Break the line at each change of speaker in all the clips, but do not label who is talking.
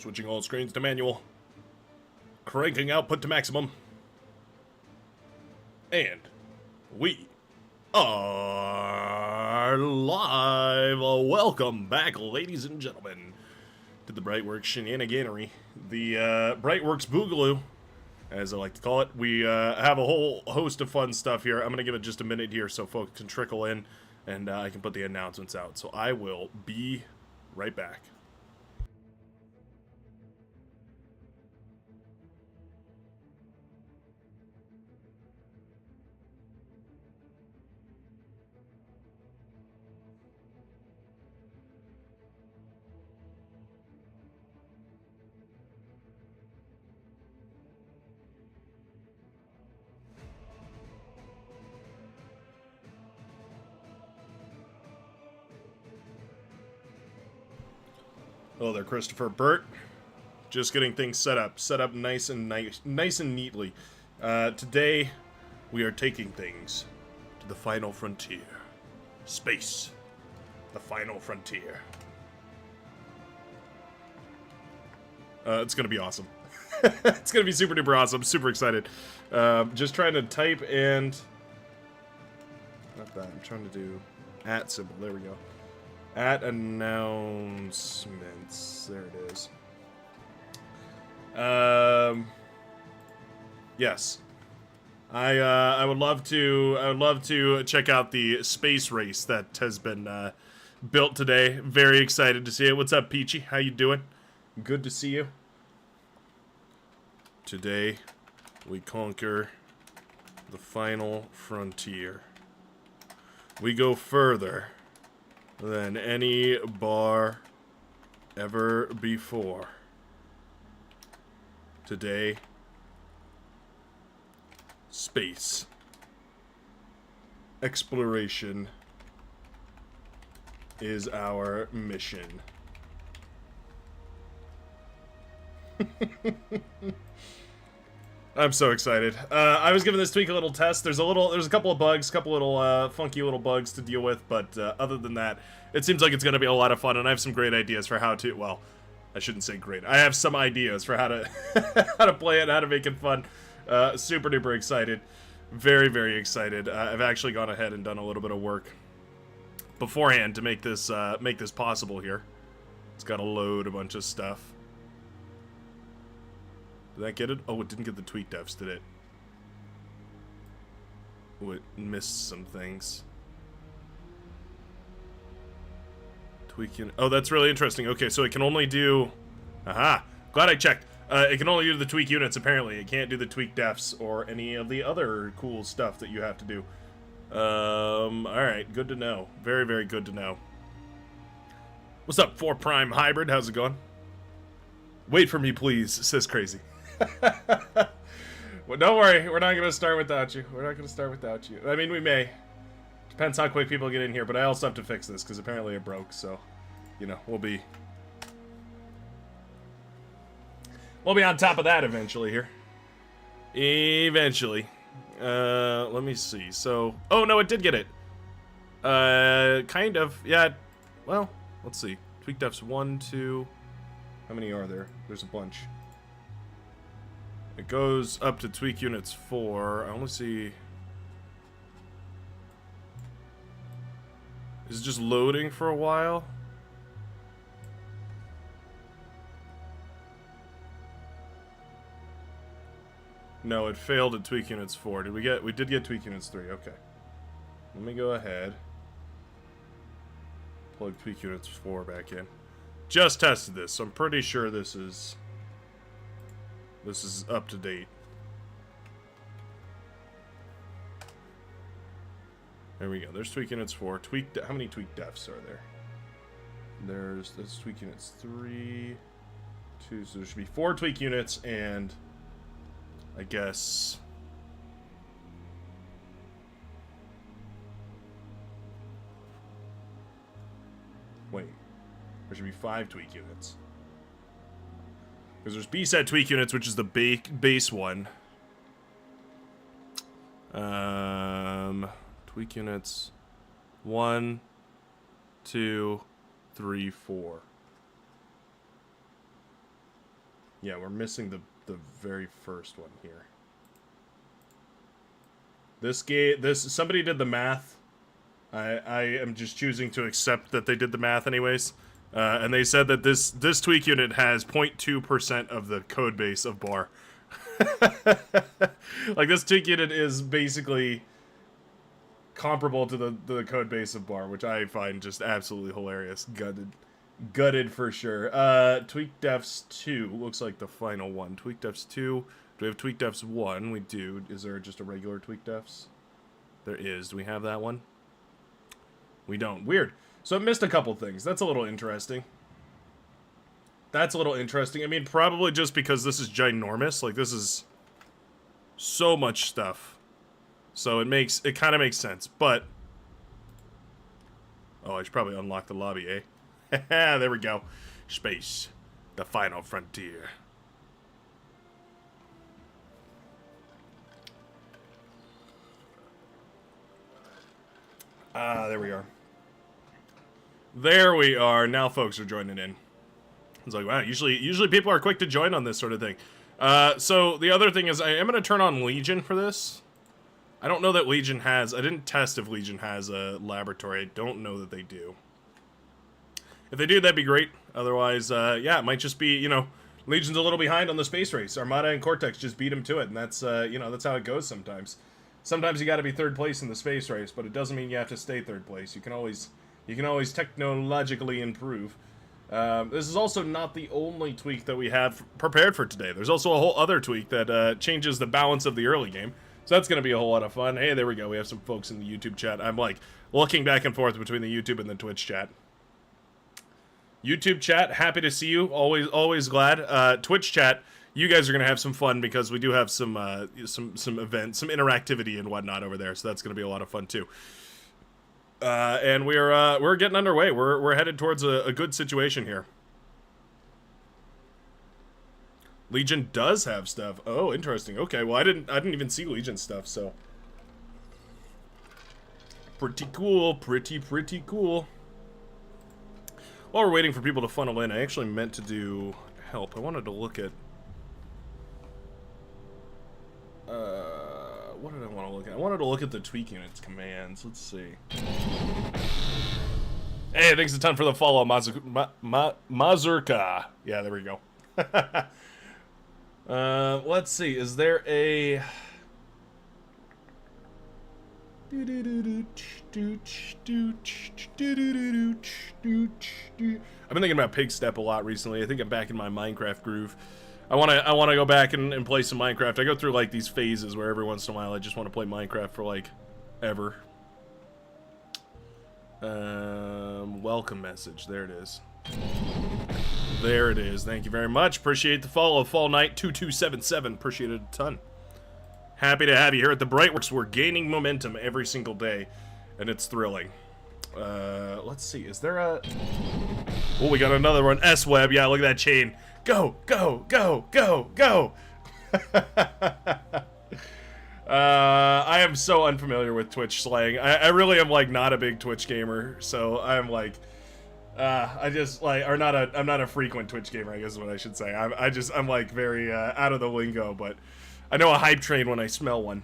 Switching all screens to manual. Cranking output to maximum. And we are live. Welcome back, ladies and gentlemen, to the Brightworks shenaniganery. The Brightworks Boogaloo, as I like to call it. We have a whole host of fun stuff here. I'm going to give it just a minute here so folks can trickle in, and I can put the announcements out. So I will be right back. Hello there, Christopher. Burt. Just getting things set up nice and neatly. Today, we are taking things to the final frontier. Space. The final frontier. It's gonna be awesome. It's gonna be super duper awesome. Super excited. Just trying to type and... Not that. I'm trying to do @ symbol. There we go. At announcements. There it is. Yes. I would love to check out the space race that has been built today. Very excited to see it. What's up, Peachy? How you doing? Good to see you. Today we conquer the final frontier. We go further than any bar ever before. Today, space exploration is our mission. I'm so excited. I was giving this tweak a little test. There's a couple of bugs, funky little bugs to deal with, but other than that, it seems like it's going to be a lot of fun, and I have some great ideas for how to, well, I shouldn't say great. I have some ideas for how to how to play it, how to make it fun. Super duper excited. Very, very excited. I've actually gone ahead and done a little bit of work beforehand to make this possible here. It's got to load a bunch of stuff. Did that get it? Oh, it didn't get the tweak defs, did it? Oh, it missed some things. Tweaking. Oh, that's really interesting. Okay, so it can only do... Aha! Glad I checked. It can only do the tweak units, apparently. It can't do the tweak defs or any of the other cool stuff that you have to do. Alright. Good to know. Very, very good to know. What's up, 4 Prime Hybrid? How's it going? Wait for me, please, says Crazy. Well, don't worry, we're not going to start without you. We're not going to start without you. I mean, we may. Depends how quick people get in here, but I also have to fix this, because apparently it broke, so, you know, we'll be on top of that eventually here. Eventually. Let me see. So, oh, no, it did get it. Kind of. Yeah, well, let's see. Tweak defs 1, 2... How many are there? There's a bunch. It goes up to tweak units 4. I only see... Is it just loading for a while? No, it failed at tweak units 4. We did get tweak units 3. Okay. Let me go ahead. Plug tweak units 4 back in. Just tested this, so I'm pretty sure this is up to date. There we go. There's tweak units 4. How many tweak defs are there? There's tweak units 3, 2. So there should be 4 tweak units, and I guess wait. There should be 5 tweak units. Because there's B-set tweak units, which is the base one. Tweak units 1, 2, 3, 4. Yeah, we're missing the very first one here. Somebody did the math. I am just choosing to accept that they did the math anyways. And they said that this tweak unit has 0.2% of the code base of bar. Like, this tweak unit is basically comparable to the code base of bar, which I find just absolutely hilarious. Gutted for sure. Tweak defs 2 looks like the final one. Tweak defs 2. Do we have tweak defs 1? We do. Is there just a regular tweak defs? There is. Do we have that one? We don't. Weird. So it missed a couple things. That's a little interesting. That's a little interesting. I mean, probably just because this is ginormous. Like, this is so much stuff. So it kind of makes sense. But, oh, I should probably unlock the lobby, eh? There we go. Space. The final frontier. There we are. There we are. Now folks are joining in. It's like, wow, usually people are quick to join on this sort of thing. So the other thing is I am going to turn on Legion for this. I don't know that Legion has... I didn't test if Legion has a laboratory. I don't know that they do. If they do, that'd be great. Otherwise, yeah, it might just be, you know, Legion's a little behind on the space race. Armada and Cortex just beat him to it, and that's, you know, that's how it goes sometimes. Sometimes you got to be third place in the space race, but it doesn't mean you have to stay third place. You can always technologically improve. This is also not the only tweak that we have prepared for today. There's also a whole other tweak that changes the balance of the early game. So that's going to be a whole lot of fun. Hey, there we go. We have some folks in the YouTube chat. I'm like looking back and forth between the YouTube and the Twitch chat. YouTube chat, happy to see you. Always glad. Twitch chat, you guys are going to have some fun because we do have some events, some interactivity and whatnot over there. So that's going to be a lot of fun too. And we're getting underway. We're headed towards a good situation here. Legion does have stuff. Oh, interesting. Okay, well I didn't even see Legion stuff, so pretty cool. Pretty cool. While we're waiting for people to funnel in, I actually meant to do help. I wanted to look at what did I want to look at? I wanted to look at the tweak units commands. Let's see. Hey, thanks a ton for the follow, Mazurka. Yeah, there we go. Let's see. Is there a... I've been thinking about Pig Step a lot recently. I think I'm back in my Minecraft groove. I wanna go back and play some Minecraft. I go through like these phases where every once in a while I just want to play Minecraft for like ever. Welcome message. There it is. There it is. Thank you very much. Appreciate the follow, Fall Knight 2277. Appreciate it a ton. Happy to have you here at the Brightworks. We're gaining momentum every single day, and it's thrilling. Let's see. Is there a... Oh, we got another one. S-Web. Yeah, look at that chain. Go, go, go, go, go. I am so unfamiliar with Twitch slang. I really am, like, not a big Twitch gamer, so I'm, like... I just, like, I'm not a frequent Twitch gamer, I guess is what I should say. I'm, like, very, out of the lingo, but... I know a hype train when I smell one.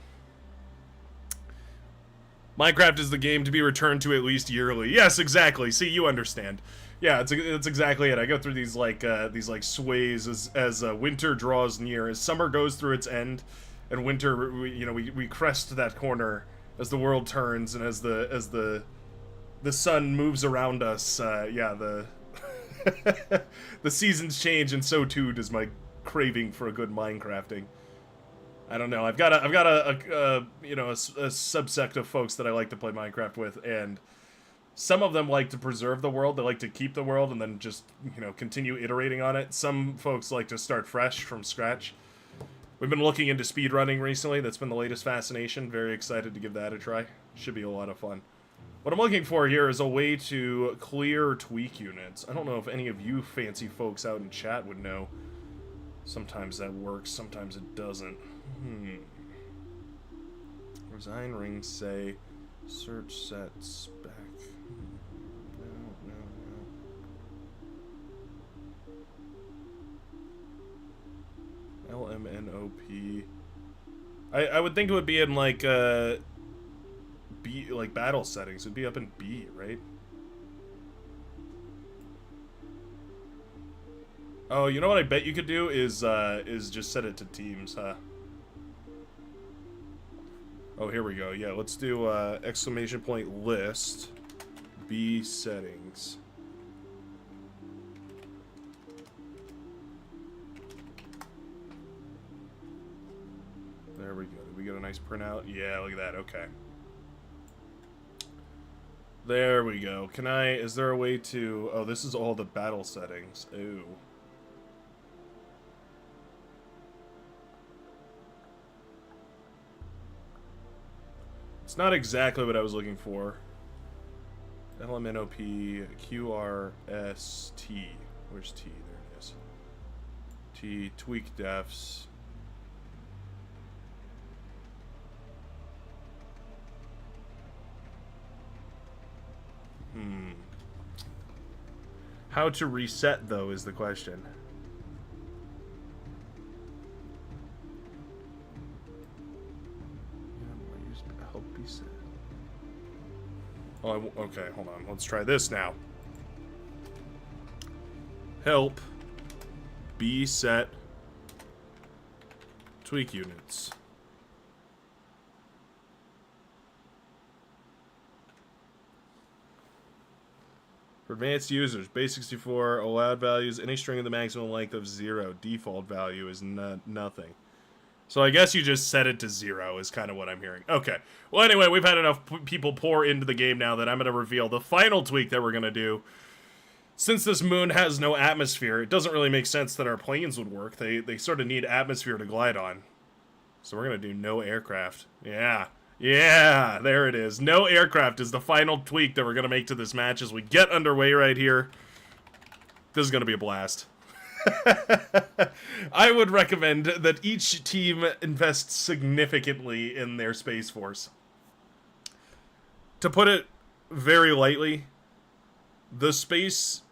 Minecraft is the game to be returned to at least yearly. Yes, exactly. See, you understand. Yeah, it's exactly it. I go through these like sways as winter draws near, as summer goes through its end, and winter, we crest that corner as the world turns and as the sun moves around us. Yeah, the the seasons change, and so too does my craving for a good Minecrafting. I don't know. I've got a subsect of folks that I like to play Minecraft with, and some of them like to preserve the world. They like to keep the world and then just, continue iterating on it. Some folks like to start fresh from scratch. We've been looking into speedrunning recently. That's been the latest fascination. Very excited to give that a try. Should be a lot of fun. What I'm looking for here is a way to clear tweak units. I don't know if any of you fancy folks out in chat would know. Sometimes that works, sometimes it doesn't. Resign rings say search set spec. No. in OP. I would think it would be in like B, like battle settings. It'd be up in B, right? Oh, you know what I bet you could do is just set it to teams, huh? Oh, here we go. Yeah, let's do exclamation point list B settings. There we go. Did we get a nice printout? Yeah, look at that. Okay. There we go. Can I... Is there a way to... Oh, this is all the battle settings. Ooh. It's not exactly what I was looking for. LMNOP QRST. Where's T? There it is. T. Tweak defs. How to reset, though, is the question. Help reset. Oh, okay, hold on. Let's try this now. Help B set tweak units. For advanced users, base 64 allowed values, any string of the maximum length of 0. Default value is nothing. So I guess you just set it to 0 is kind of what I'm hearing. Okay. Well, anyway, we've had enough people pour into the game now that I'm going to reveal the final tweak that we're going to do. Since this moon has no atmosphere, it doesn't really make sense that our planes would work. They sort of need atmosphere to glide on. So we're going to do no aircraft. Yeah. Yeah, there it is. No aircraft is the final tweak that we're going to make to this match as we get underway right here. This is going to be a blast. I would recommend that each team invest significantly in their Space Force. To put it very lightly, the space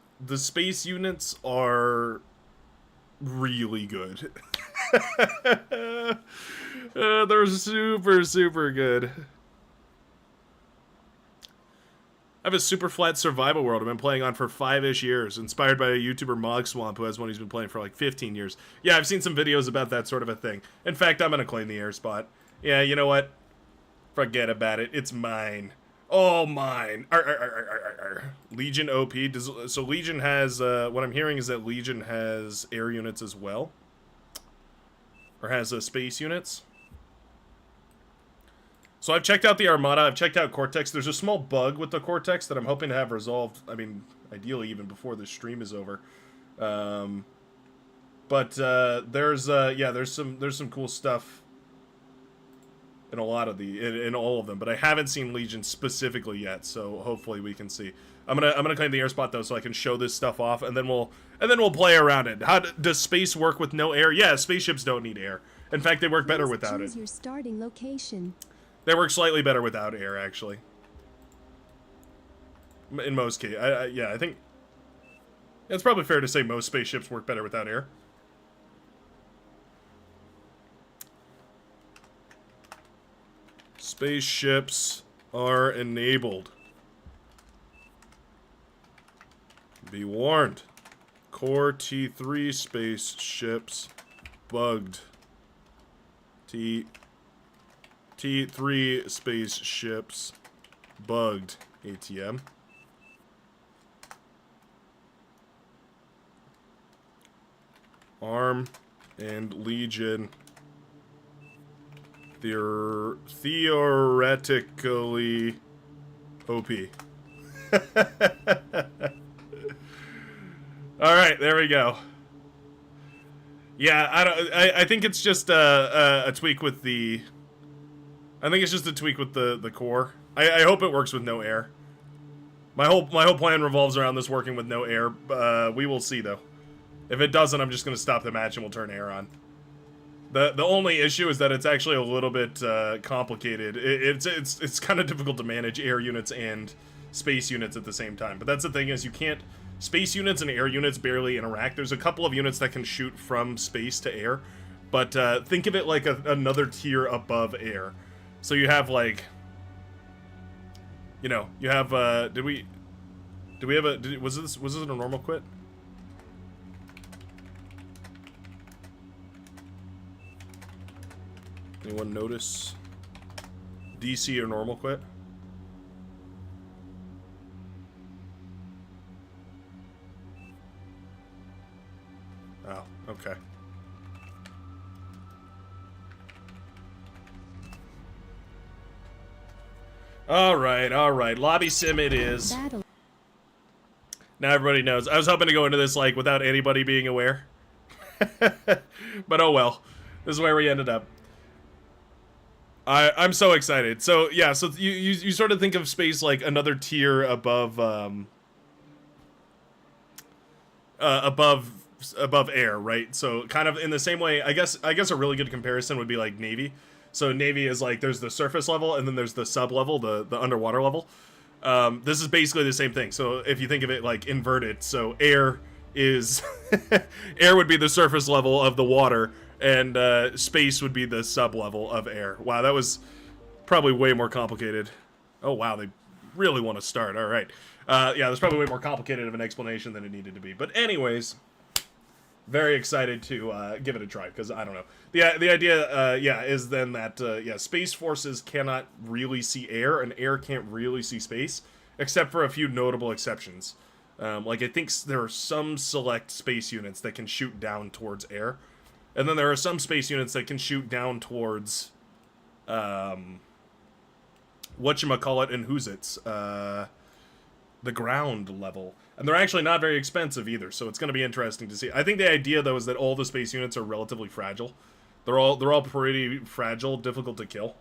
units are really good. They're super, super good. I have a super flat survival world I've been playing on for 5-ish years, inspired by a YouTuber Mog Swamp who has one he's been playing for like 15 years. Yeah, I've seen some videos about that sort of a thing. In fact, I'm gonna claim the air spot. Yeah, you know what? Forget about it. It's mine. All mine. Legion OP. So Legion has, what I'm hearing is that Legion has air units as well. Or has space units. So I've checked out the Armada, I've checked out Cortex. There's a small bug with the Cortex that I'm hoping to have resolved, I mean, ideally even before the stream is over. There's some cool stuff in a lot of in all of them, but I haven't seen Legion specifically yet, so hopefully we can see. I'm gonna claim the air spot though, so I can show this stuff off, and then we'll play around it. How does space work with no air? Yeah, spaceships don't need air. In fact, they work better without it.
Choose your starting location.
They work slightly better without air, actually. In most cases, yeah, I think it's probably fair to say most spaceships work better without air. Spaceships are enabled. Be warned. Core T3 spaceships bugged. T3 spaceships bugged. ATM. ARM and Legion theoretically OP. All right, there we go. Yeah, I think it's just a tweak with the. I think it's just a tweak with the core. I hope it works with no air. My whole plan revolves around this working with no air. We will see though. If it doesn't, I'm just gonna stop the match and we'll turn air on. The only issue is that it's actually a little bit complicated. It's kind of difficult to manage air units and space units at the same time. But that's the thing is you can't. Space units and air units barely interact. There's a couple of units that can shoot from space to air, But think of it like another tier above air. So you have like, you know, you have. Did we have a? Was this a normal quit? Anyone notice? DC or normal quit? Oh, okay. All right. Lobby sim it is.
Battle.
Now everybody knows. I was hoping to go into this like without anybody being aware. But oh well. This is where we ended up. I'm so excited. So yeah, so you sort of think of space like another tier above above air, right? So kind of in the same way, I guess a really good comparison would be like Navy. So Navy is like there's the surface level and then there's the sub level, the underwater level. This is basically the same thing. So if you think of it like inverted, so air is air would be the surface level of the water, and space would be the sub level of air. Wow, that was probably way more complicated. Oh wow, they really want to start. All right, yeah, that's probably way more complicated of an explanation than it needed to be. But anyways, very excited to give it a try because I don't know. The idea, yeah, is then that yeah, space forces cannot really see air, and air can't really see space, except for a few notable exceptions. Like I think there are some select space units that can shoot down towards air, and then there are some space units that can shoot down towards whatchamacallit and who's it's the ground level. And they're actually not very expensive either, so it's going to be interesting to see. I think the idea though is that all the space units are relatively fragile. They're all pretty fragile, difficult to kill,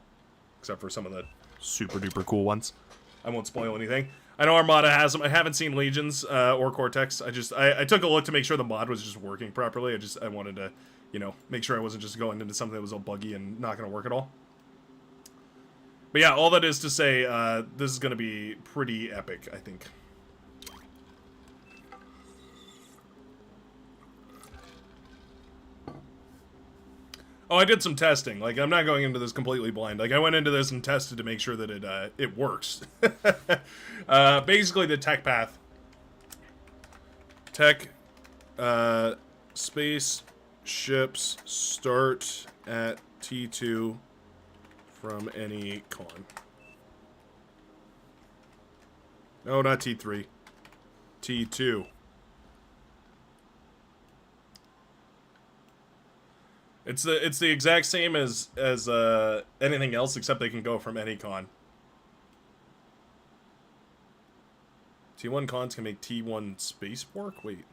except for some of the super duper cool ones. I won't spoil anything. I know Armada has them. I haven't seen Legions or Cortex. I took a look to make sure the mod was just working properly. I wanted to, you know, make sure I wasn't just going into something that was all buggy and not going to work at all. But yeah, all that is to say, this is going to be pretty epic, I think. Oh, I did some testing. Like, I'm not going into this completely blind. Like, I went into this and tested to make sure that it works. Basically, the tech path. Tech, space, ships, start at T2 from any con. No, not T3. T2. It's the exact same as anything else, except they can go from any con. T1 cons can make T1 space pork? Wait.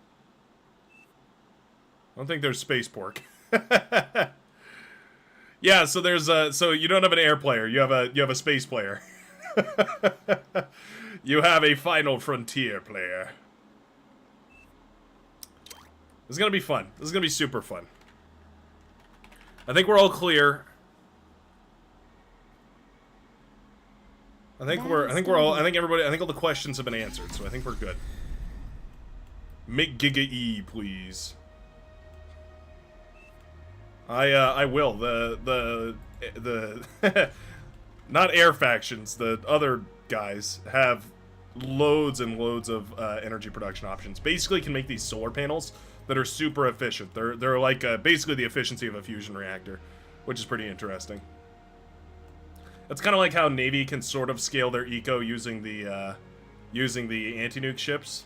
I don't think there's space pork. Yeah, so there's so you don't have an air player, you have a space player. You have a Final Frontier player. This is gonna be fun. This is gonna be super fun. I think we're all clear. I think all the questions have been answered, so I think we're good. Make Giga E, please. I will. The not air factions, the other guys have loads and loads of energy production options. Basically can make these solar panels that are super efficient. They're like basically the efficiency of a fusion reactor, which is pretty interesting. It's kind of like how Navy can sort of scale their eco using the anti-nuke ships.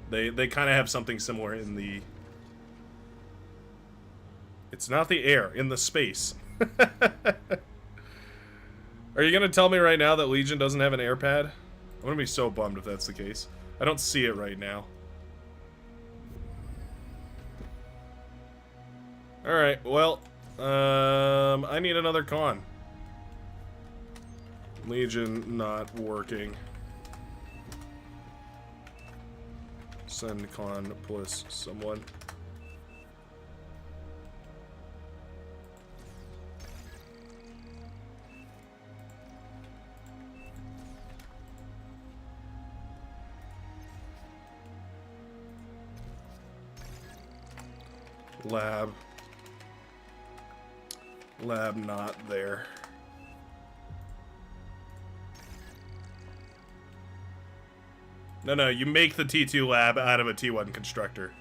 They kind of have something similar in the. It's not the air, in the space. Are you gonna tell me right now that Legion doesn't have an air pad? I'm gonna be so bummed if that's the case. I don't see it right now. Alright, well, I need another con. Legion not working. Send con plus someone. Lab. Lab not there. No, you make the T2 lab out of a T1 constructor.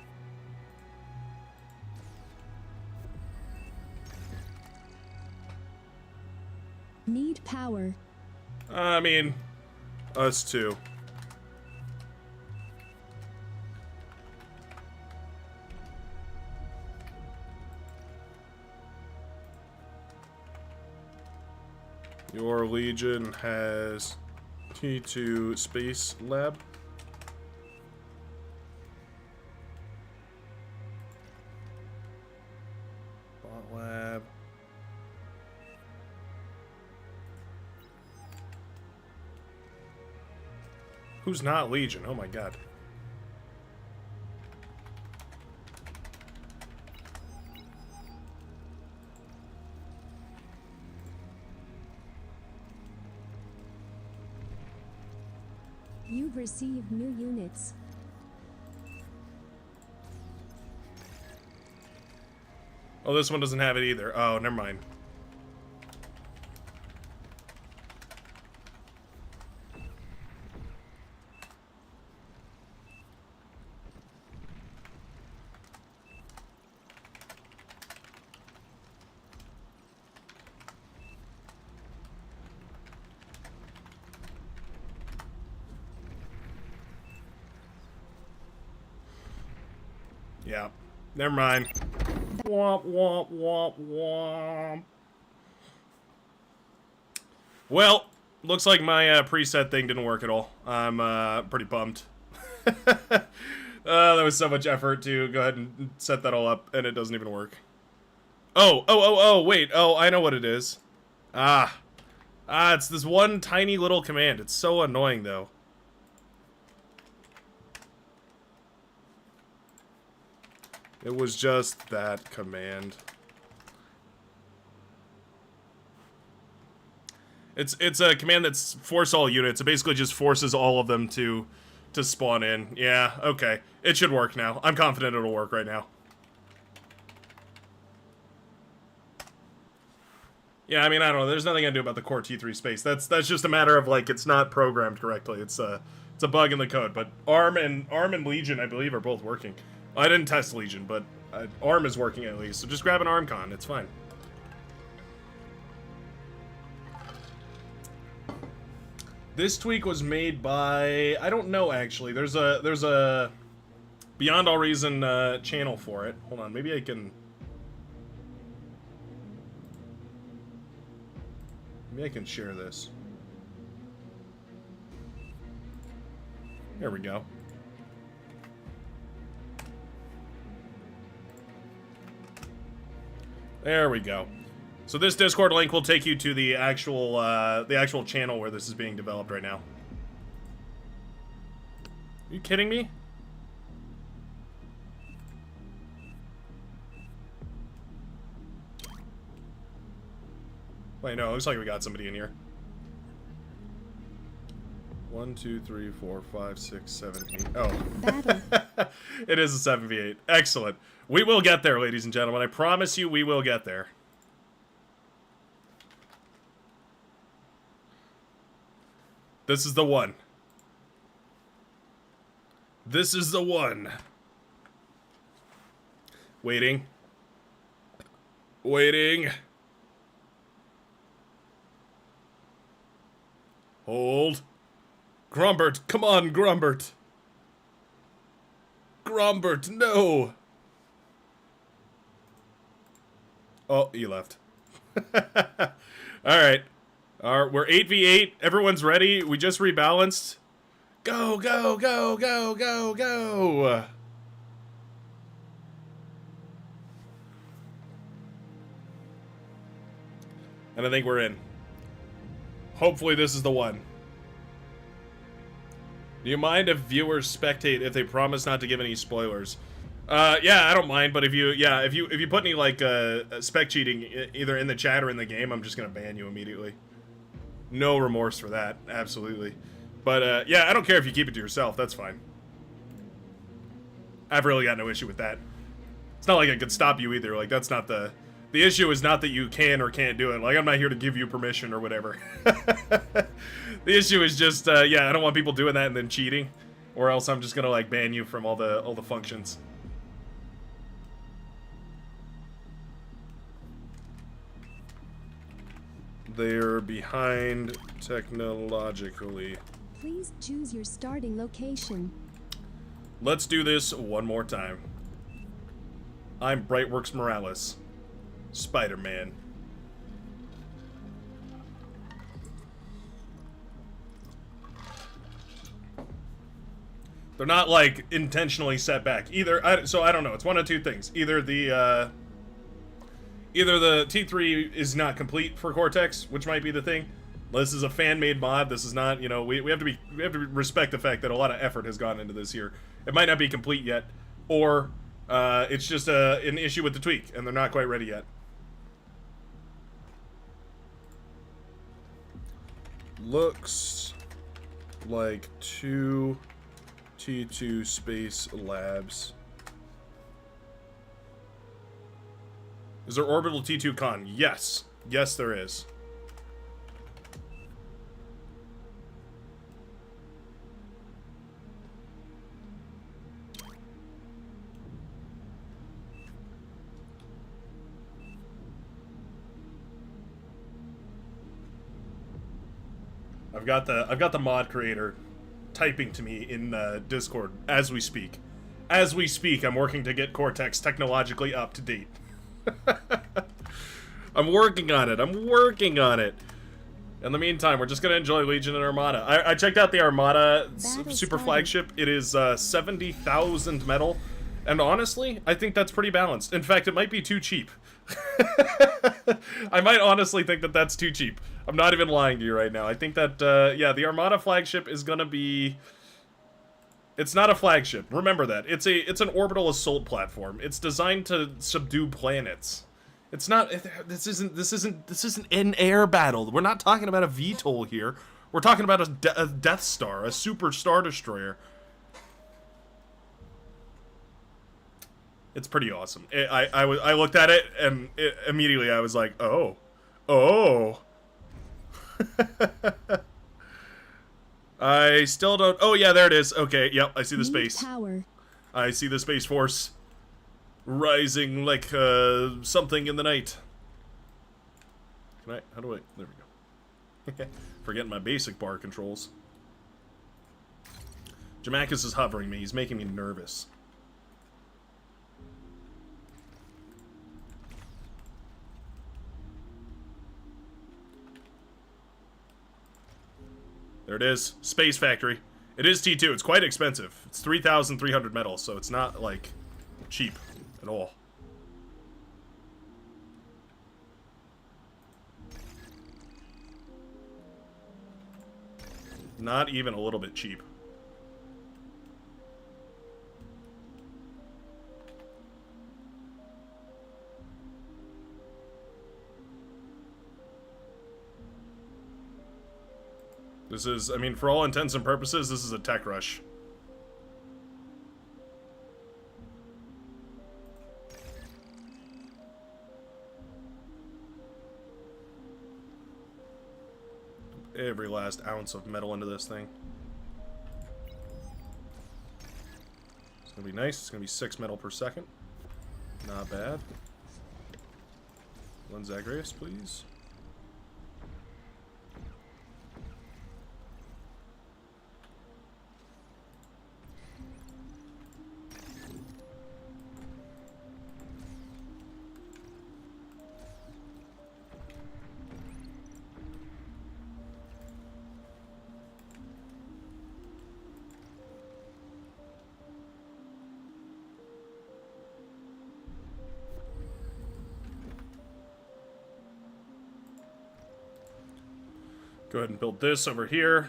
Need power.
I mean, us too. Your Legion has T2 Space Lab. Bot Lab. Who's not Legion? Oh my god.
You've received new units.
Oh, this one doesn't have it either. Oh, never mind. Yeah, never mind. Womp, womp, womp, womp. Well, looks like my preset thing didn't work at all. I'm pretty bummed. That was so much effort to go ahead and set that all up, and it doesn't even work. Oh, wait. Oh, I know what it is. It's this one tiny little command. It's so annoying, though. It was just that command. It's a command that's force all units. It basically just forces all of them to spawn in. Yeah, okay. It should work now. I'm confident it'll work right now. Yeah, I mean, I don't know. There's nothing I can do about the core T3 space. That's just a matter of, like, it's not programmed correctly. It's a bug in the code. But ARM and Legion, I believe, are both working. I didn't test Legion, but ARM is working at least. So just grab an ARM con. It's fine. This tweak was made by... I don't know, actually. There's a Beyond All Reason channel for it. Hold on. Maybe I can... Maybe I can share this. There we go. There we go. So this Discord link will take you to the actual channel where this is being developed right now. Are you kidding me? Wait, no, it looks like we got somebody in here. 1, 2, 3, 4, 5, 6, 7, 8. Oh. It is a 7v8. Excellent. We will get there, ladies and gentlemen. I promise you we will get there. This is the one. This is the one. Waiting. Waiting. Hold. Grumbert, come on, Grumbert. Grumbert, no. Oh, he left. Alright. We're 8v8. Everyone's ready. We just rebalanced. Go, go, go, go, go, go. And I think we're in. Hopefully this is the one. Do you mind if viewers spectate if they promise not to give any spoilers? Yeah, I don't mind, but if you put any, like, spec cheating either in the chat or in the game, I'm just gonna ban you immediately. No remorse for that, absolutely. But, yeah, I don't care if you keep it to yourself, that's fine. I've really got no issue with that. It's not like I could stop you either, like, that's not the The issue is not that you can or can't do it. Like, I'm not here to give you permission or whatever. The issue is just, yeah, I don't want people doing that and then cheating, or else I'm just gonna like ban you from all the functions. They're behind technologically.
Please choose your starting location.
Let's do this one more time. I'm Brightworks Morales, Spider-Man. They're not like intentionally set back either. So I don't know. It's one of two things. Either the T3 is not complete for Cortex, which might be the thing. This is a fan-made mod. This is not, you know, we have to respect the fact that a lot of effort has gone into this here. It might not be complete yet, or it's just an issue with the tweak, and they're not quite ready yet. Looks like 2 T2 space labs. Is there orbital T2 con? Yes. Yes, there is. I've got the mod creator typing to me in Discord as we speak. As we speak, I'm working to get Cortex technologically up to date. I'm working on it. I'm working on it. In the meantime, we're just gonna enjoy Legion and Armada. I checked out the Armada super flagship. It is 70,000 metal, and honestly, I think that's pretty balanced. In fact, it might be too cheap. I might honestly think that that's too cheap. I'm not even lying to you right now. I think that yeah, the Armada flagship is gonna be. It's not a flagship. Remember that. It's an orbital assault platform. It's designed to subdue planets. It's not. This isn't an air battle. We're not talking about a VTOL here. We're talking about a Death Star, a super Star Destroyer. It's pretty awesome. I looked at it and immediately I was like, oh. I still don't. Oh yeah, there it is. Okay, yep, I see the space.
Power.
I see the Space Force rising like something in the night. Can I? How do I? There we go. Forgetting my basic bar controls. Jamakis is hovering me. He's making me nervous. There it is. Space Factory. It is T2. It's quite expensive. It's 3,300 metal, so it's not, like, cheap at all. Not even a little bit cheap. This is, I mean, for all intents and purposes, this is a tech rush. Every last ounce of metal into this thing. It's gonna be nice. It's gonna be 6 metal per second. Not bad. One Zagreus, please. Go ahead and build this over here.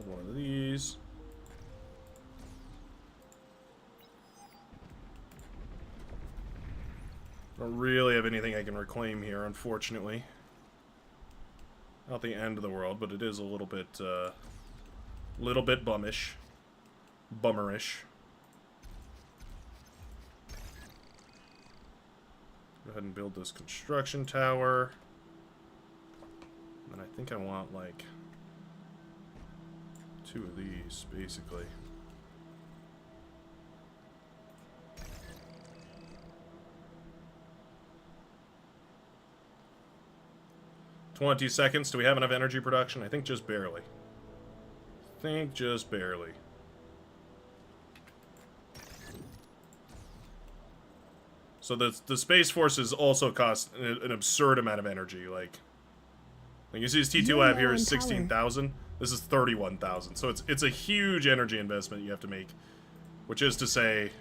One of these. Don't really have anything I can reclaim here, unfortunately. Not the end of the world, but it is a little bit bummish. Bummerish. Go ahead and build this construction tower. And I think I want, like, 2 of these, basically. "20 seconds. Do we have enough energy production?" I think just barely. Just barely. So the Space Forces also cost an absurd amount of energy. Like you see this T2 lab here is 16,000. This is 31,000. So it's a huge energy investment you have to make. Which is to say...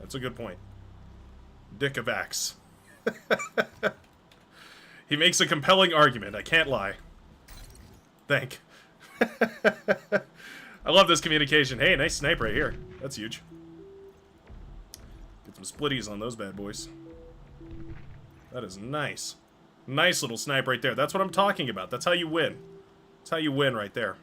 That's a good point. Dick of Axe. He makes a compelling argument, I can't lie. Thank. I love this communication. Hey, nice snipe right here. That's huge. Get some splitties on those bad boys. That is nice. Nice little snipe right there. That's what I'm talking about. That's how you win. That's how you win right there.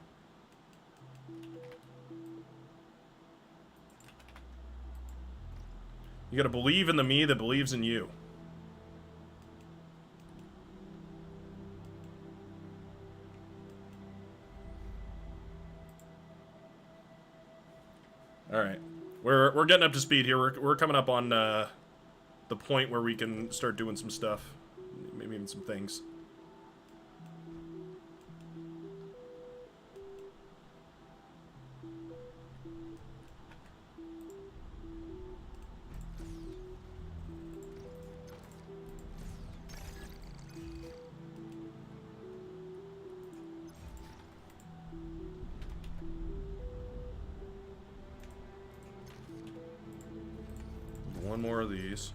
You gotta believe in the me that believes in you. Alright. We're getting up to speed here. We're coming up on the point where we can start doing some stuff. Maybe even some things. One more of these.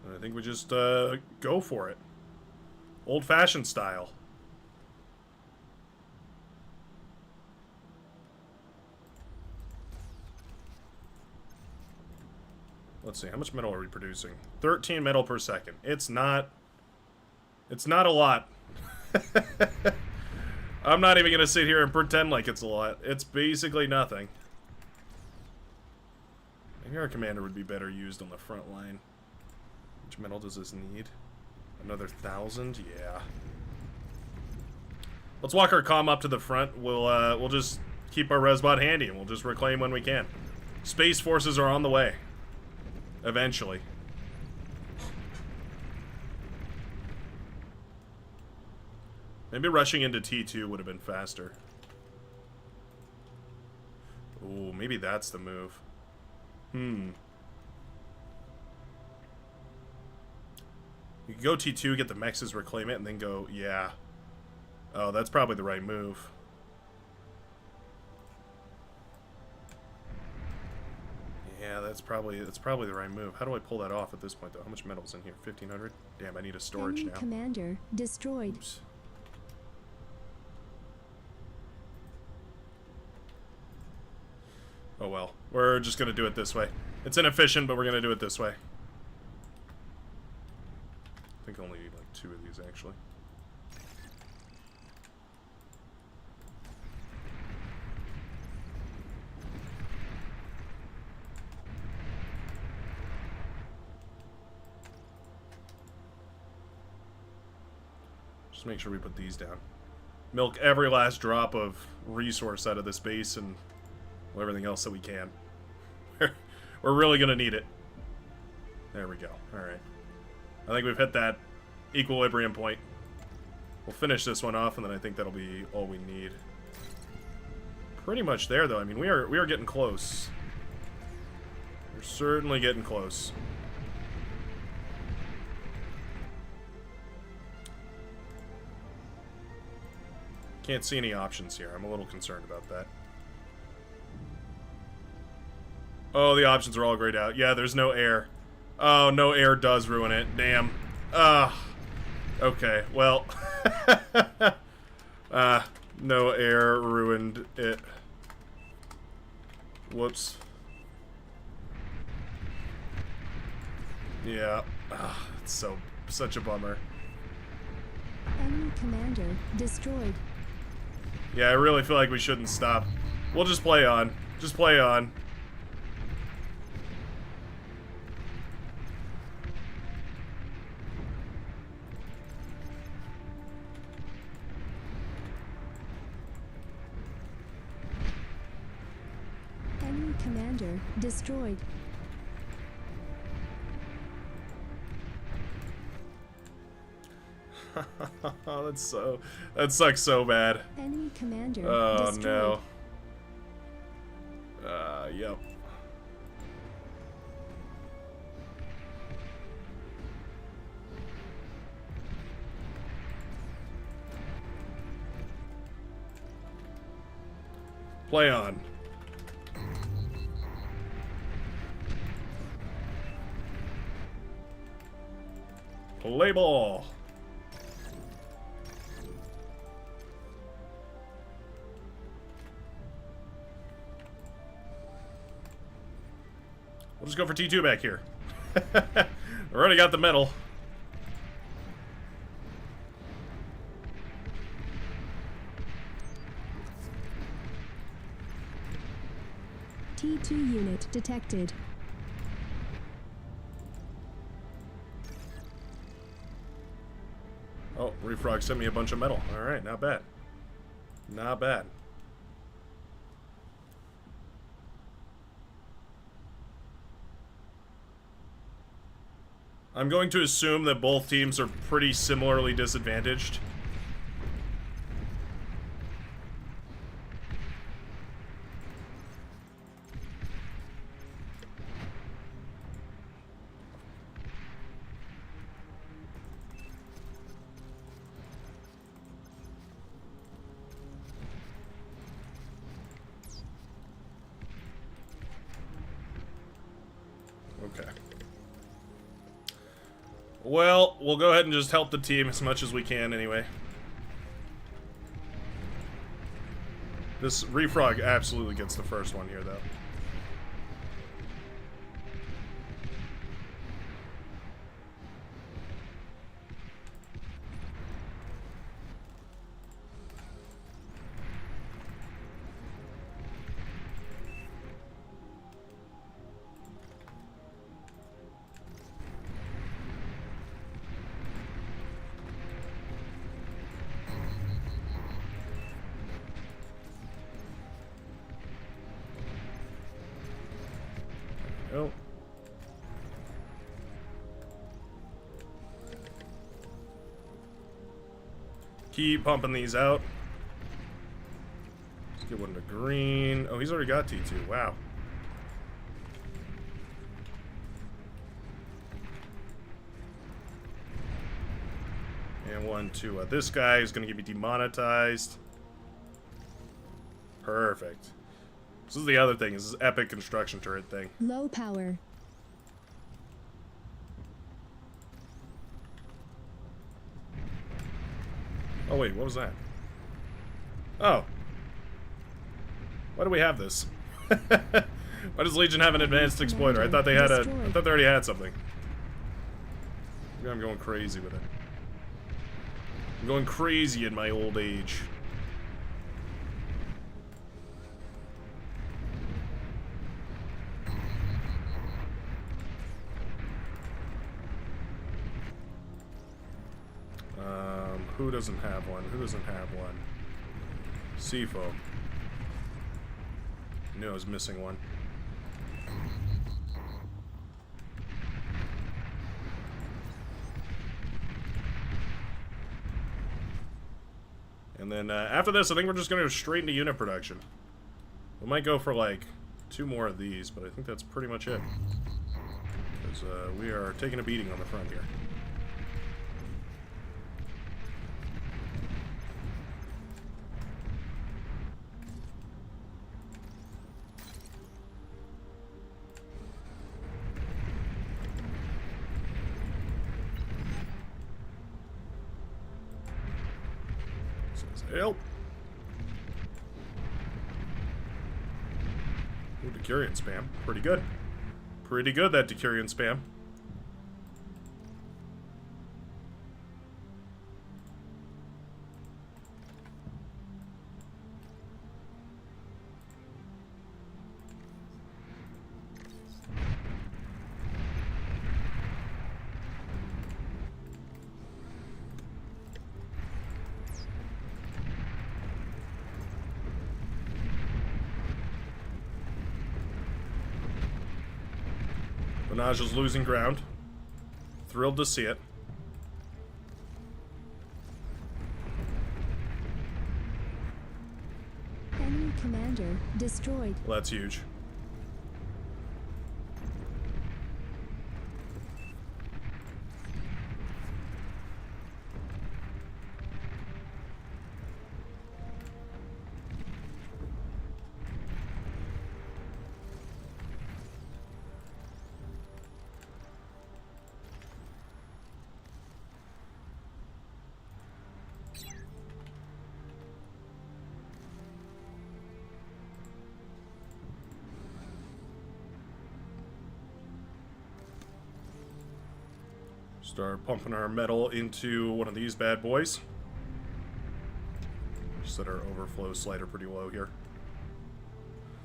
And I think we just go for it. Old-fashioned style. Let's see, how much metal are we producing? 13 metal per second. It's not a lot. I'm not even gonna sit here and pretend like it's a lot. It's basically nothing. Maybe our commander would be better used on the front line. How much metal does this need? Another 1,000? Yeah. Let's walk our comm up to the front. We'll just keep our resbot handy and we'll just reclaim when we can. Space Forces are on the way. Eventually. Maybe rushing into T2 would have been faster. Ooh, maybe that's the move. You could go T2, get the mexes, reclaim it, and then go, yeah. Oh, that's probably the right move. Yeah, that's probably the right move. How do I pull that off at this point, though? How much metal's in here? 1,500? Damn, I need a storage
Enemy
now.
commander destroyed.
Oops. Oh well, we're just gonna do it this way. It's inefficient, but we're gonna do it this way. I think I only need like 2 of these, actually. Just make sure we put these down. Milk every last drop of resource out of this base and everything else that we can. We're really gonna need it. There we go. Alright. I think we've hit that equilibrium point. We'll finish this one off, and then I think that'll be all we need. Pretty much there, though. I mean, we are getting close. We're certainly getting close. Can't see any options here. I'm a little concerned about that. Oh, the options are all grayed out. Yeah, there's no air. Oh, no air does ruin it. Damn. Okay, well. No air ruined it. Whoops. Yeah. It's such a bummer.
Enemy commander destroyed.
Yeah, I really feel like we shouldn't stop. We'll just play on. Just play on.
Enemy commander destroyed.
That sucks so bad.
Enemy commander
Oh
destroyed.
no. Yep. Play on. Play ball. We'll just go for T2 back here. We already got the medal.
T2 unit detected.
Oh, Refrog sent me a bunch of metal. Alright, not bad. Not bad. I'm going to assume that both teams are pretty similarly disadvantaged. Okay. Well, we'll go ahead and just help the team as much as we can anyway. This Refrog absolutely gets the first one here, though. Oh. Keep pumping these out. Let's get one to green. Oh, he's already got T2. Wow. And one to this guy who's going to get me demonetized. Perfect. This is the other thing, is this epic construction turret thing.
Low power.
Oh wait, what was that? Oh. Why do we have this? Why does Legion have an advanced exploiter? I thought they had I thought they already had something. Maybe I'm going crazy with it. I'm going crazy in my old age. Who doesn't have one? Who doesn't have one? Seafoam. I knew I was missing one. And then after this, I think we're just going to go straight into unit production. We might go for like 2 more of these, but I think that's pretty much it. Because we are taking a beating on the front here. Help! Ooh, Decurion spam. Pretty good. Pretty good, that Decurion spam. Minaj is losing ground. Thrilled to see it.
Enemy commander destroyed.
Well, that's huge. Start pumping our metal into one of these bad boys. Set our overflow slider pretty low here.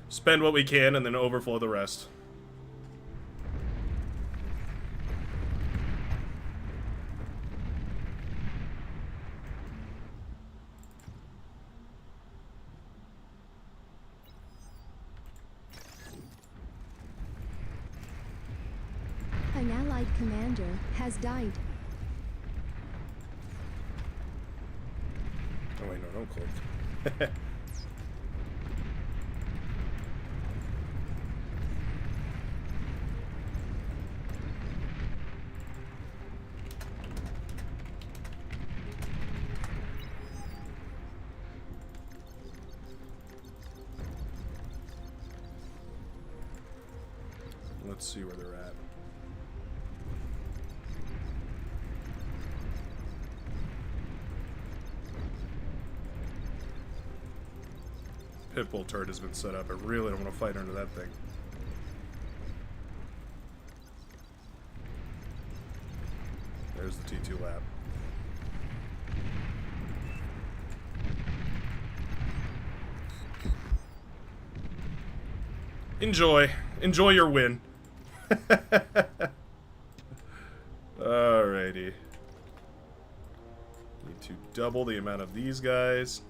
Spend what we can and then overflow the rest.
An allied commander has died.
Oh wait, no, don't click. Let's see where they're at. Pitbull turret has been set up. I really don't want to fight under that thing. There's the T2 lab. Enjoy. Enjoy your win. Alrighty. Need to double the amount of these guys.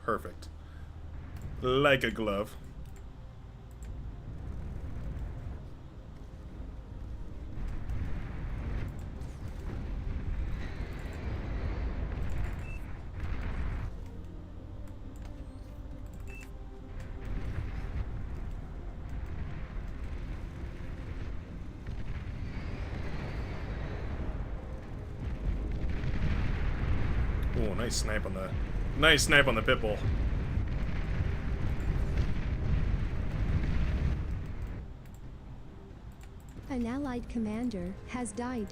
Perfect. Like a glove. Oh, nice snipe on the Pitbull.
An allied commander has died.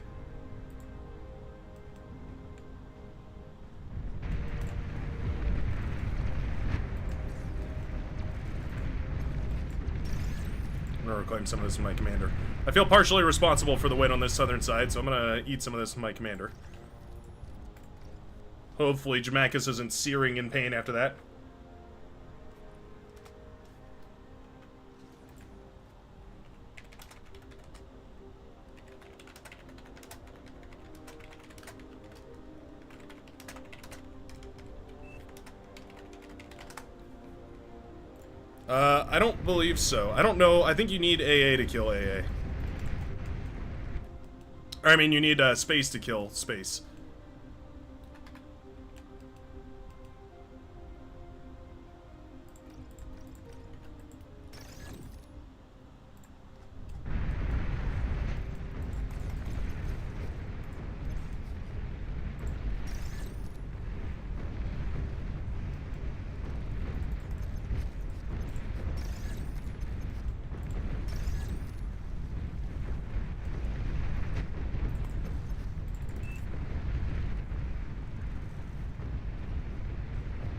I'm gonna reclaim some of this in my commander. I feel partially responsible for the win on this southern side, so I'm gonna eat some of this in my commander. Hopefully Jamakis isn't searing in pain after that. I don't believe so. I don't know. I think you need AA to kill AA. Or, I mean, you need space to kill space.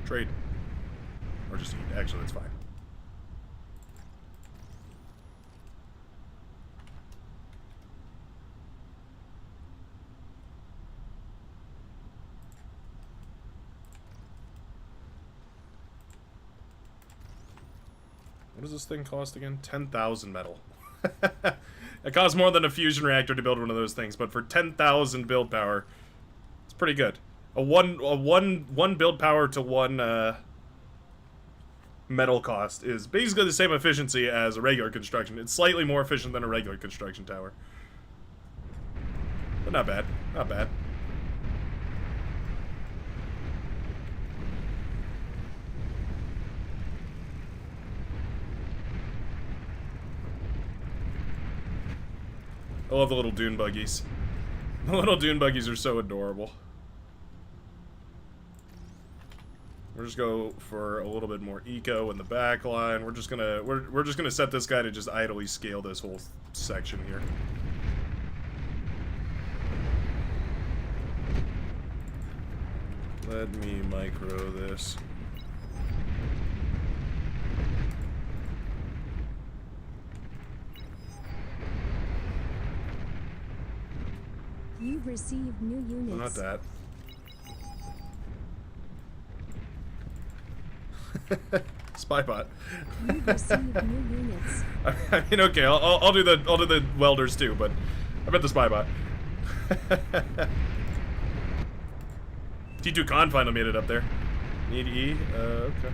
Trade. Or just eat. Actually, that's fine. What does this thing cost again? 10,000 metal. It costs more than a fusion reactor to build one of those things, but for 10,000 build power, it's pretty good. A one build power to one metal cost is basically the same efficiency as a regular construction. It's slightly more efficient than a regular construction tower. But not bad. Not bad. I love the little dune buggies. The little dune buggies are so adorable. We're just go for a little bit more eco in the back line. We're just gonna set this guy to just idly scale this whole section here. Let me micro this.
You've received new units.
No, not that. Spybot.
You've received new units.
I mean, okay, I'll do the welders too, but I bet the spybot. T2 Con finally made it up there. Need E? Okay.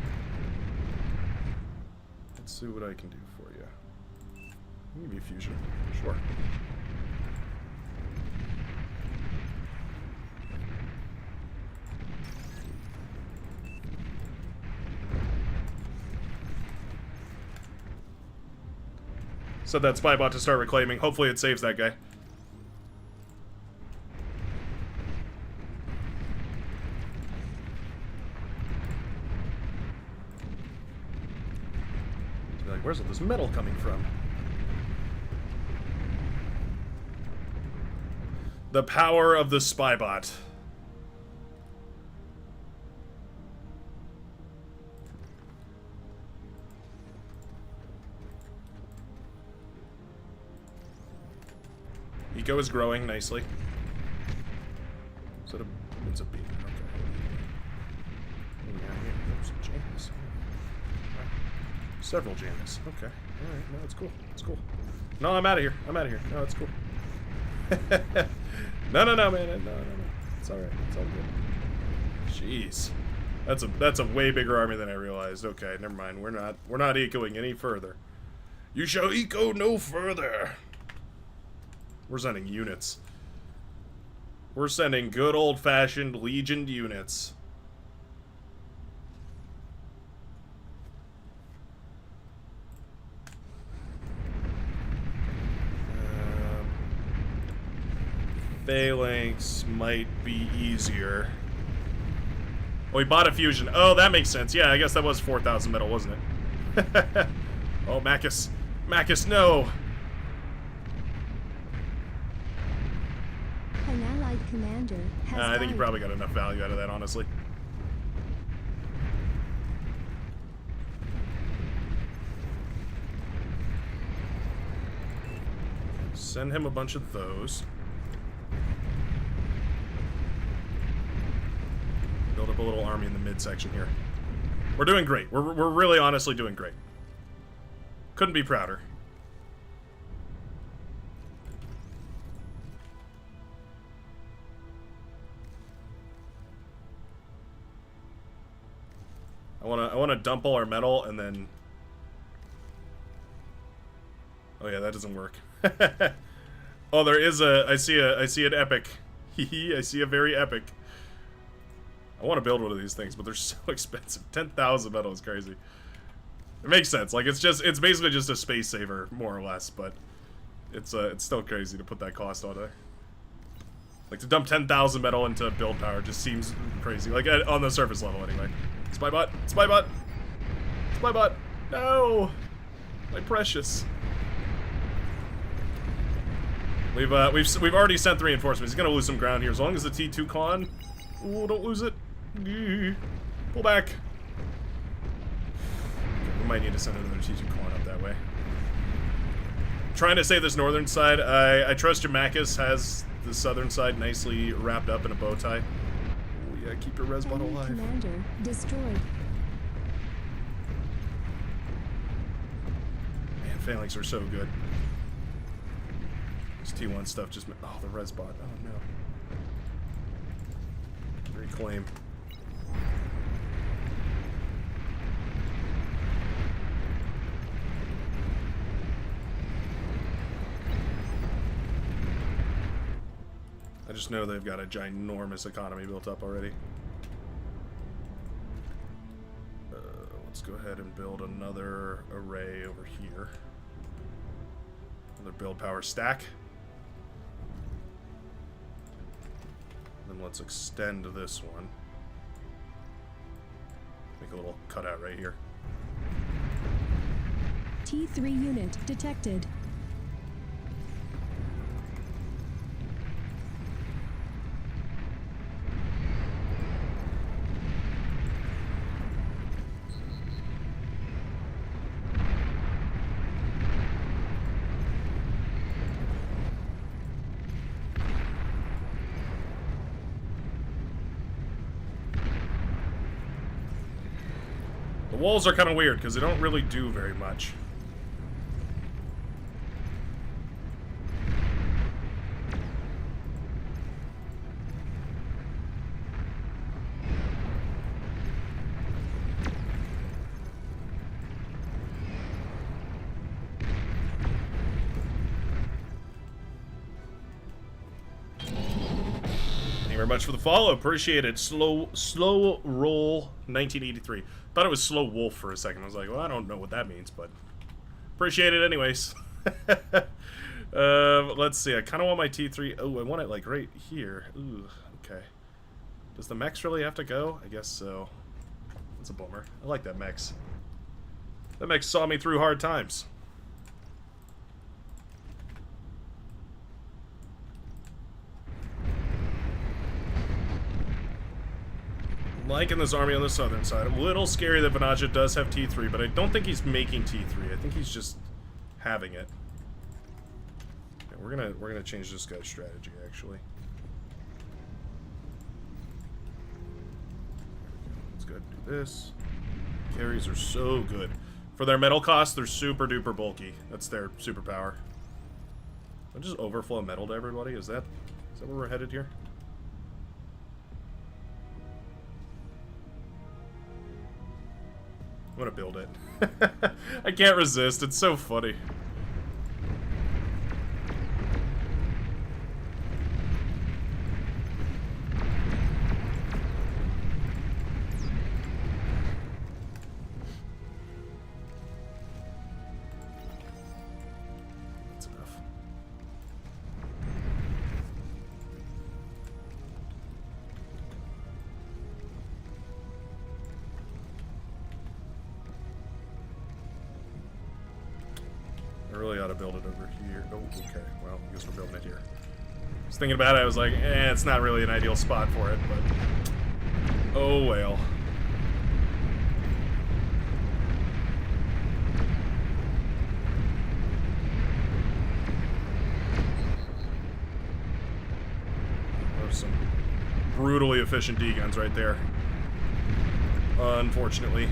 Let's see what I can do for you. Give me fusion. Sure. Set that spybot to start reclaiming. Hopefully it saves that guy. Like, where's all this metal coming from? The power of the spybot. Eco is growing nicely. Is that it's a beam? Okay. Some jams. Several jams. Okay. Alright, no, it's cool. It's cool. No, I'm out of here. I'm out of here. No, it's cool. No, man. No. It's alright. It's all good. Jeez. That's a way bigger army than I realized. Okay, never mind. We're not ecoing any further. You shall eco no further. We're sending units. We're sending good old-fashioned legioned units. Phalanx might be easier. Oh, we bought a fusion. Oh, that makes sense. Yeah, I guess that was 4,000 metal, wasn't it? Oh, Macus. Macus, no!
An allied commander has
I think you
died.
probably got enough value out of that, honestly. Send him a bunch of those. Build up a little army in the midsection here. We're doing great. We're really honestly doing great. Couldn't be prouder. I wanna dump all our metal and then. Oh yeah, that doesn't work. Oh, there is I see an epic. I see a very epic. I want to build one of these things, but they're so expensive. 10,000 metal is crazy. It makes sense. Like it's basically just a space saver, more or less, but it's still crazy to put that cost on it. Like to dump 10,000 metal into build power just seems crazy. Like on the surface level, anyway. Spybot, spybot, spybot. No, my precious. We've already sent the reinforcements. He's gonna lose some ground here. As long as the T2 Con. Ooh, don't lose it. Pull back. Okay, we might need to send another T2 Con up that way. Trying to save this northern side. I trust Jamachus has the southern side nicely wrapped up in a bow tie. Oh yeah, keep your res bot alive.
Commander destroyed.
Man, Phalanx are so good. This T1 stuff just... Oh, the res bot. Oh, no. Reclaim. I just know they've got a ginormous economy built up already. Let's go ahead and build another array over here. Another build power stack. Then let's extend this one. Make a little cutout right here.
T3 unit detected.
The walls are kind of weird because they don't really do very much. Thank you very much for the follow. Appreciate it. Slow roll 1983. Thought it was slow wolf for a second. I was like, well, I don't know what that means, but appreciate it anyways. Let's see. I kind of want my T3. Oh, I want it like right here. Ooh, okay. Does the mechs really have to go? I guess so. That's a bummer. I like that mechs. That mech saw me through hard times. Liking this army on the southern side. A little scary that Venaja does have T3, but I don't think he's making T3. I think he's just having it. Okay, we're gonna change this guy's strategy actually. Let's go ahead and do this. Carries are so good. For their metal cost, they're super duper bulky. That's their superpower. I'll just overflow metal to everybody. Is that where we're headed here? I'm gonna build it. I can't resist. It's so funny. That's enough. I really ought to build it over here. Oh, okay. Well, I guess we're building it here. I was thinking about it. I was like, it's not really an ideal spot for it, but... Oh, well. There's some brutally efficient D-guns right there. Unfortunately.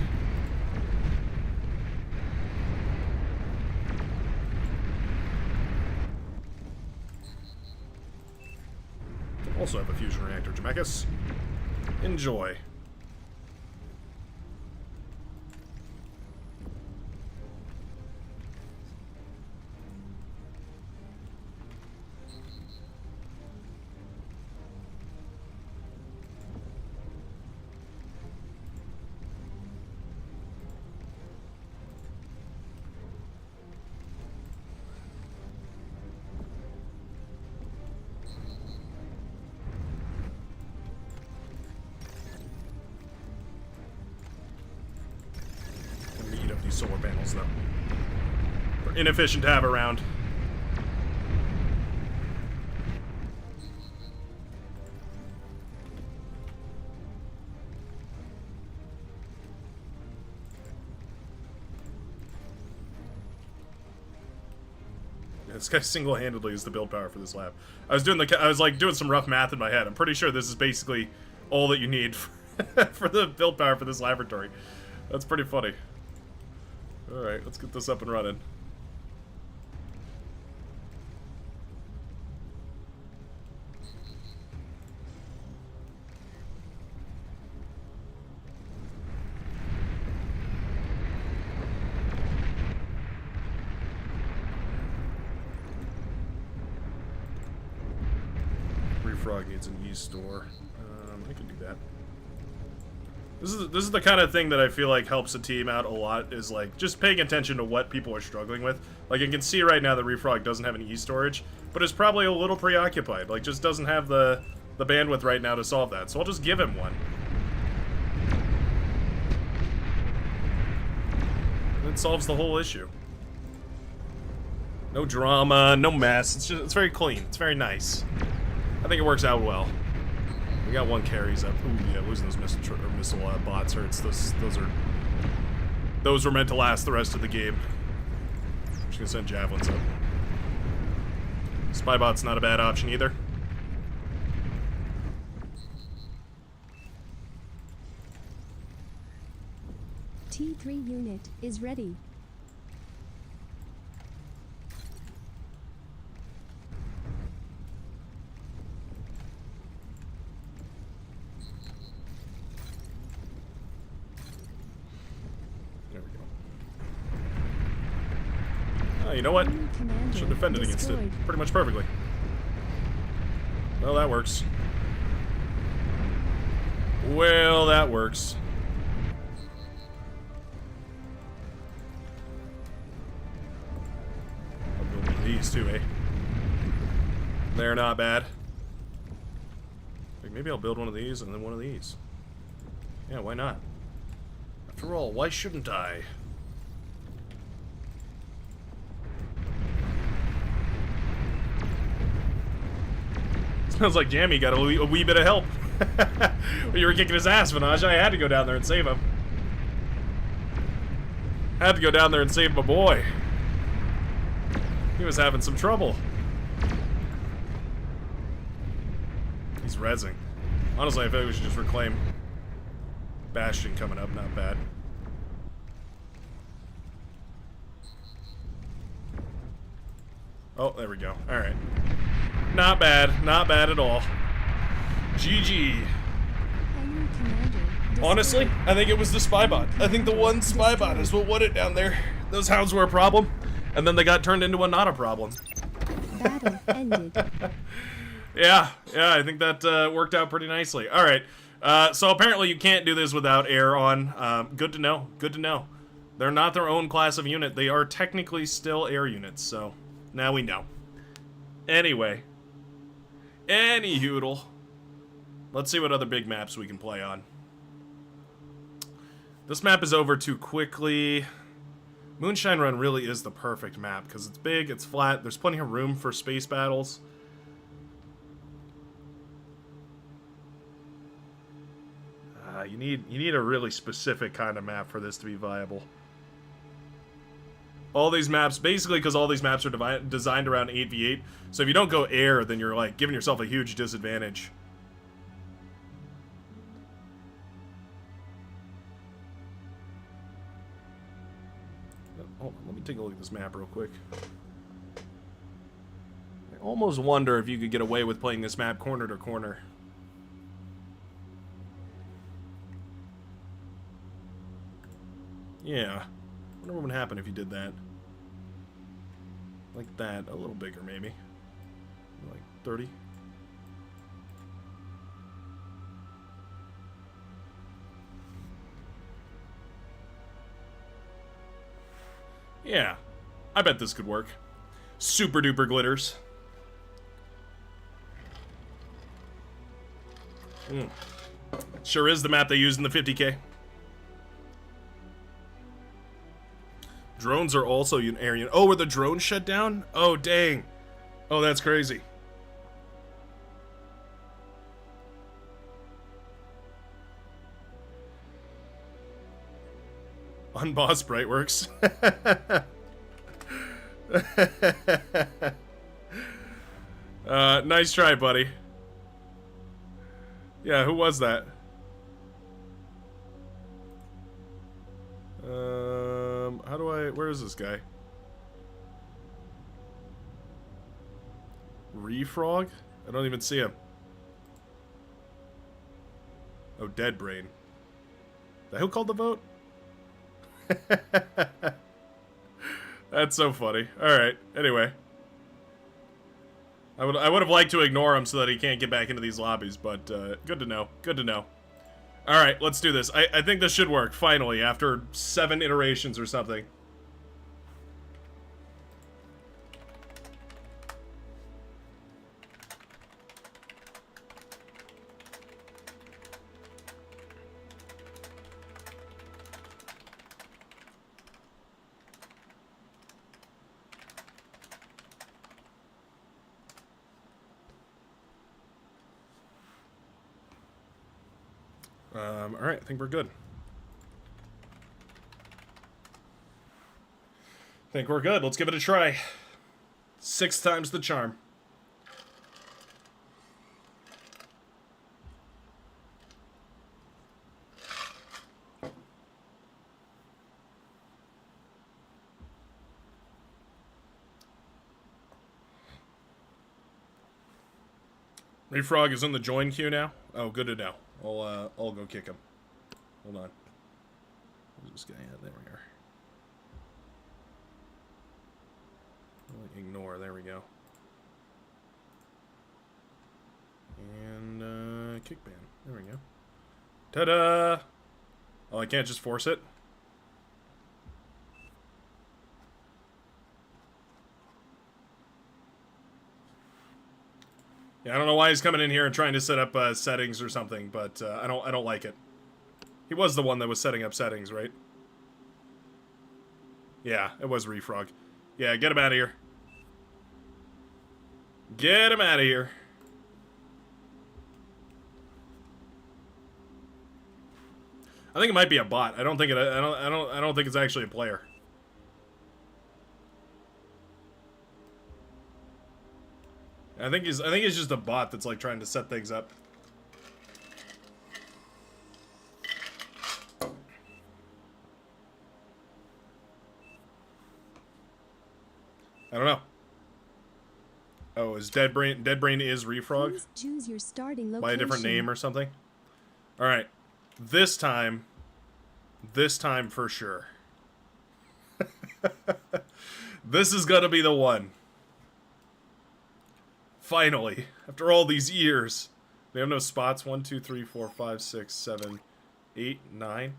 Also have a fusion reactor, Jamekus. Enjoy. Solar panels, though. They're inefficient to have around. Yeah, this guy single-handedly is the build power for this lab. I was doing some rough math in my head. I'm pretty sure this is basically all that you need for the build power for this laboratory. That's pretty funny. Alright, let's get this up and running. Refrog needs an E-store. I can do that. This is the kind of thing that I feel like helps a team out a lot, is like just paying attention to what people are struggling with. Like, you can see right now that Refrog doesn't have an E-storage, but is probably a little preoccupied. Like, just doesn't have the bandwidth right now to solve that. So I'll just give him one. And it solves the whole issue. No drama, no mess. It's very clean. It's very nice. I think it works out well. We got one carries up. Ooh, yeah, losing those missile bots hurts. Those were meant to last the rest of the game. I'm just gonna send javelins up. Spybot's not a bad option either.
T3 unit is ready.
Oh, you know what? Should have defended against it pretty much perfectly. Well, that works. Well, that works. I'll build one of these too, eh? They're not bad. Like, maybe I'll build one of these and then one of these. Yeah, why not? After all, why shouldn't I? Sounds like Jammy got a wee bit of help. You were kicking his ass, Vinaj. I had to go down there and save him. Had to go down there and save my boy. He was having some trouble. He's rezzing. Honestly, I feel like we should just reclaim Bastion coming up. Not bad. Oh, there we go. Alright. Not bad. Not bad at all. GG. Honestly, I think it was the Spybot. I think the one Spybot is what won it down there. Those hounds were a problem, and then they got turned into a not a problem.
Battle ended.
Yeah, I think that worked out pretty nicely. Alright, so apparently you can't do this without air on. Good to know. Good to know. They're not their own class of unit. They are technically still air units, so now we know. Anyway. Anyhoodle. Let's see what other big maps we can play on. This map is over too quickly. Moonshine Run really is the perfect map because it's big, it's flat, there's plenty of room for space battles. You need a really specific kind of map for this to be viable. All these maps, basically because all these maps are designed around 8v8, so if you don't go air, then you're like giving yourself a huge disadvantage. Oh, let me take a look at this map real quick. I almost wonder if you could get away with playing this map corner to corner. Yeah. I wonder what would happen if you did that. Like that. A little bigger, maybe. Like 30. Yeah. I bet this could work. Super duper glitters. Sure is the map they used in the 50K. Drones are also air unit. Oh, were the drones shut down? Oh, dang. Oh, that's crazy. Unbossed Brightworks. Nice try, buddy. Yeah, who was that? How do I... Where is this guy? Refrog? I don't even see him. Oh, Dead Brain. Who called the vote? That's so funny. Alright, anyway. I would have liked to ignore him so that he can't get back into these lobbies, but good to know. Good to know. All right, let's do this. I think this should work, finally, after 7 iterations or something. All right, I think we're good. I think we're good. Let's give it a try. 6 times the charm. Refrog is in the join queue now. Oh, good to know. I'll go kick him. Hold on. Where's this guy at? There we are. Ignore. There we go. And kick ban. There we go. Ta-da! Oh, I can't just force it. Yeah, I don't know why he's coming in here and trying to set up settings or something, but I don't like it. He was the one that was setting up settings, right? Yeah, it was Refrog. Yeah, get him out of here. Get him out of here. I think it might be a bot. I don't think it's actually a player. I think he's just a bot that's like trying to set things up. I don't know. Oh, is Deadbrain is Refrog?
Please choose your starting location.
By a different name or something? Alright. This time for sure. This is gonna be the one. Finally, after all these years. They have no spots. 1, 2, 3, 4, 5, 6, 7, 8, 9.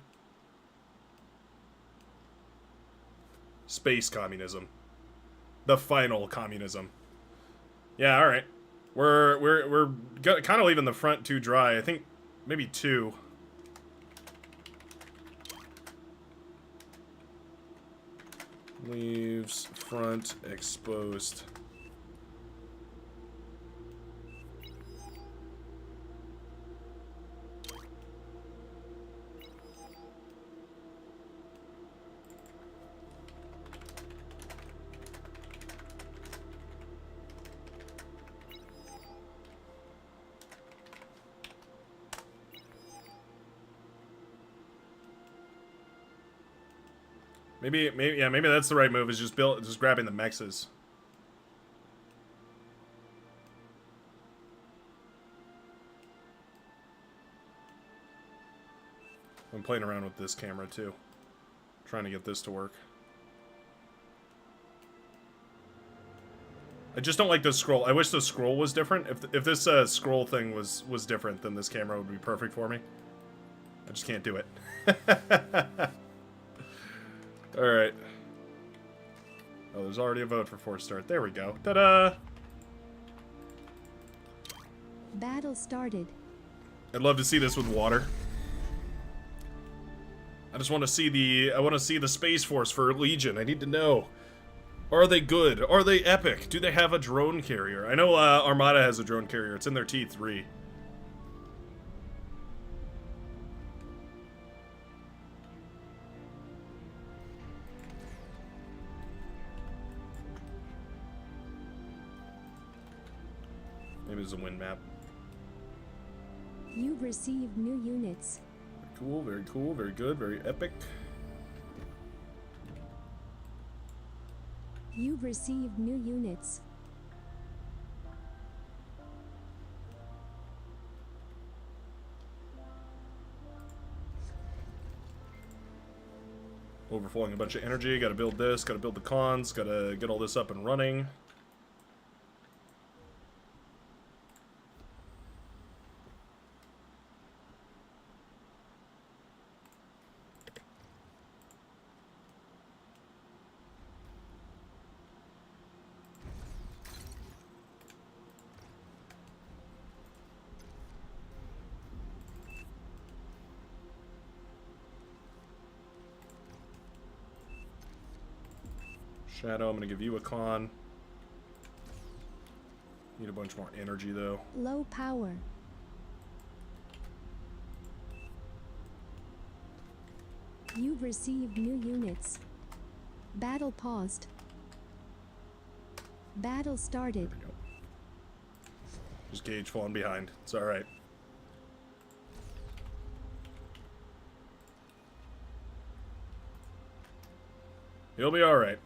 Space communism. The final communism. Yeah, all right. We're kind of leaving the front too dry. I think maybe 2. Leaves front exposed. Maybe that's the right move. Is just grabbing the mexes. I'm playing around with this camera too, trying to get this to work. I just don't like the scroll. I wish the scroll was different. If this scroll thing was different, then this camera would be perfect for me. I just can't do it. Alright. Oh, there's already a vote for force start. There we go. Ta-da!
Battle started.
I'd love to see this with water. I just want to see the Space Force for Legion. I need to know. Are they good? Are they epic? Do they have a drone carrier? I know Armada has a drone carrier. It's in their T3. Maybe it's a wind map.
You've received new units.
Very cool, very good, very epic.
You've received new units.
Overflowing a bunch of energy. Gotta build this, gotta build the cons, gotta get all this up and running. Shadow, I'm gonna give you a con. Need a bunch more energy, though.
Low power. You've received new units. Battle paused. Battle started.
There we go. Just Gauge falling behind. It's alright. He'll be alright.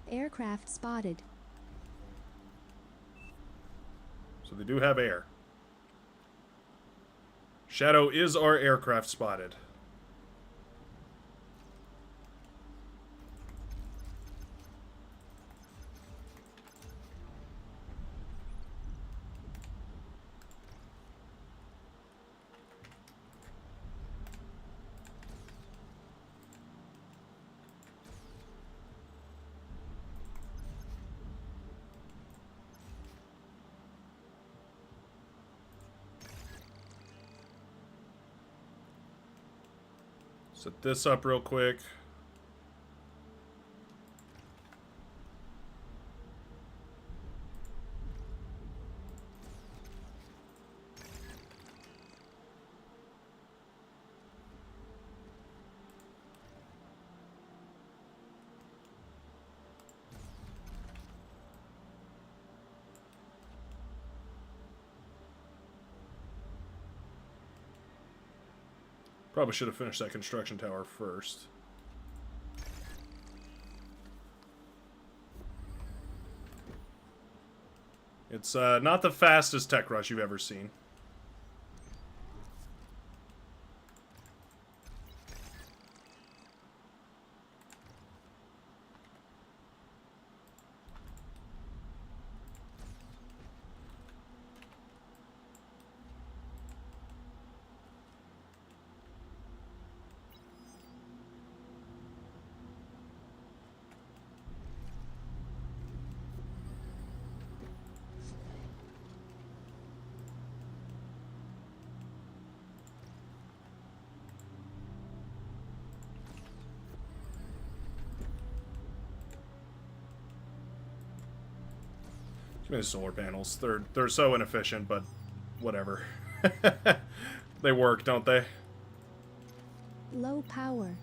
Aircraft spotted.
So they do have air. Shadow is our aircraft spotted. Set this up real quick. Probably should have finished that construction tower first. It's not the fastest tech rush you've ever seen. Give me the solar panels. They're so inefficient, but whatever. They work, don't they?
Low power.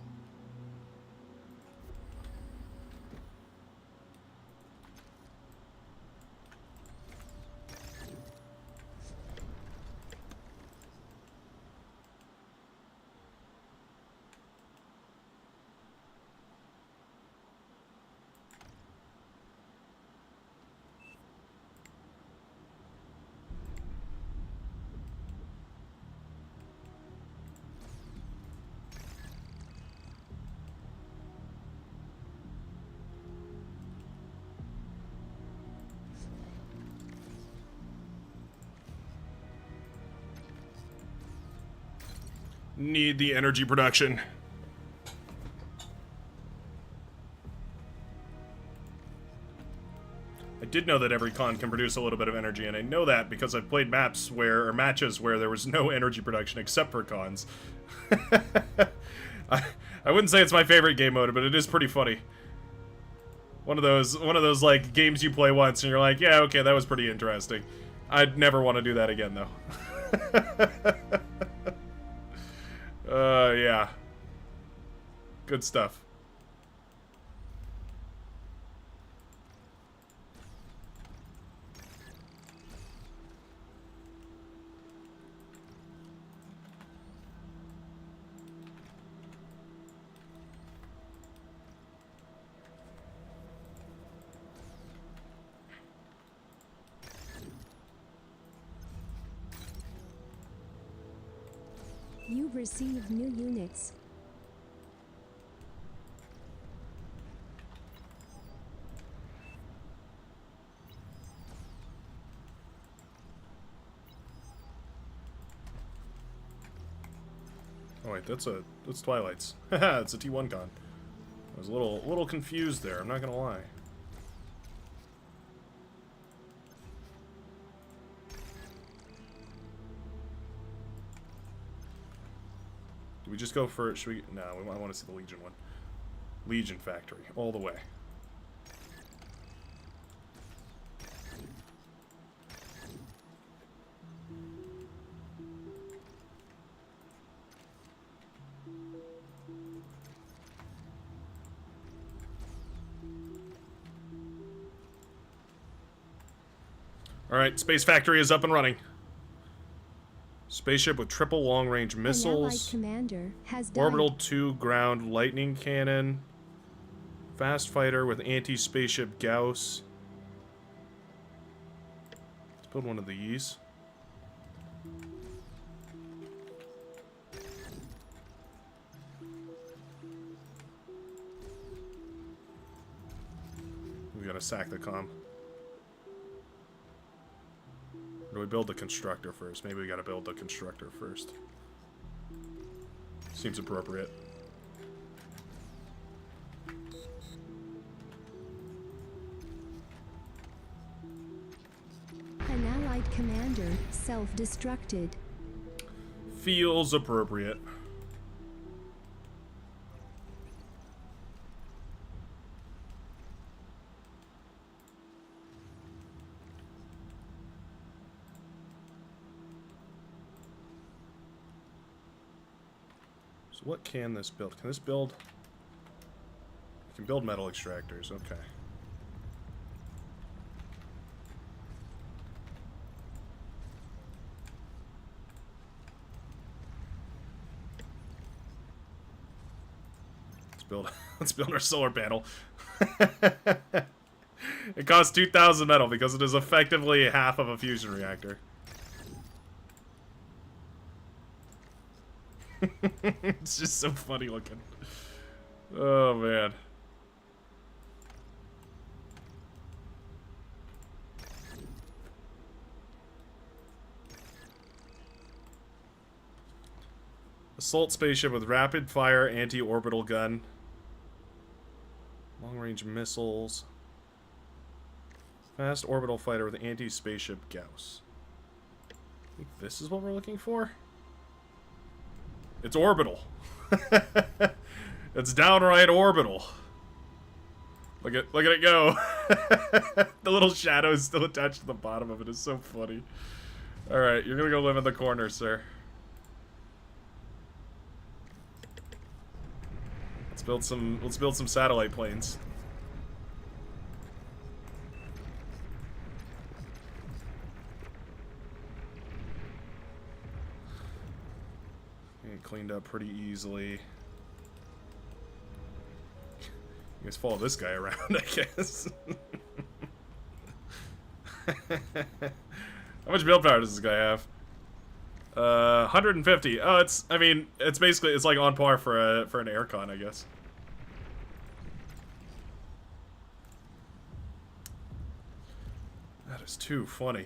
Need the energy production. I did know that every con can produce a little bit of energy, and I know that because I've played maps where, or matches where there was no energy production except for cons. I wouldn't say it's my favorite game mode, but it is pretty funny. One of those like games you play once and you're like, yeah, okay, that was pretty interesting. I'd never want to do that again though. Yeah. Good stuff.
You've received new units.
Oh wait, that's Twilight's. Haha, it's a T1 con. was a little confused there, I'm not gonna lie. Do we just go for, should we, no, I want to see the Legion one. Legion Factory, all the way. Alright, Space Factory is up and running. Spaceship with triple long-range missiles.
Commander has died.
Orbital 2 ground lightning cannon. Fast fighter with anti-spaceship Gauss. Let's build one of these. We gotta sack the comm. Or do we build the constructor first? Maybe we gotta build the constructor first. Seems appropriate.
An allied commander self-destructed.
Feels appropriate. So what can this build? Can this build? You can build metal extractors, okay. Let's build our solar panel. It costs 2,000 metal because it is effectively half of a fusion reactor. It's just so funny looking. Oh man. Assault spaceship with rapid fire anti-orbital gun. Long-range missiles. Fast orbital fighter with anti-spaceship Gauss. I think this is what we're looking for. It's orbital. It's downright orbital. Look at it go. The little shadow is still attached to the bottom of it. It's so funny. All right, you're gonna go live in the corner, sir. Let's build some satellite planes. Get cleaned up pretty easily. You guys follow this guy around, I guess. How much build power does this guy have? 150. Oh, it's basically, it's like on par for an aircon, I guess. That is too funny.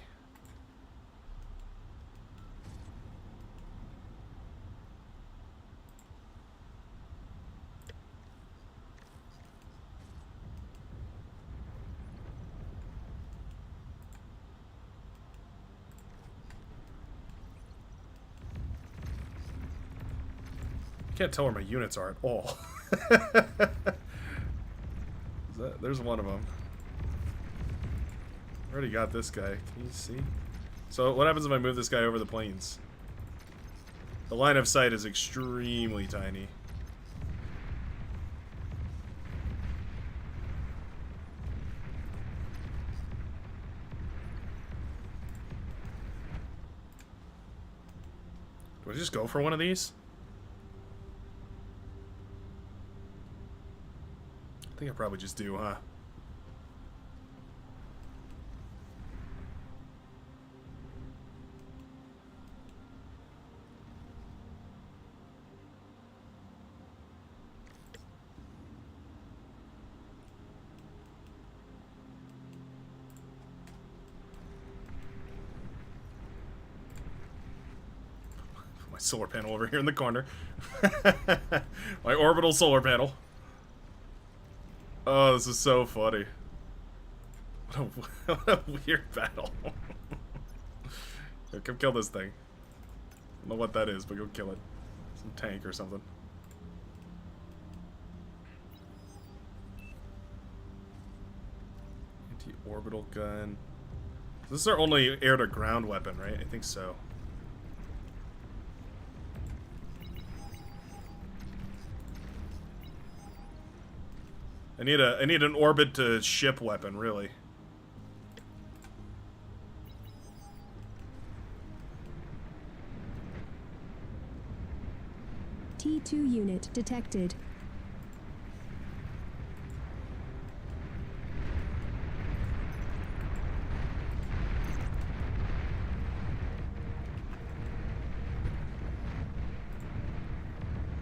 Can't tell where my units are at all. There's one of them. Already got this guy. Can you see? So what happens if I move this guy over the plains? The line of sight is extremely tiny. Do I just go for one of these? I think I probably just do, huh? Put my solar panel over here in the corner. My orbital solar panel. Oh, this is so funny. What a weird battle. Here, come kill this thing. I don't know what that is, but go kill it. Some tank or something. Anti-orbital gun. This is our only air-to-ground weapon, right? I think so. I need an orbit-to-ship weapon, really.
T2 unit detected.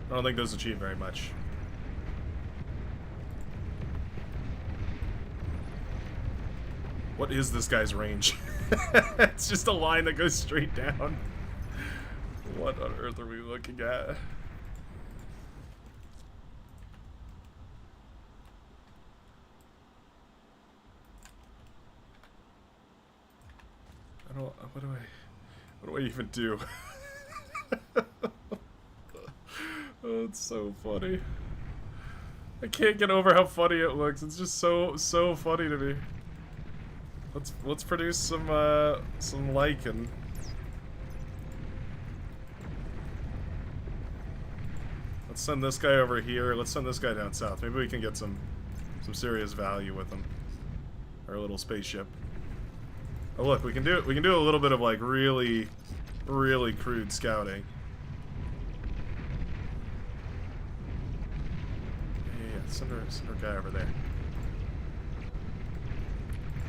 I don't think those achieve very much. What is this guy's range? It's just a line that goes straight down. What on earth are we looking at? I don't. What do I even do? Oh, it's so funny. I can't get over how funny it looks. It's just so funny to me. Let's produce some lichen. Let's send this guy over here. Let's send this guy down south. Maybe we can get some serious value with him. Our little spaceship. Oh look, we can do a little bit of like really crude scouting. Yeah, send our guy over there.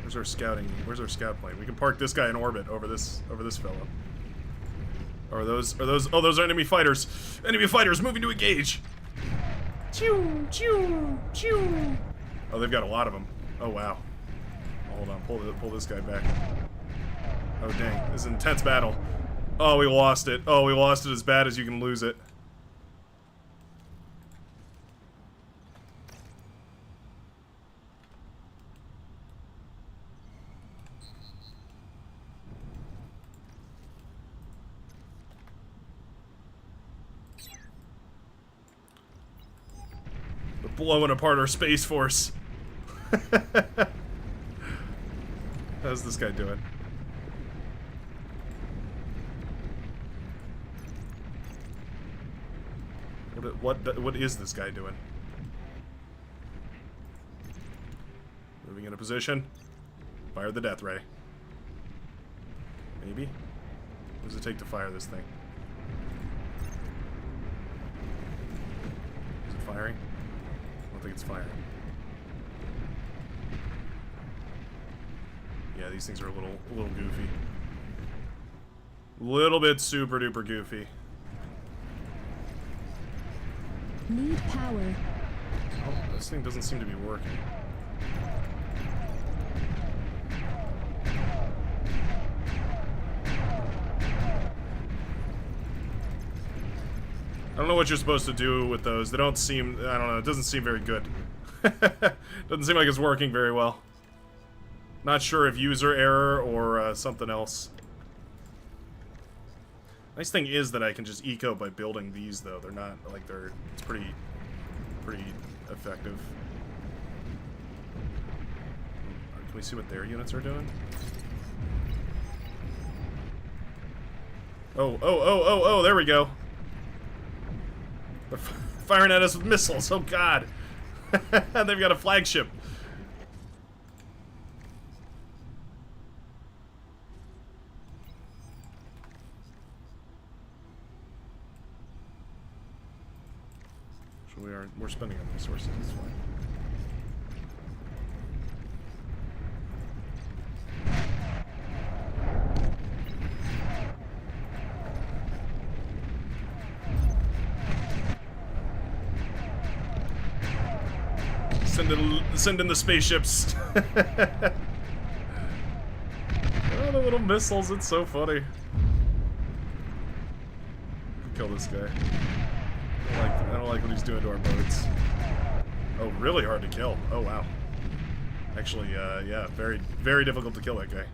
Where's our scouting? Where's our scout plane? We can park this guy in orbit over this fellow. Or are those? Oh, those are enemy fighters. Enemy fighters moving to engage. Chew, chew, chew. Oh, they've got a lot of them. Oh wow. Hold on, pull this guy back. Oh dang, this is an intense battle. Oh, we lost it. Oh, we lost it as bad as you can lose it. We're blowing apart our Space Force. How's this guy doing? What is this guy doing? Moving into position. Fire the death ray. Maybe? What does it take to fire this thing? Is it firing? I don't think it's firing. Yeah, these things are a little goofy. Little bit super duper goofy.
Need power.
Oh, this thing doesn't seem to be working. I don't know what you're supposed to do with those. They don't seem, I don't know, it doesn't seem very good. Doesn't seem like it's working very well. Not sure if user error or something else. Nice thing is that I can just eco by building these, though. They're not, like, it's pretty effective. Can we see what their units are doing? Oh, there we go. They're firing at us with missiles, oh god. They've got a flagship. We're spending on resources, it's fine. Send in the spaceships. Oh, the little missiles, it's so funny. Kill this guy. I don't like what he's doing to our boats. Oh, really hard to kill. Oh, wow. Actually, yeah, very, very difficult to kill that guy.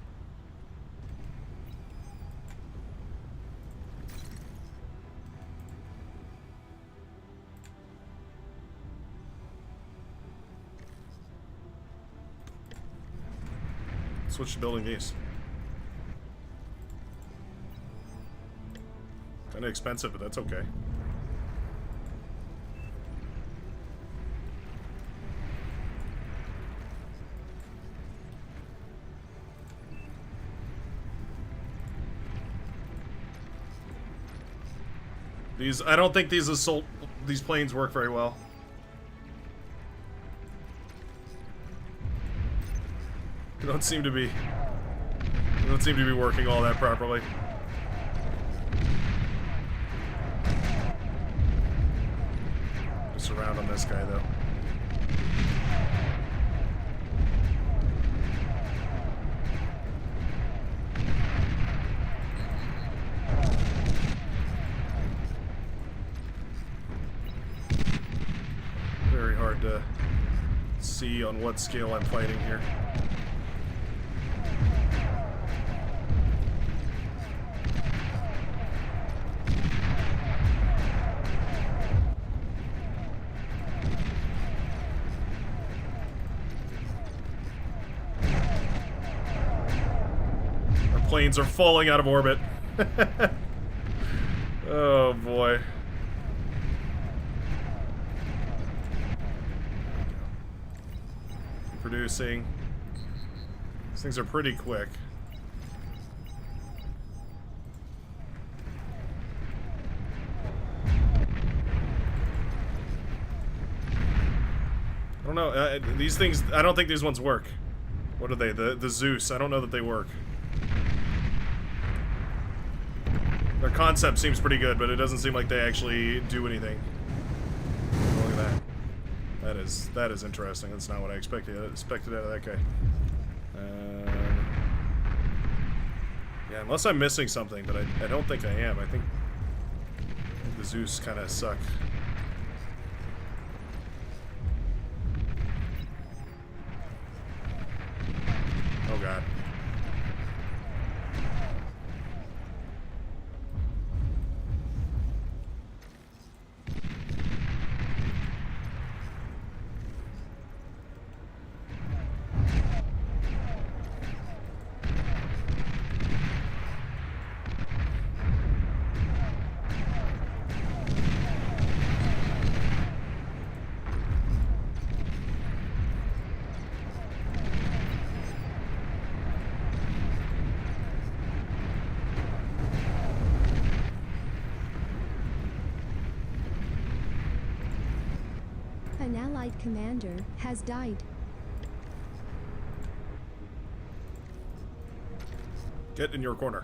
Switch to building these. Kinda expensive, but that's okay. I don't think these planes work very well. They don't seem to be working all that properly. Just around on this guy though. Very hard to see on what scale I'm fighting here. Planes are falling out of orbit. Oh boy. Producing. These things are pretty quick. I don't know. These things, I don't think these ones work. What are they? The Zeus. I don't know that they work. Their concept seems pretty good, but it doesn't seem like they actually do anything. Look at that. That is interesting. That's not what I expected out of that guy. Yeah, unless I'm missing something, but I don't think I am. I think the Zeus kind of suck. Oh god.
An allied commander has died.
Get in your corner.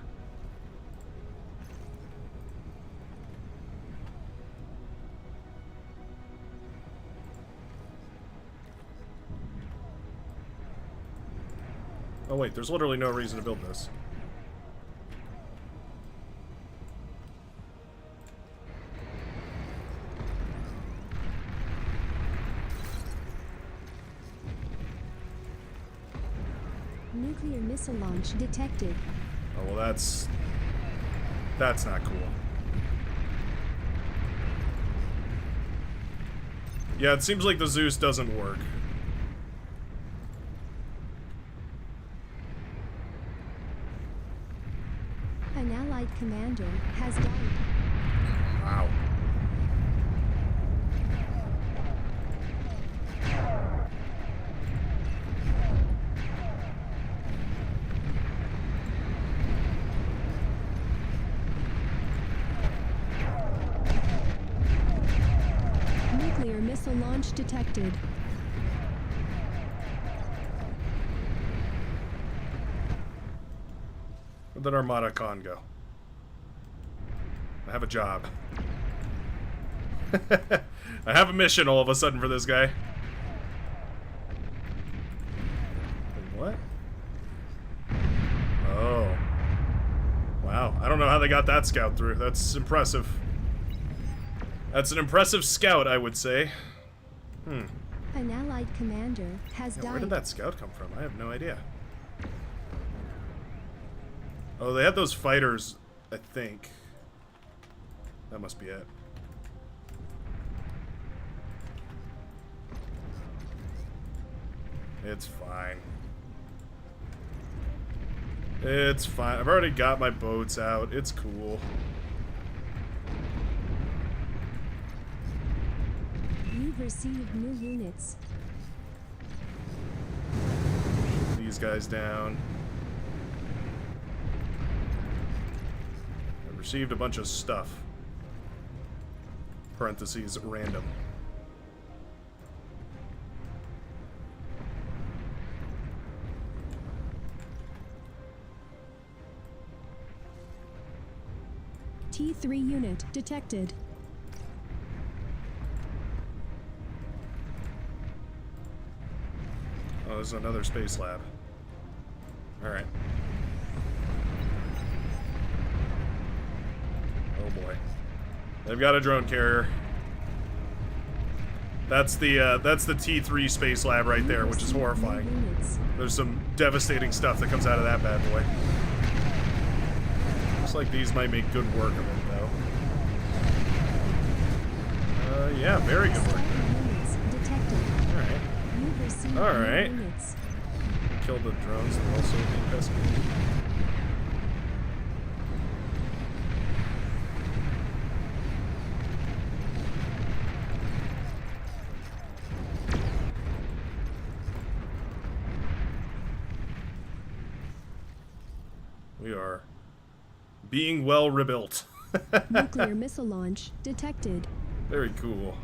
Oh wait, there's literally no reason to build this.
Nuclear missile launch detected.
Oh well, that's not cool. Yeah, it seems like the Zeus doesn't work.
An allied commander has died.
Wow.
Nuclear missile launch detected.
Where'd that Armada Con go? I have a job. I have a mission all of a sudden for this guy. What? Oh. Wow. I don't know how they got that scout through. That's impressive. That's an impressive scout, I would say.
An Allied commander has
Yeah,
died.
where did that scout come from? I have no idea. Oh, they had those fighters, I think. That must be it. It's fine. It's fine. I've already got my boats out. It's cool.
You've received new units.
These guys down. I've received a bunch of stuff. Parentheses, random.
T3 unit detected.
Oh, there's another space lab. Alright. Oh boy. They've got a drone carrier. That's the T3 space lab right there, which is horrifying. There's some devastating stuff that comes out of that bad boy. Looks like these might make good work of it, though. Yeah, very good work. Alright. Alright. Kill the drones that are also being pesky. We are being well rebuilt.
Nuclear missile launch detected.
Very cool.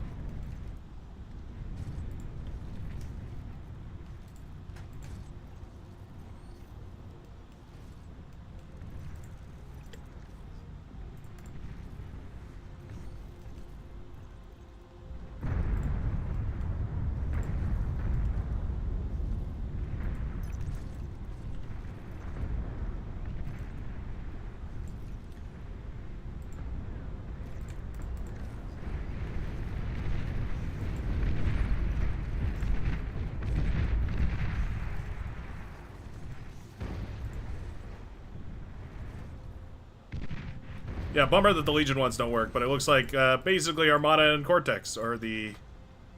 Yeah, bummer that the Legion ones don't work, but it looks like basically Armada and Cortex are the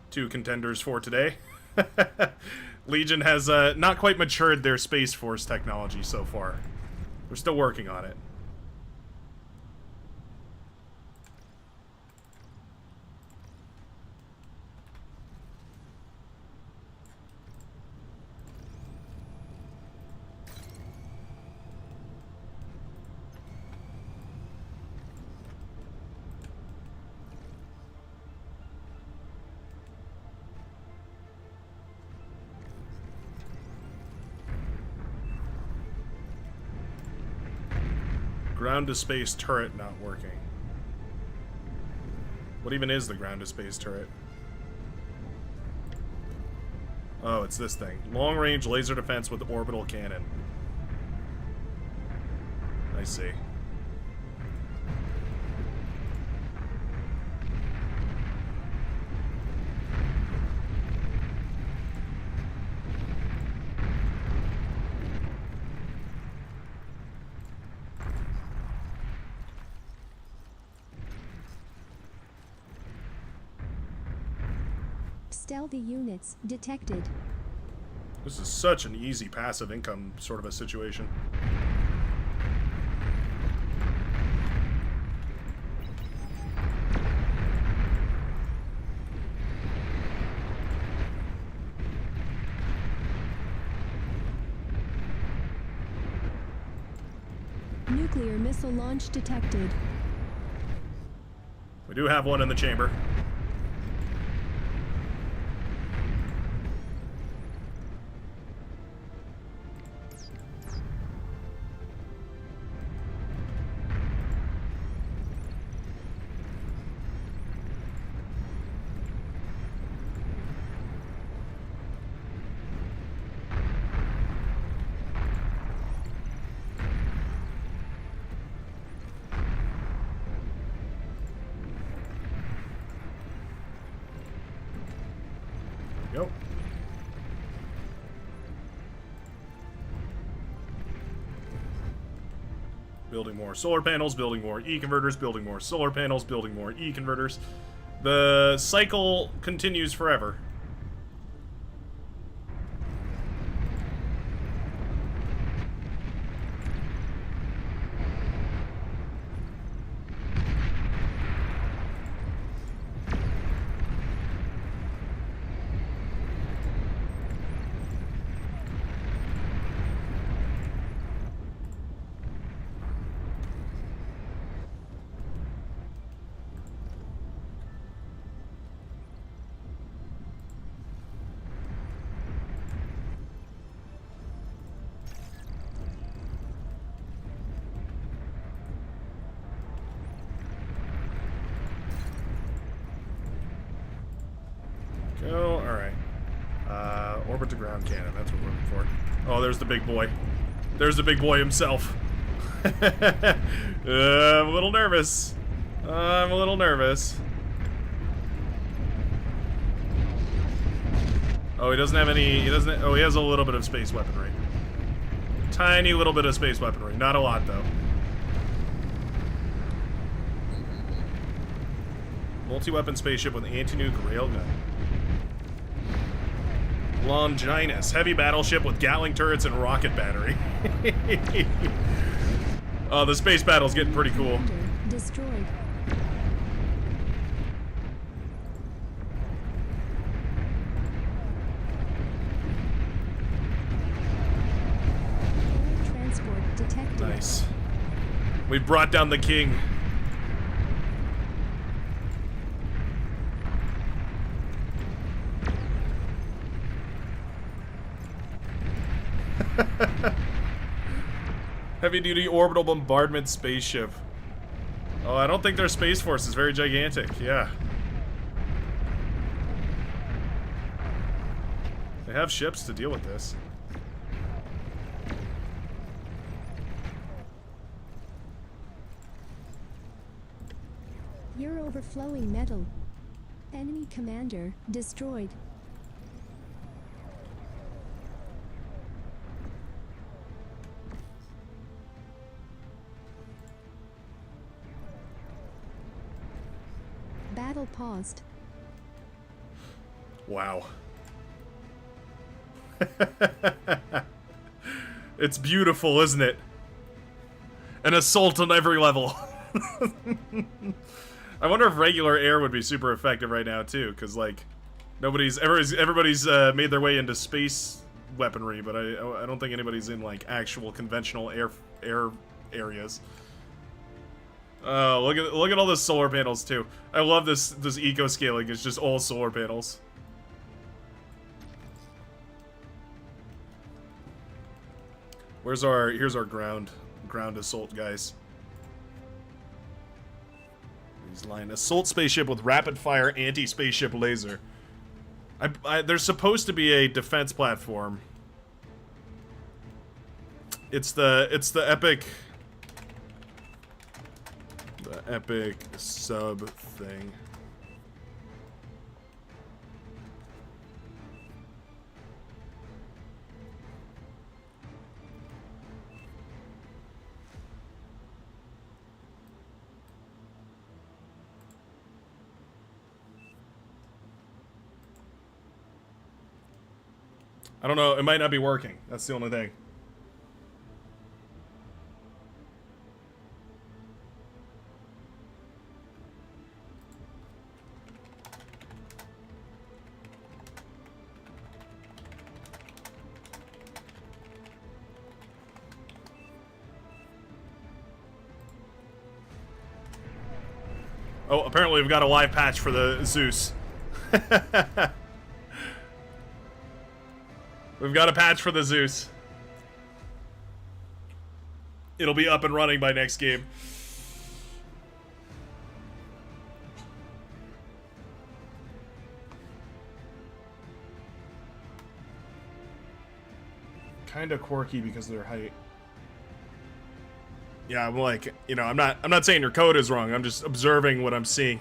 two contenders for today. Legion has not quite matured their Space Force technology so far. We're still working on it. Ground-to-space turret not working. What even is the ground-to-space turret? Oh, it's this thing. Long-range laser defense with orbital cannon. I see.
Stealthy units detected.
This is such an easy passive income sort of a situation.
Nuclear missile launch detected.
We do have one in the chamber. Building more solar panels, building more E-converters, building more solar panels, building more E-converters. The cycle continues forever. Go, alright. Orbit to ground cannon, that's what we're looking for. Oh, there's the big boy. There's the big boy himself. I'm a little nervous. I'm a little nervous. Oh, he doesn't have any, oh, he has a little bit of space weaponry. Tiny little bit of space weaponry, not a lot though. Multi-weapon spaceship with anti-nuke railgun. Longinus, heavy battleship with Gatling turrets and rocket battery. Oh, the space battle's getting pretty cool.
Destroyed. Transport detected.
Nice. We brought down the king. Heavy-duty orbital bombardment spaceship. Oh, I don't think their space force is very gigantic. Yeah. They have ships to deal with this.
You're overflowing metal. Enemy commander destroyed. Battle paused.
Wow. It's beautiful, isn't it? An assault on every level. I wonder if regular air would be super effective right now too, because like everybody's made their way into space weaponry, but I don't think anybody's in like actual conventional air areas. Oh, look at all the solar panels too. I love this eco scaling. It's just all solar panels. Here's our ground assault guys. He's lying. Assault spaceship with rapid fire anti-spaceship laser. There's supposed to be a defense platform. It's the epic. The epic sub thing. I don't know, it might not be working. That's the only thing. Oh, apparently we've got a live patch for the Zeus. We've got a patch for the Zeus. It'll be up and running by next game. Kinda quirky because of their height. Yeah, I'm like, you know, I'm not saying your code is wrong. I'm just observing what I'm seeing.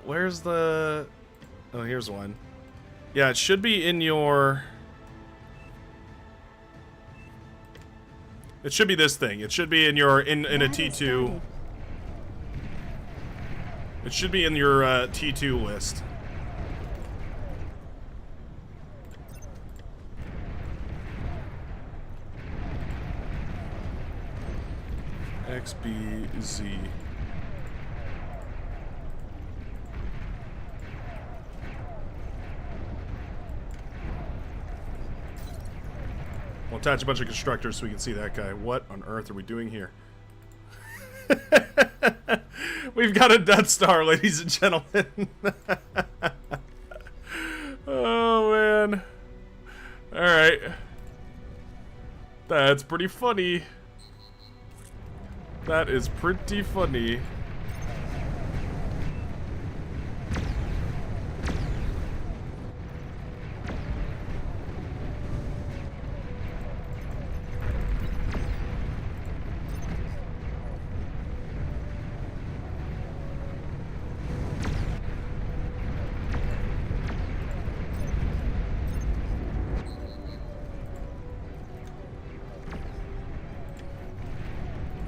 Where's the... Oh, here's one. Yeah, it should be in your... It should be this thing. It should be in your in a
Battle
T2.
started.
It should be in your T2 list. XBZ. We'll attach a bunch of constructors so we can see that guy. What on earth are we doing here? We've got a Death Star, ladies and gentlemen. Oh, man. Alright. That's pretty funny. That is pretty funny.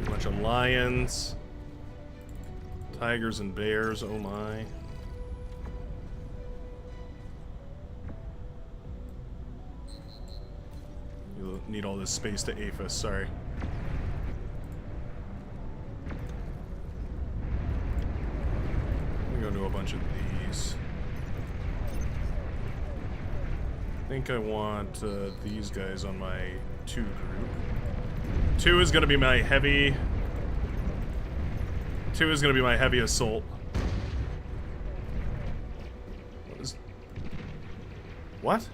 Bunch of lions, tigers and bears, oh my. You'll need all this space to APHIS, sorry. I'm gonna go do a bunch of these. I think I want these guys on my 2 group. 2 is gonna be my heavy. 2 is gonna be my heavy assault. What?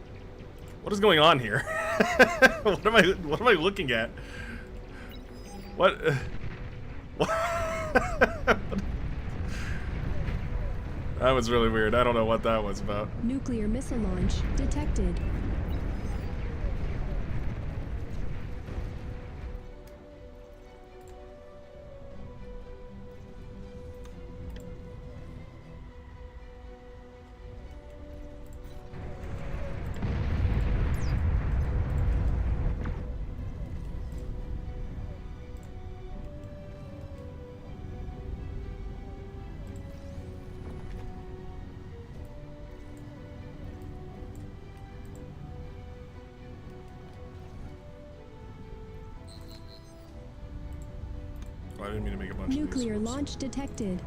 What is going on here? What am I looking at? What? What? That was really weird. I don't know what that was about.
Nuclear missile launch detected.
I didn't mean to make a bunch
Nuclear
of these.
launch detected.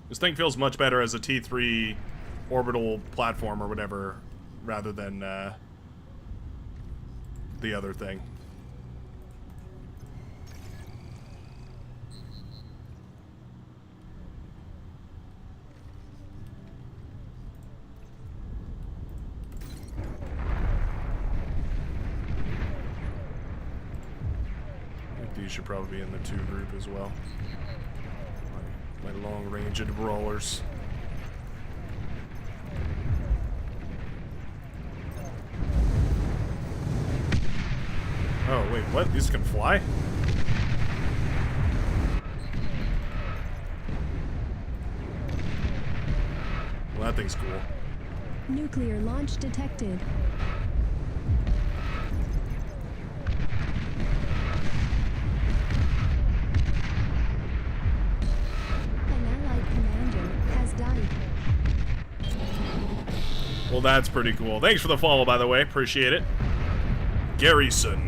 This thing feels much better as a T3 orbital platform or whatever, rather than the other thing. I think these should probably be in the 2 group as well. My long-ranged brawlers. Oh, wait, what? These can fly? Well, that thing's cool.
Nuclear launch detected. An allied commander has died.
Well, that's pretty cool. Thanks for the follow, by the way. Appreciate it. Garrison.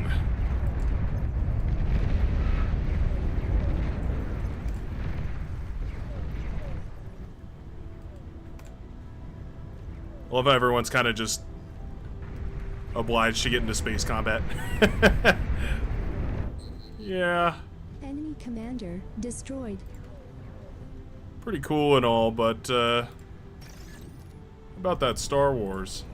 I love how everyone's kind of just obliged to get into space combat. Yeah.
Enemy commander destroyed.
Pretty cool and all, but about that Star Wars.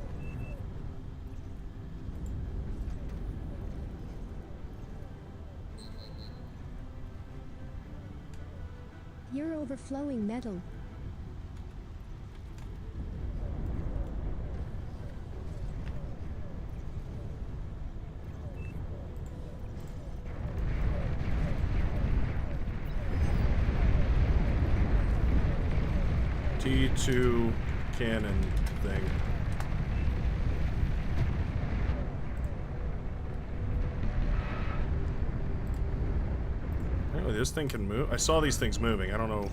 You're overflowing metal.
T2 cannon thing. Apparently this thing can move. I saw these things moving. I don't know.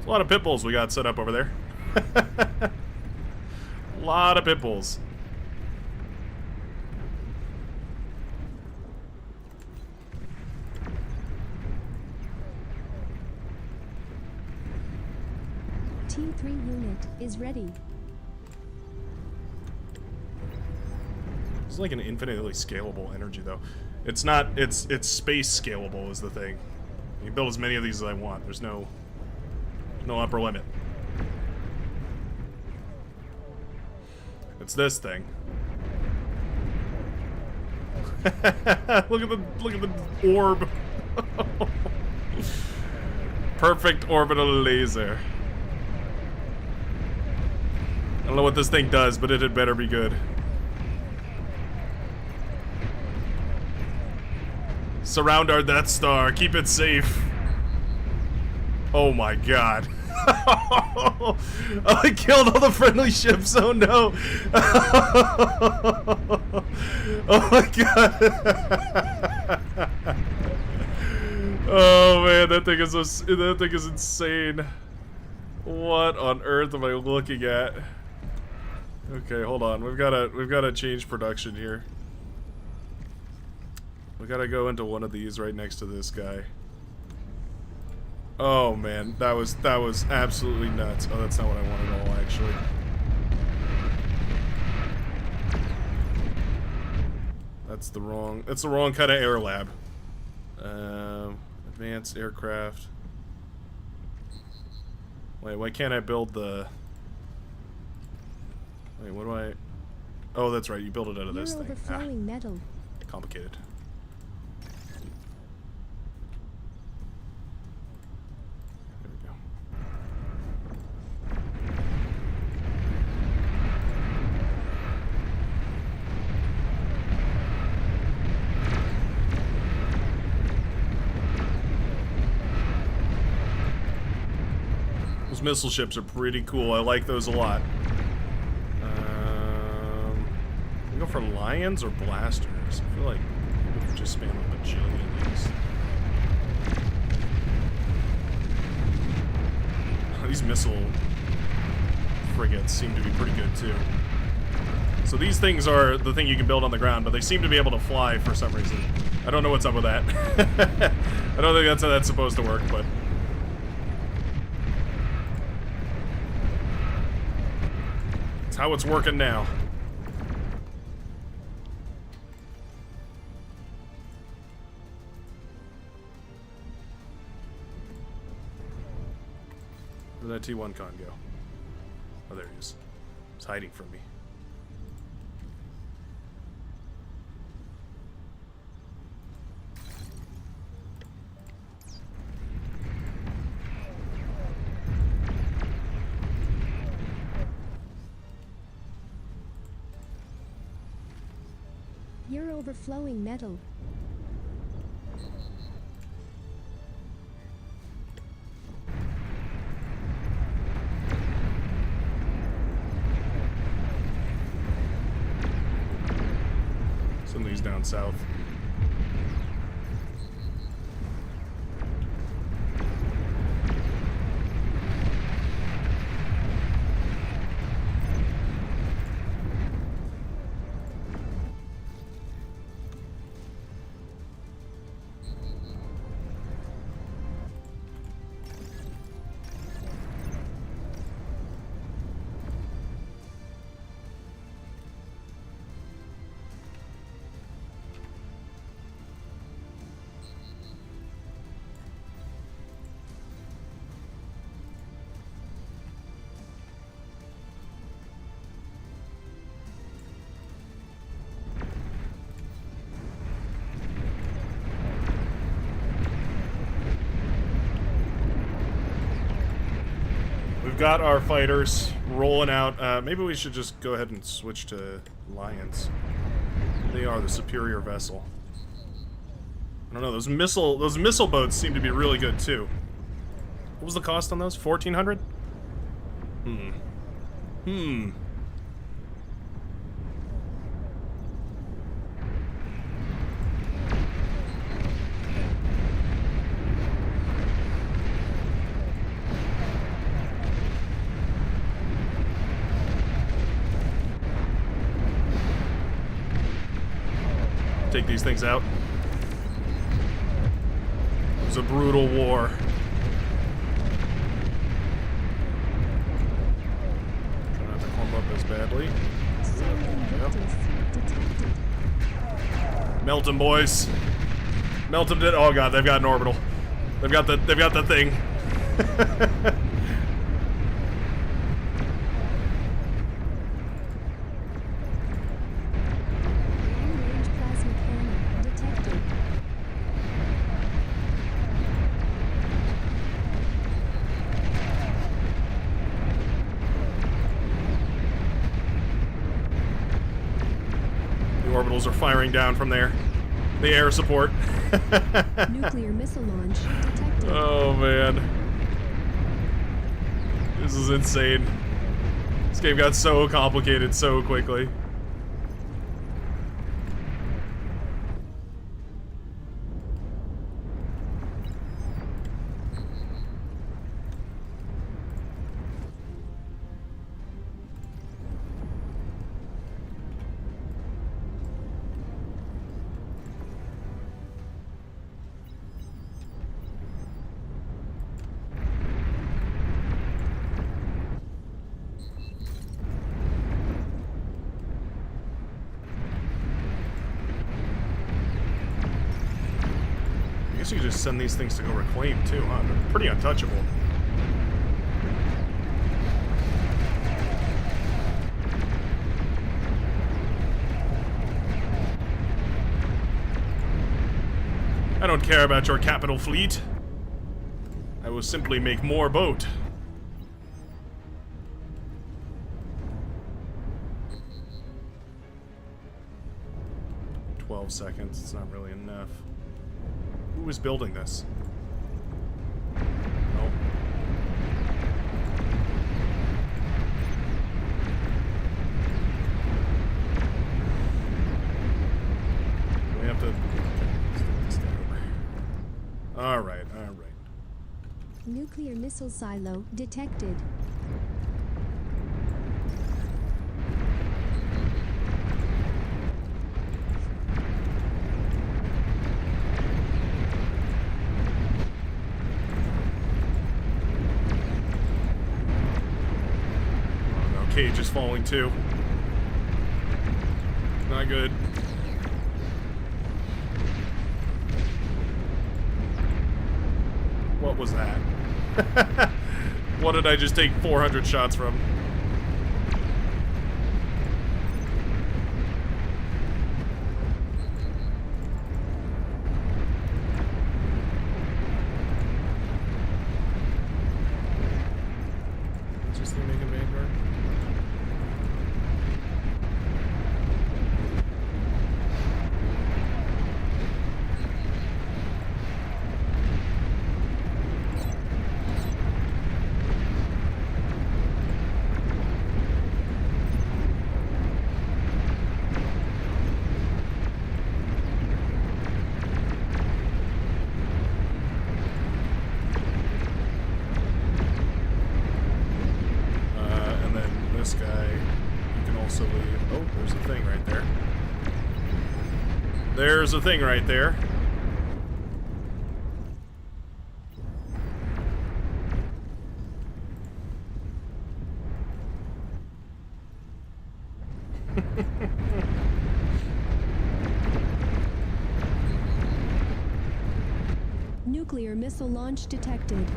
A lot of pit bulls we got set up over there. A lot of pit bulls.
T3 unit is ready.
It's like an infinitely scalable energy, though. It's not. It's space scalable is the thing. You can build as many of these as I want. There's no upper limit. It's this thing. Look at the orb. Perfect orbital laser. I don't know what this thing does, but it had better be good. Surround our Death Star. Keep it safe. Oh my god. Oh, I killed all the friendly ships. Oh no. Oh my god. Oh man, that thing is insane. What on earth am I looking at? Okay, hold on. We've gotta change production here. We gotta go into one of these right next to this guy. Oh man, that was absolutely nuts. Oh, that's not what I wanted at all, actually. That's the wrong kind of air lab. Advanced aircraft. Wait, why can't I build the... Wait, what do I... Oh, that's right, you build it out of this thing.
Overflowing metal.
Complicated. There we go. Those missile ships are pretty cool. I like those a lot. We go for lions or blasters? I feel like we could just spam a bajillion of these. These missile frigates seem to be pretty good too. So these things are the thing you can build on the ground, but they seem to be able to fly for some reason. I don't know what's up with that. I don't think that's how that's supposed to work, but... it's how it's working now. Where'd that T1 con go? Oh, there he is. He's hiding from me.
You're overflowing metal.
Send these down south. We've got our fighters rolling out. Maybe we should just go ahead and switch to Lions. They are the superior vessel. I don't know, those missile boats seem to be really good too. What was the cost on those? 1,400? Take these things out. It was a brutal war. Try not to clump up as badly. Yep. Melt them, boys. Melt them. Oh god, they've got an orbital. They've got the thing. Orbitals are firing down from there. The air support.
Nuclear missile launch detected.
Oh man. This is insane. This game got so complicated so quickly. I guess you could just send these things to go reclaim too, huh? They're pretty untouchable. I don't care about your capital fleet. I will simply make more boat. Seconds, it's not really enough. Who is building this? Nope. We have to... Okay, let's take this guy over. Alright, alright.
Nuclear missile silo detected.
Cage is falling too. Not good. What was that? What did I just take 400 shots from? Is this thing making Vanguard? This guy, you can also leave. Oh, there's a thing right there. There's a thing right there.
Nuclear missile launch detected.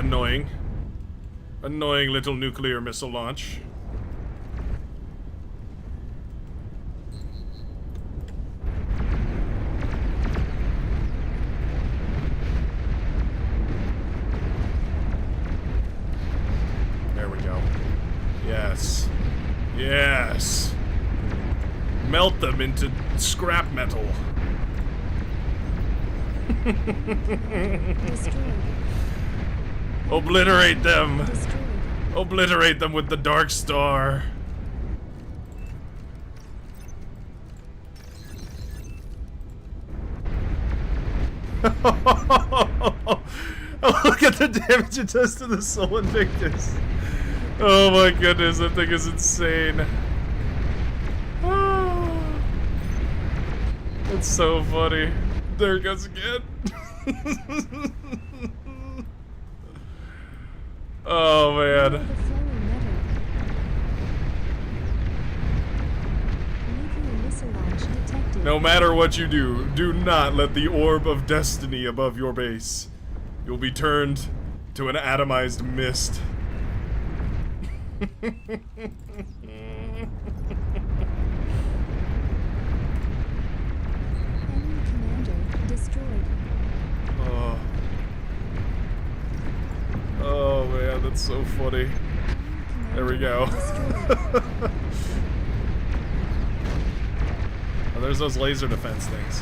Annoying. Annoying little nuclear missile launch. There we go. Yes. Yes. Melt them into scrap metal.
Destroyed.
Obliterate them.
Destroyed.
Obliterate them with the Dark Star. Oh, look at the damage it does to the Soul Invictus. Oh my goodness, that thing is insane. It's so funny. There it goes again. Oh man.
Overflowing metal. Nuclear missile launch detected.
No matter what you do, do not let the orb of destiny above your base. You'll be turned to an atomized mist.
Enemy commander destroyed.
Oh. Oh man, that's so funny. There we go. Oh, there's those laser defense things.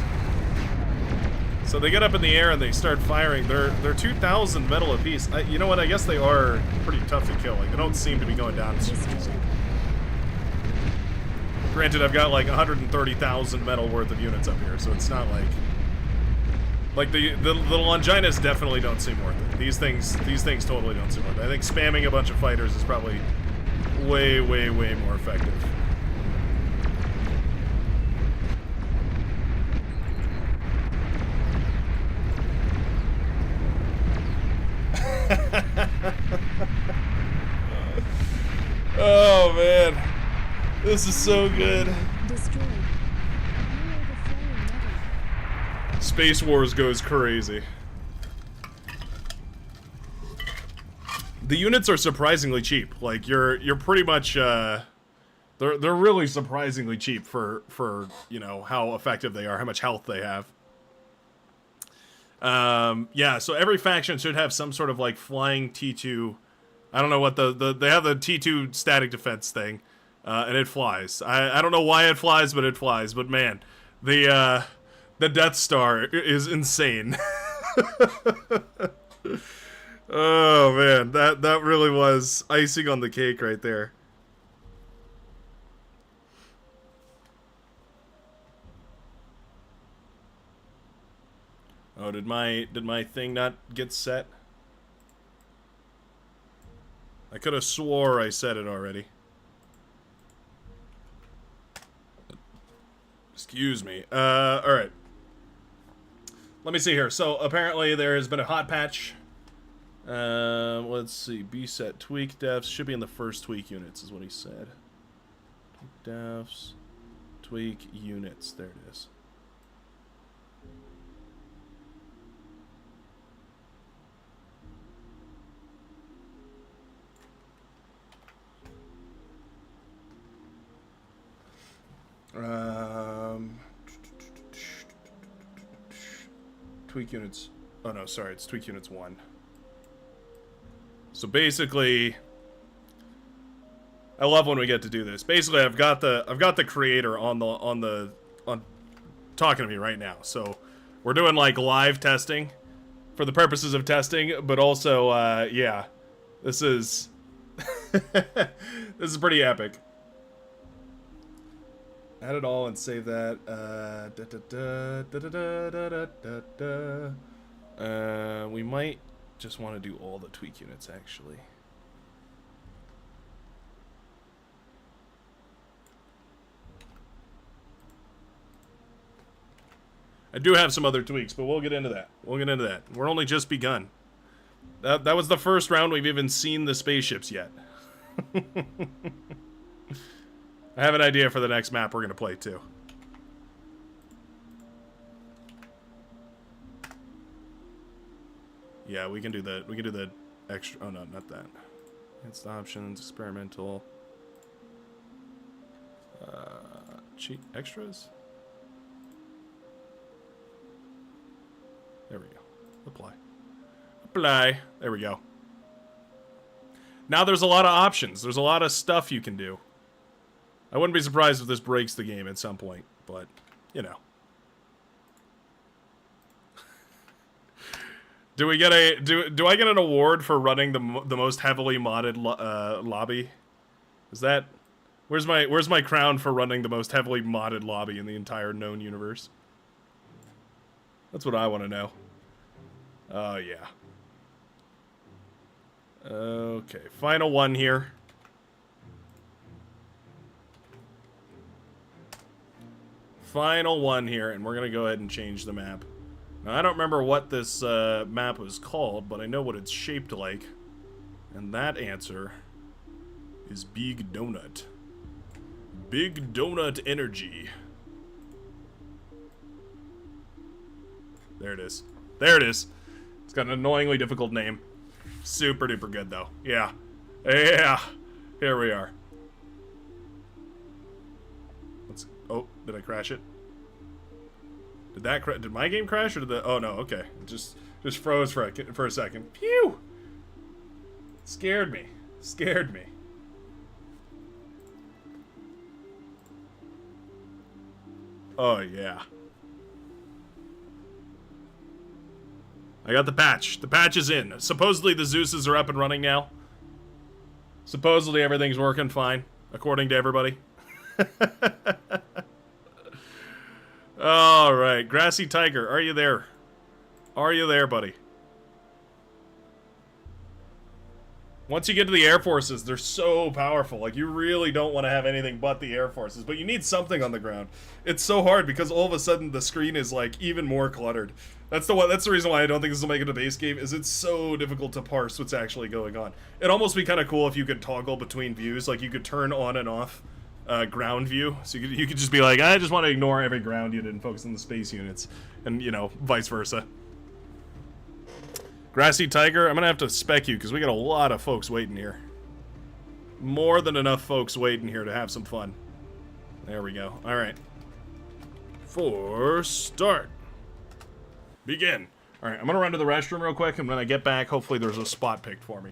So they get up in the air and they start firing. They're 2,000 metal apiece. You know what? I guess they are pretty tough to kill. Like, they don't seem to be going down super easy. Granted, I've got like 130,000 metal worth of units up here, so it's not like the Longinus definitely don't seem worth it. These things totally don't seem worth it. I think spamming a bunch of fighters is probably way more effective. Oh man, this is so good.
Destroyed. New overflowing metal.
Space Wars goes crazy. The units are surprisingly cheap. Like you're pretty much they're really surprisingly cheap for you know how effective they are, how much health they have. Yeah, so every faction should have some sort of like flying T2. I don't know what they have the T2 static defense thing, and it flies. I don't know why it flies, but it flies. But man, the Death Star is insane. Oh man, that really was icing on the cake right there. Oh, did my thing not get set? I could have swore I said it already. Excuse me. Alright. Let me see here. So, apparently there has been a hot patch. Let's see. B-set tweak defs. Should be in the first tweak units, is what he said. Tweak defs. Tweak units. There it is. Tweak units. Oh no, sorry, it's tweak units 1. So basically, I love when we get to do this. Basically, I've got the creator on talking to me right now. So we're doing like live testing for the purposes of testing, but also yeah, this is this is pretty epic. Add it all and save that. We might just want to do all the tweak units, actually. I do have some other tweaks, but we'll get into that. We'll get into that. We're only just begun. That was the first round we've even seen the spaceships yet. I have an idea for the next map we're gonna play too. Yeah, we can do the extra. Oh no, not that. Advanced options, experimental. Cheat extras. There we go. Apply. Apply. There we go. Now there's a lot of options. There's a lot of stuff you can do. I wouldn't be surprised if this breaks the game at some point, but you know. Do we get a do I get an award for running the most heavily modded lobby? Is that where's my crown for running the most heavily modded lobby in the entire known universe? That's what I want to know. Oh yeah. Okay, final one here. Final one here, and we're gonna go ahead and change the map. Now, I don't remember what this map was called, but I know what it's shaped like. And that answer is Big Donut. Big Donut Energy. There it is. There it is. It's got an annoyingly difficult name. Super duper good, though. Yeah. Yeah. Here we are. Let's... Oh, did I crash it? Did that did my game crash or did the... Oh no, okay. It just froze for a second. Phew! Scared me. Scared me. Oh yeah. I got the patch. The patch is in. Supposedly the Zeuses are up and running now. Supposedly everything's working fine, according to everybody. All right, Grassy Tiger, are you there? Are you there, buddy? Once you get to the Air Forces, they're so powerful. Like, you really don't want to have anything but the Air Forces, but you need something on the ground. It's so hard because all of a sudden the screen is like even more cluttered. That's the reason why I don't think this will make it a base game, is it's so difficult to parse what's actually going on. It'd almost be kind of cool if you could toggle between views, like you could turn on and off ground view, so you could just be like, I just want to ignore every ground unit and focus on the space units, and you know, vice versa. Grassy Tiger, I'm gonna have to spec you because we got a lot of folks waiting here. More than enough folks waiting here to have some fun. There we go. All right. For start. Begin. All right, I'm gonna run to the restroom real quick, and when I get back, hopefully there's a spot picked for me.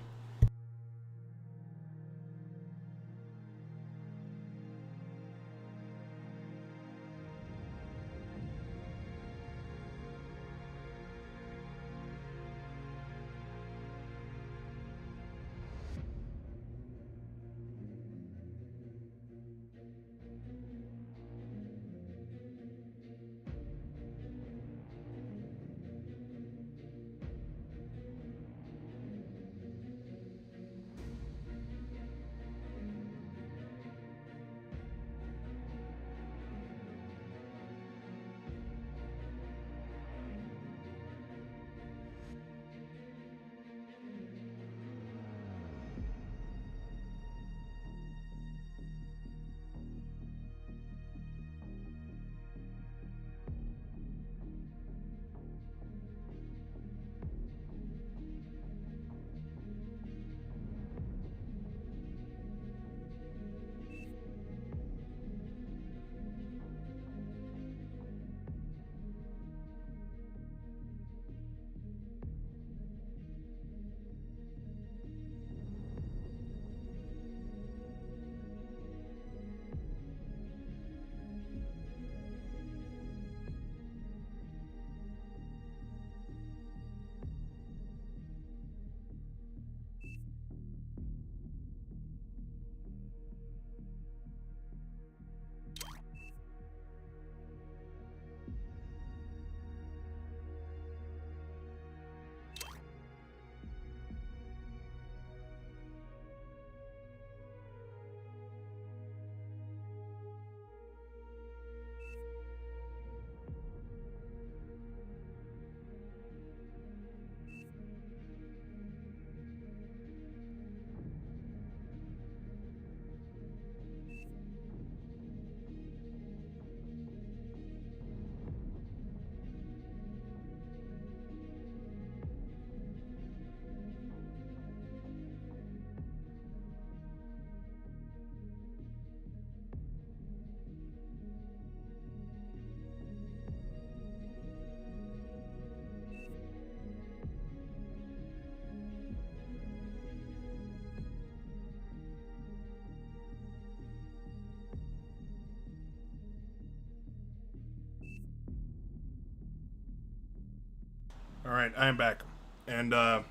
Alright, I am back. And, I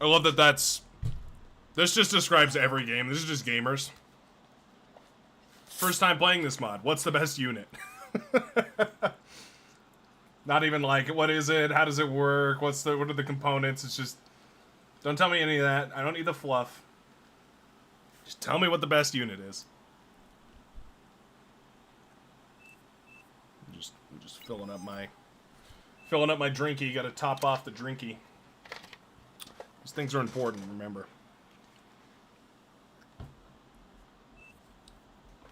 love that this just describes every game. This is just gamers. First time playing this mod. What's the best unit? Not even like, what is it? How does it work? What are the components? It's just, don't tell me any of that. I don't need the fluff. Just tell me what the best unit is. I'm just filling up my drinky. Got to top off the drinky. These things are important, remember.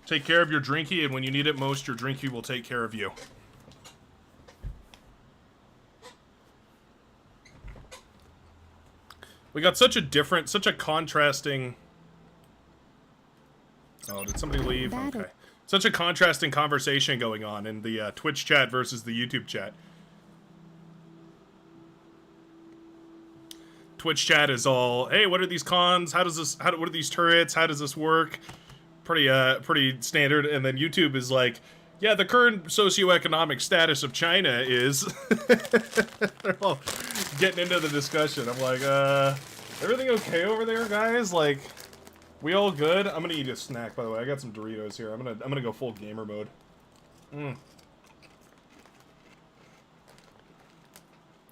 Take care of your drinky, and when you need it most, your drinky will take care of you. We got such a contrasting... Oh, did somebody leave? Okay. Such a contrasting conversation going on in the Twitch chat versus the YouTube chat. Twitch chat is all, hey, what are these cons? What are these turrets? How does this work? Pretty standard. And then YouTube is like, yeah, the current socioeconomic status of China is... They're all getting into the discussion. I'm like, everything okay over there, guys? Like, we all good? I'm gonna eat a snack, by the way. I got some Doritos here. I'm gonna go full gamer mode.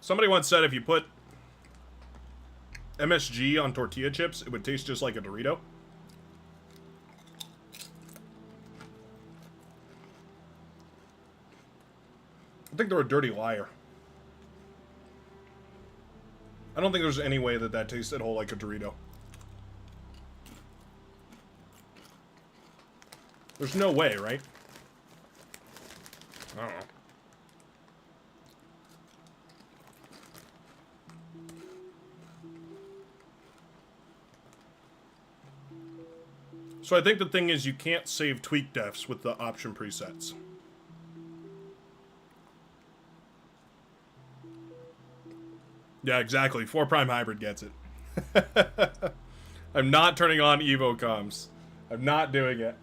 Somebody once said if you put MSG on tortilla chips, it would taste just like a Dorito. I think they're a dirty liar. I don't think there's any way that tastes at all like a Dorito. There's no way, right? I don't know. So I think the thing is you can't save tweak defs with the option presets. Yeah, exactly. 4 Prime Hybrid gets it. I'm not turning on Evo comms. I'm not doing it.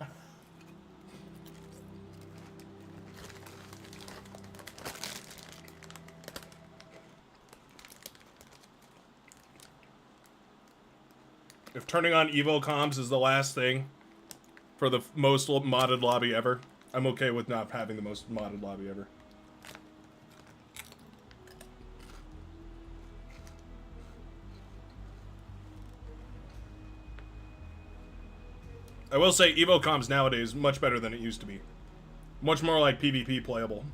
If turning on Evo comms is the last thing for the most modded lobby ever, I'm okay with not having the most modded lobby ever. I will say Evo comms nowadays is much better than it used to be. Much more like PvP playable.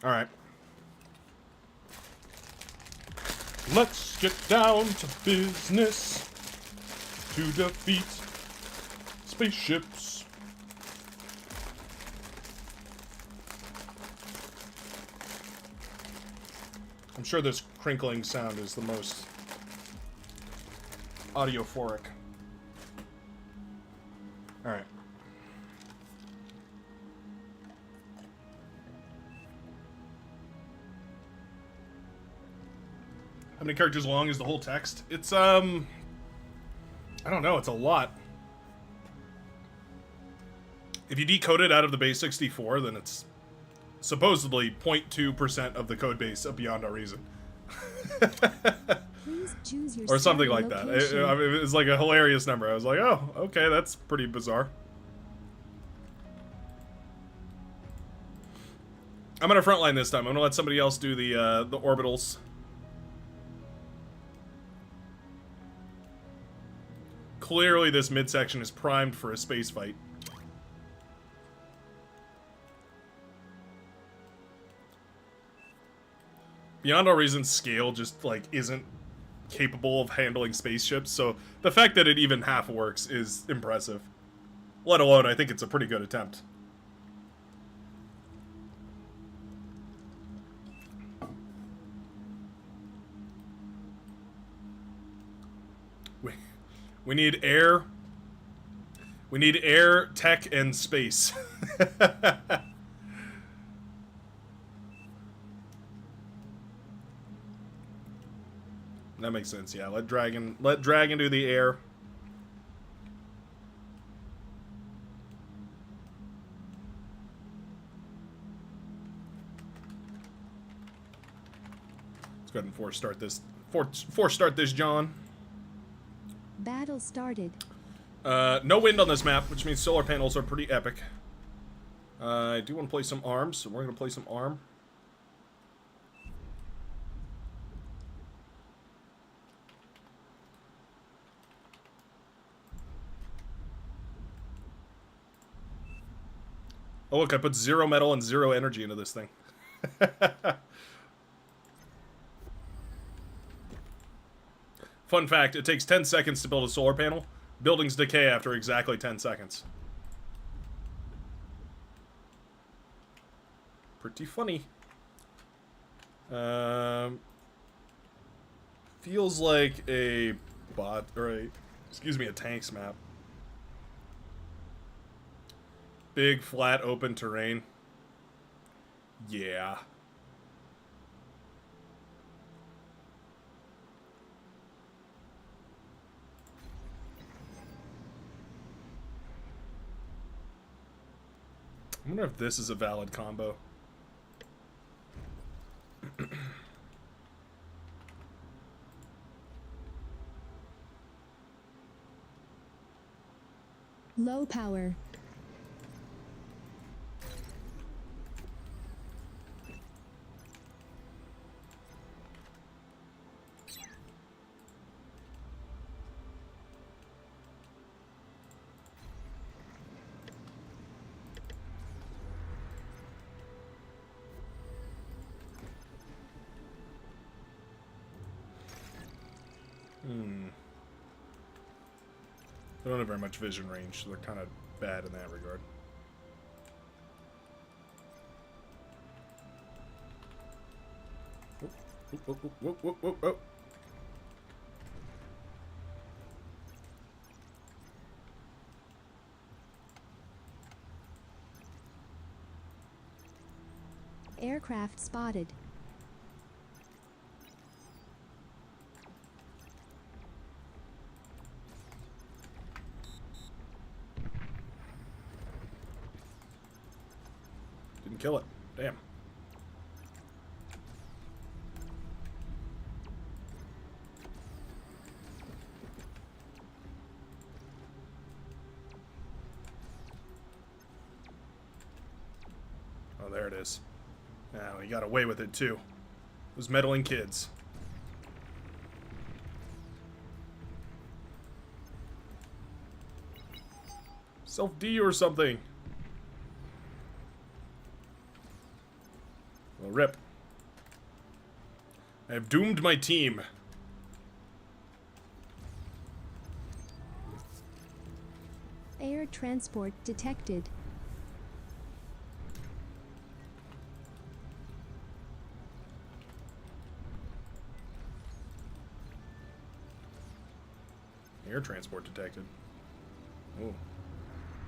Alright. Let's get down to business to defeat spaceships. I'm sure this crinkling sound is the most audiophoric. Alright. How many characters long is the whole text? It's, I don't know, it's a lot. If you decode it out of the base 64, then it's supposedly 0.2% of the code base of Beyond Our Reason.
Please choose your
Or something like
location.
that. It's like a hilarious number. I was like, oh, okay, that's pretty bizarre. I'm gonna frontline this time. I'm gonna let somebody else do the orbitals. Clearly this midsection is primed for a space fight. Beyond All Reason's scale just, like, isn't capable of handling spaceships, so the fact that it even half works is impressive. Let alone, I think it's a pretty good attempt. We need air. We need air, tech, and space. That makes sense, yeah. Let Dragon do the air. Let's go ahead and force start this, John.
Battle started.
No wind on this map, which means solar panels are pretty epic. I do want to play some arms, so we're going to play some arm. Oh look, I put 0 metal and 0 energy into this thing. Fun fact, it takes 10 seconds to build a solar panel. Buildings decay after exactly 10 seconds. Pretty funny. Feels like a a tanks map. Big, flat, open terrain. Yeah. I wonder if this is a valid combo.
Low power.
They don't have very much vision range, so they're kind of bad in that regard. Oh.
Aircraft spotted.
Didn't kill it. Damn. Oh, there it is. Now, he got away with it, too. Those meddling kids. Self-D or something. Well, rip. I have doomed my team.
Air transport detected.
Air transport detected. Oh.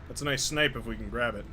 That's a nice snipe if we can grab it.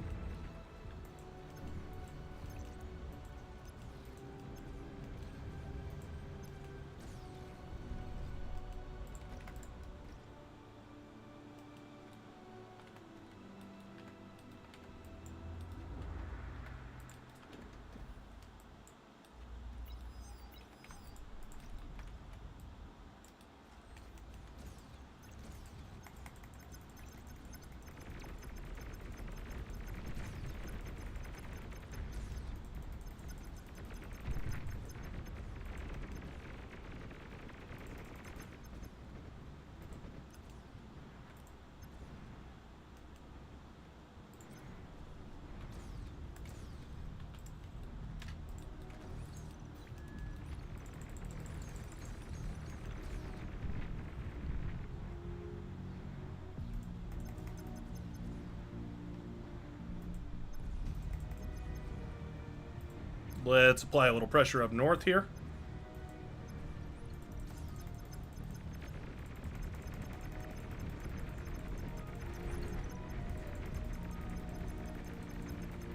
Let's apply a little pressure up north here.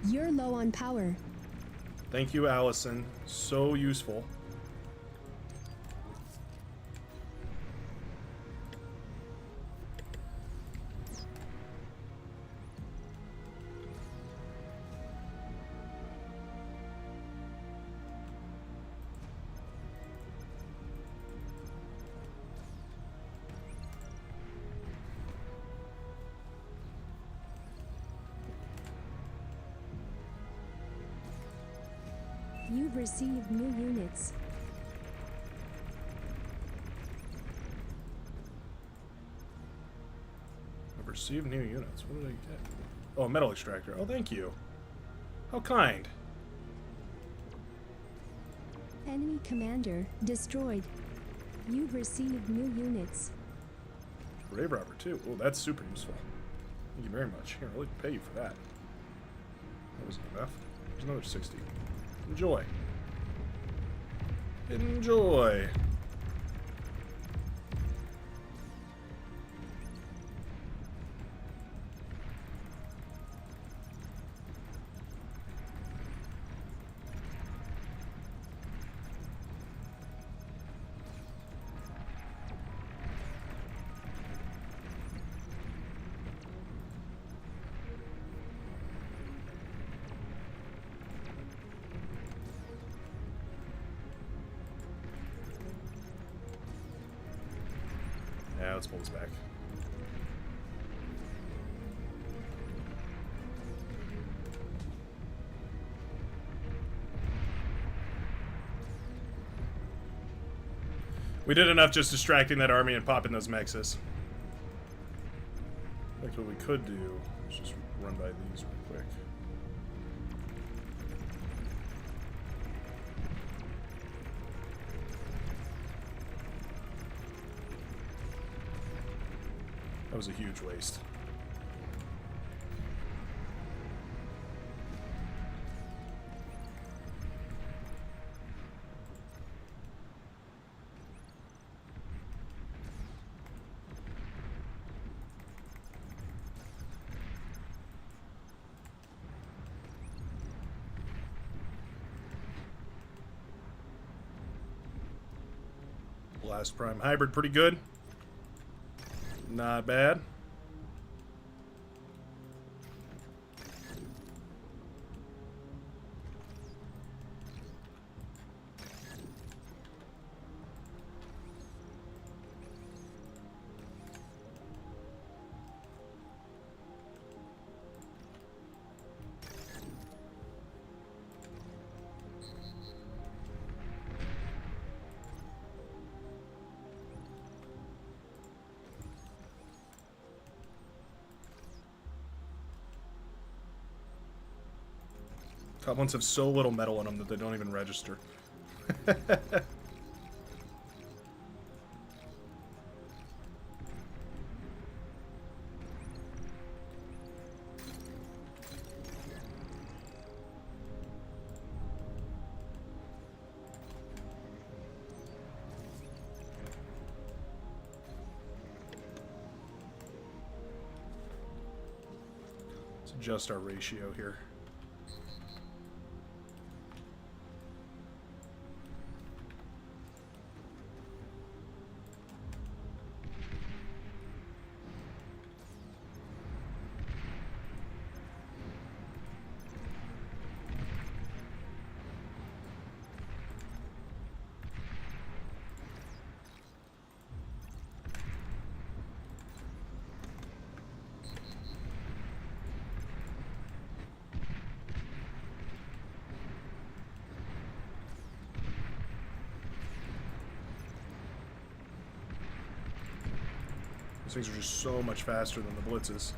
You're low on power.
Thank you, Allison. So useful.
You've received new units.
I've received new units. What did I get? Oh, a metal extractor. Oh, thank you. How kind.
Enemy commander destroyed. You've received new units.
Grave robber, too. Oh, that's super useful. Thank you very much. Here, I'll really pay you for that. That wasn't enough. There's another 60. Enjoy. Enjoy. Yeah, let's pull this back. We did enough just distracting that army and popping those mexes. In fact, what we could do is just run by these real quick. That was a huge waste. Blast Prime Hybrid, pretty good. Not bad. Top ones have so little metal in them that they don't even register. Let's adjust our ratio here. These things are just so much faster than the blitzes.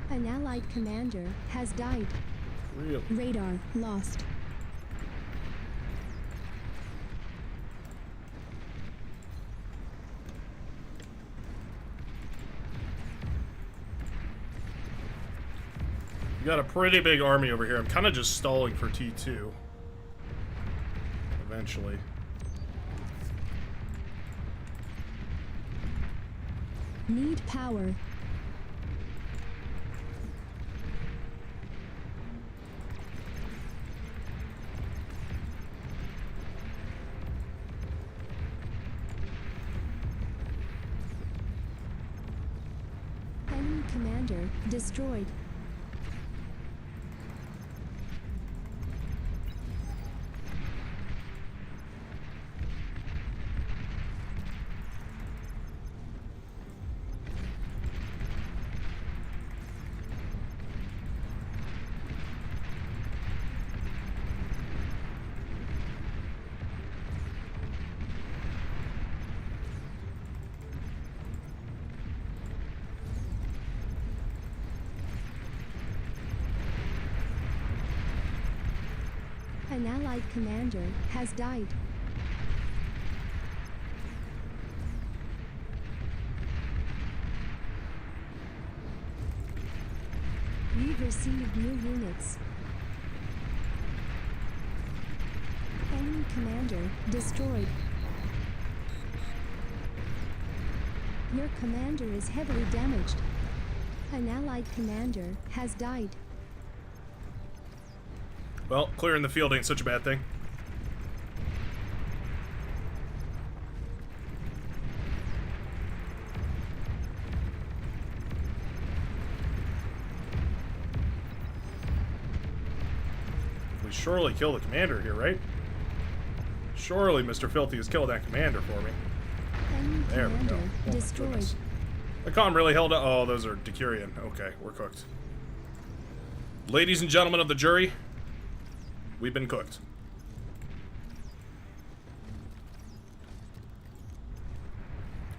An allied commander has died.
Really?
Radar lost.
You got a pretty big army over here. I'm kind of just stalling for T2. Eventually.
Need power. commander destroyed. An allied commander has died. We've received new units. Enemy commander destroyed. Your commander is heavily damaged. An allied commander has died.
Well, clearing the field ain't such a bad thing. We surely kill the commander here, right? Surely Mr. Filthy has killed that commander for me.
Enemy
There we go.
commander
Oh my
destroyed.
goodness. The comm really held up. Oh, those are Decurion. Okay, we're cooked. Ladies and gentlemen of the jury, we've been cooked.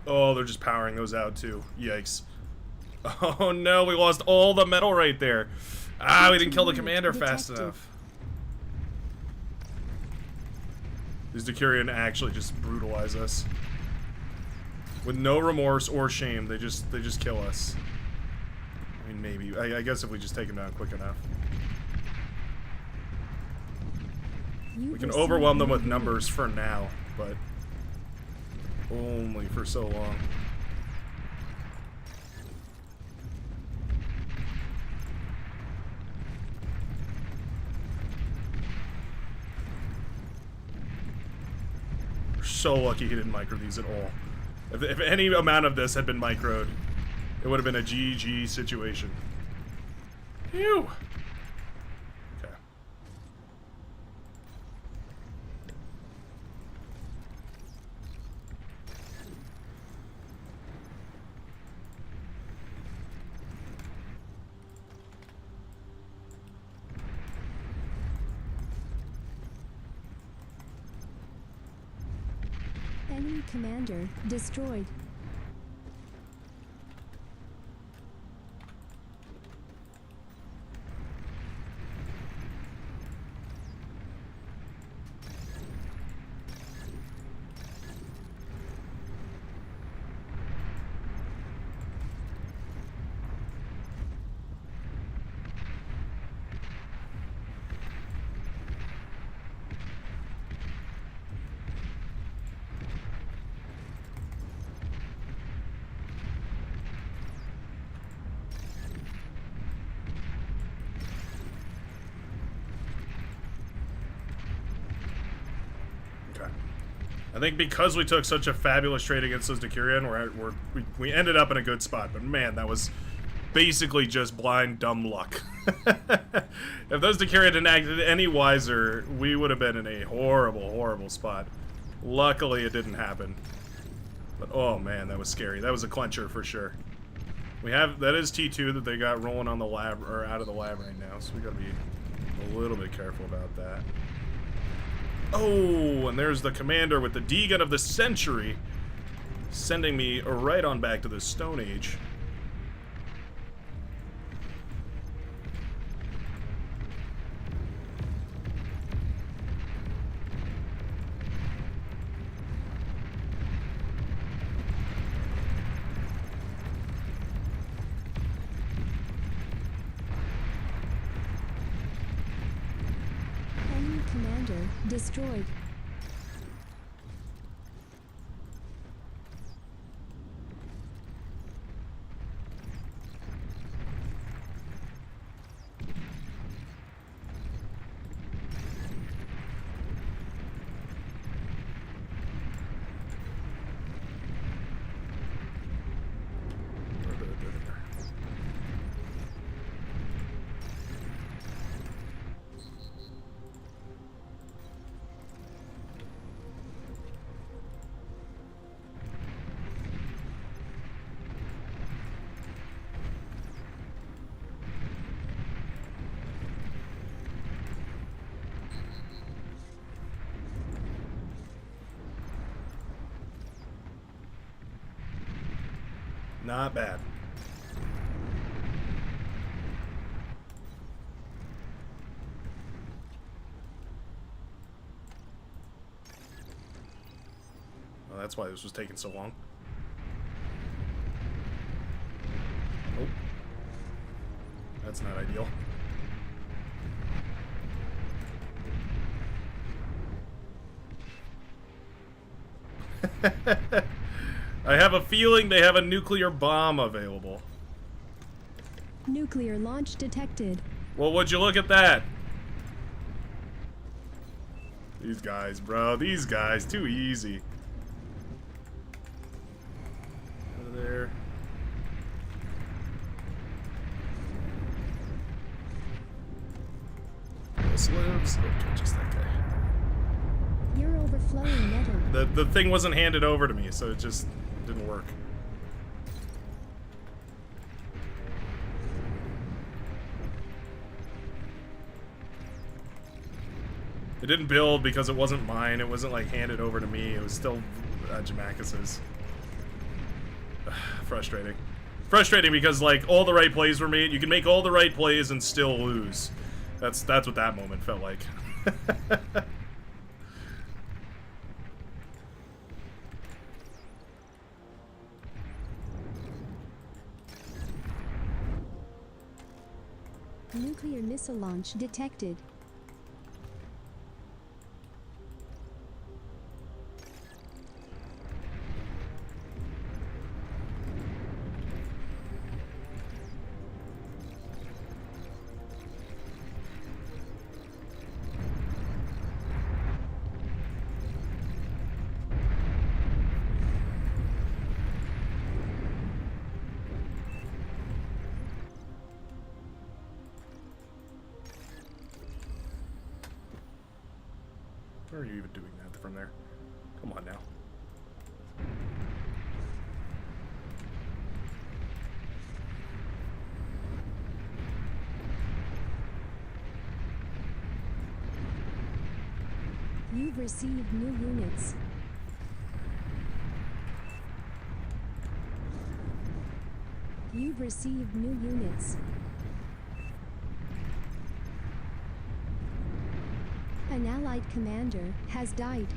Oh, they're just powering those out too. Yikes. Oh no, we lost all the metal right there. Ah, we didn't kill the commander fast
Detected.
enough. These Decurion actually just brutalize us. With no remorse or shame, they just kill us. I mean, maybe. I guess if we just take them down quick enough.
You've
We can
received
overwhelm them
new
with
units.
numbers for now, but only for so long. We're so lucky he didn't micro these at all. If any amount of this had been microed, it would have been a GG situation. Phew. Okay.
Enemy commander destroyed.
Okay. I think because we took such a fabulous trade against those Decurion, we ended up in a good spot. But man, that was basically just blind dumb luck. If those Decurion hadn't acted any wiser, we would have been in a horrible, horrible spot. Luckily, it didn't happen. But oh man, that was scary. That was a clincher for sure. We have that is T2 that they got rolling on the lab or out of the lab right now, so we gotta be a little bit careful about that. Oh, and there's the commander with the D-gun of the century, sending me right on back to the Stone Age.
Enemy commander destroyed.
Not bad. Well, that's why this was taking so long. Oh. That's not ideal. I have a feeling they have a nuclear bomb available.
Nuclear launch detected.
Well, would you look at that? These guys, bro. These guys. Too easy. Over there. This lives. Okay, just that guy.
You're overflowing metal.
The thing wasn't handed over to me, so it just didn't work. It didn't build because it wasn't mine. It wasn't like handed over to me. It was still Jamakis's. Frustrating. Frustrating because like all the right plays were made. You can make all the right plays and still lose. That's what that moment felt like.
Nuclear missile launch detected.
Where are you even doing that from there? Come on now.
You've received new units. You've received new units. An allied commander has died.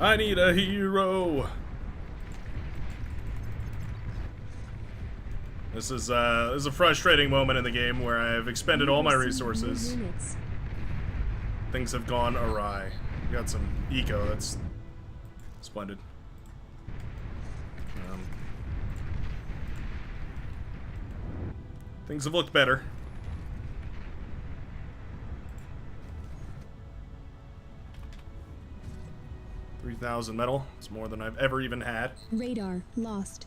I need a hero. This is a frustrating moment in the game where I've expended all my resources. Things have gone awry. We got some eco. That's splendid. Things have looked better. 3,000 metal. It's more than I've ever even had.
Radar lost.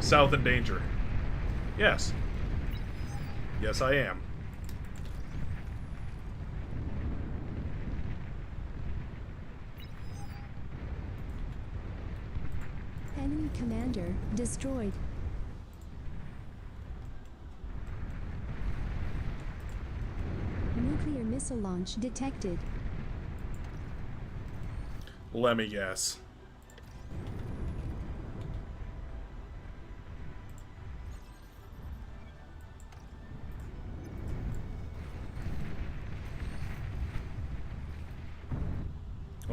South in danger. Yes. Yes, I am.
Enemy commander destroyed. Nuclear missile launch detected.
Let me guess.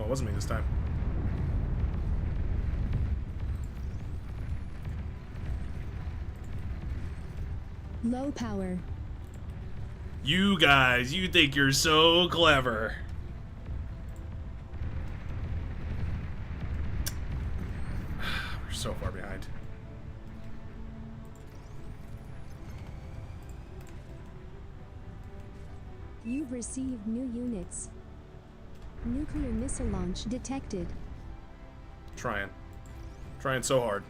Well, it wasn't me this time.
Low power.
You guys, you think you're so clever. We're so far behind.
You've received new units. Nuclear missile launch detected.
Trying so hard.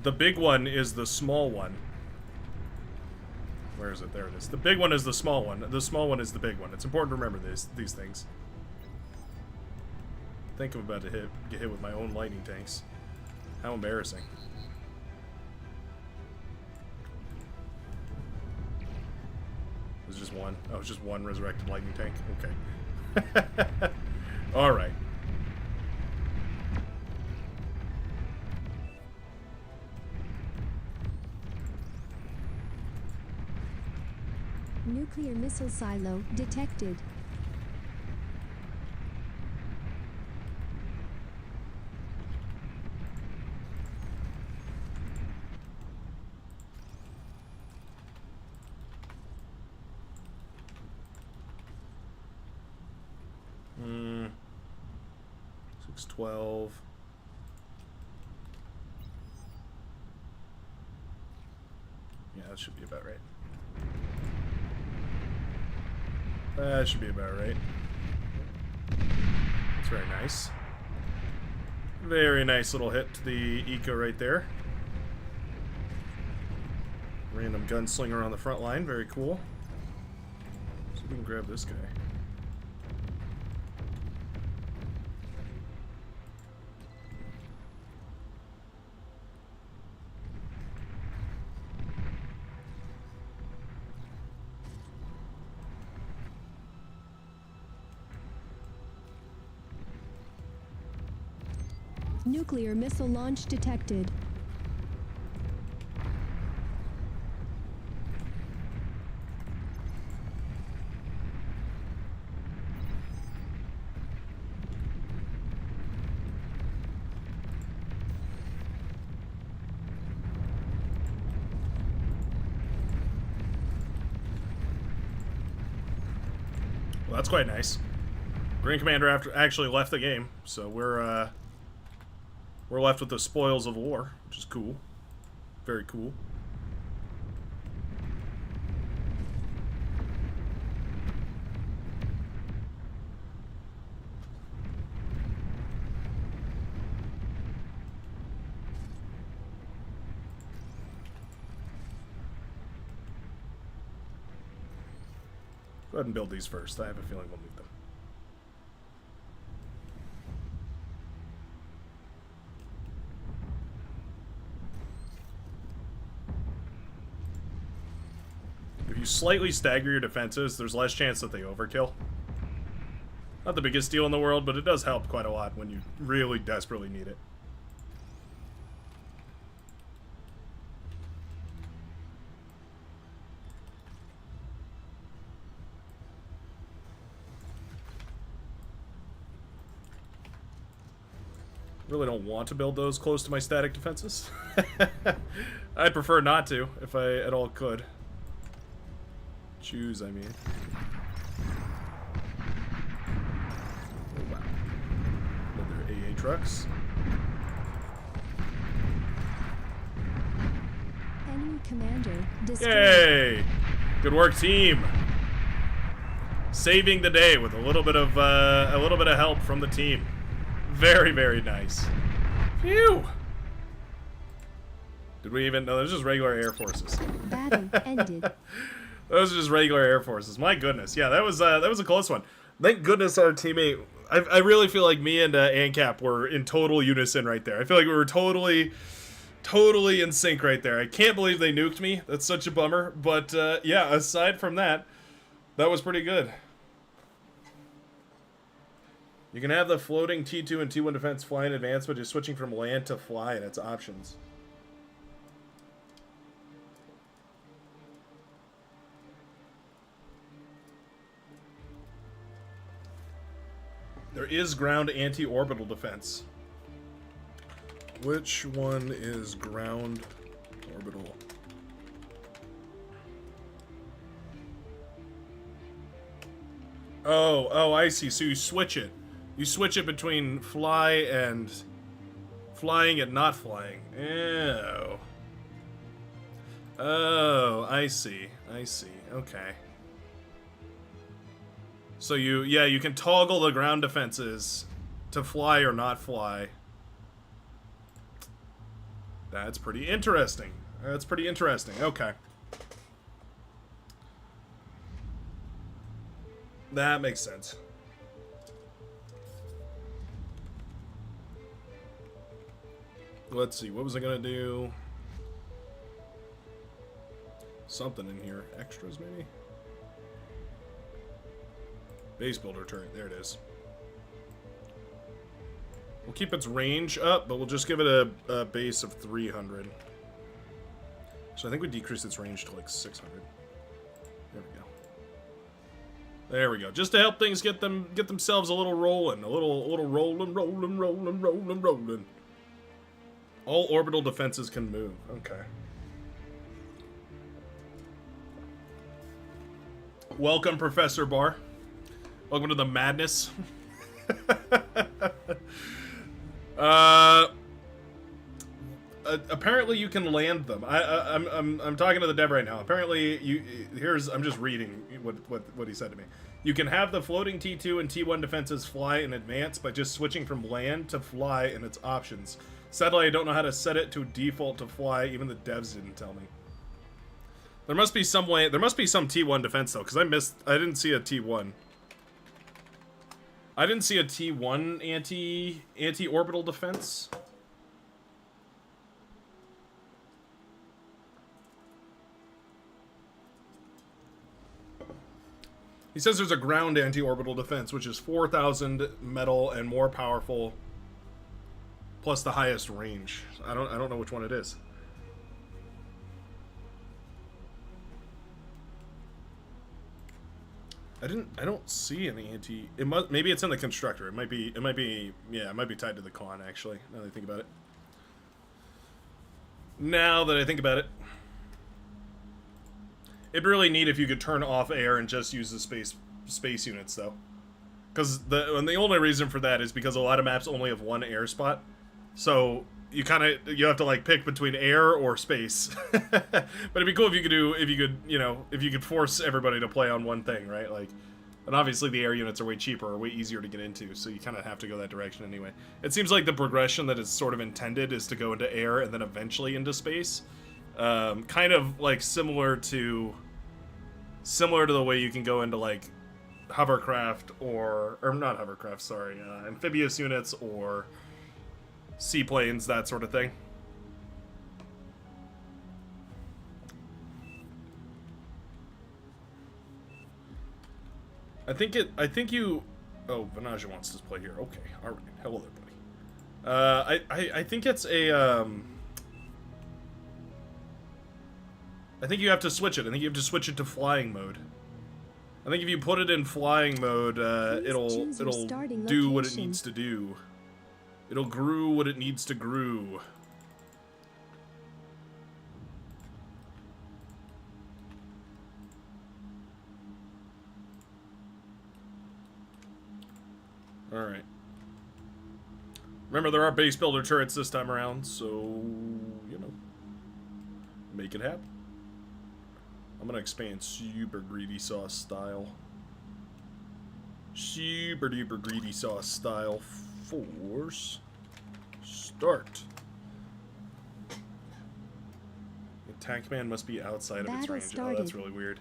The big one is the small one. Where is it? There it is. The big one is the small one. The small one is the big one. It's important to remember these things. I think I'm about to get hit with my own lightning tanks. How embarrassing. It was just one. Oh, it's just one resurrected lightning tank. Okay. All right.
Nuclear missile silo detected.
Hmm. 612. Yeah, that should be about right. That should be about right. That's very nice. Very nice little hit to the eco right there. Random gunslinger on the front line. Very cool. So we can grab this guy.
Nuclear missile launch detected.
Well, that's quite nice. Green Commander actually left the game, so we're left with the spoils of war, which is cool. Very cool. Go ahead and build these first. I have a feeling we'll need them. If you slightly stagger your defenses, there's less chance that they overkill. Not the biggest deal in the world, but it does help quite a lot when you really desperately need it. Really don't want to build those close to my static defenses. I'd prefer not to, if I at all could. Choose, I mean. Oh, wow. Another AA trucks.
Enemy commander destroyed.
Yay! Good work, team. Saving the day with a little bit of help from the team. Very, very nice. Phew! Did we even? No, those are just regular air forces.
Battle ended.
Those are just regular air forces. My goodness, yeah, that was a close one. Thank goodness our teammate I really feel like me and ANCAP were in total unison right there. I feel like we were totally in sync right there. I can't believe they nuked me. That's such a bummer. But yeah, aside from that, that was pretty good. You can have the floating T2 and T1 defense fly in advance, but just switching from land to fly and its options. There is ground anti-orbital defense. Which one is ground orbital? Oh, I see. So you switch it. You switch it between flying and not flying. Ew. Oh, I see. Okay. So you can toggle the ground defenses to fly or not fly. That's pretty interesting. Okay. That makes sense. Let's see, what was I gonna do? Something in here. Extras, maybe? Base builder turret, there it is. We'll keep its range up, but we'll just give it a base of 300. So I think we decrease its range to like 600. There we go. Just to help things get themselves a little rolling. A little rolling. All orbital defenses can move. Okay. Welcome, Professor Barr. Welcome to the madness. Apparently you can land them. I'm talking to the dev right now. Apparently I'm just reading what he said to me. You can have the floating T2 and T1 defenses fly in advance by just switching from land to fly in its options. Sadly, I don't know how to set it to default to fly. Even the devs didn't tell me. There must be some way. There must be some T1 defense though, because I didn't see a T1. I didn't see a T1 anti-orbital defense. He says there's a ground anti-orbital defense, which is 4,000 metal and more powerful, plus the highest range. I don't know which one it is. I don't see any anti. Maybe it's in the constructor. It might be tied to the con actually. Now that I think about it. It'd be really neat if you could turn off air and just use the space units though. Because the only reason for that is because a lot of maps only have one air spot. So you have to like pick between air or space. But it'd be cool if you could force everybody to play on one thing, right? Like, and obviously the air units are way cheaper or way easier to get into, so you kind of have to go that direction anyway. It seems like the progression that is sort of intended is to go into air and then eventually into space. Kind of like similar to the way you can go into like hovercraft or not hovercraft, sorry, amphibious units or seaplanes, that sort of thing. I think you. Oh, Vanaja wants to play here. Okay, all right. Hello there, buddy. I think it's a. I think you have to switch it. I think you have to switch it to flying mode. I think if you put it in flying mode, it'll do what it needs to do. It'll grew what it needs to grew. Alright. Remember, there are base builder turrets this time around, so, you know, make it happen. I'm gonna expand super greedy sauce style. Super duper greedy sauce style. Force. Start. The tank man must be outside of its range. Oh, that's really weird.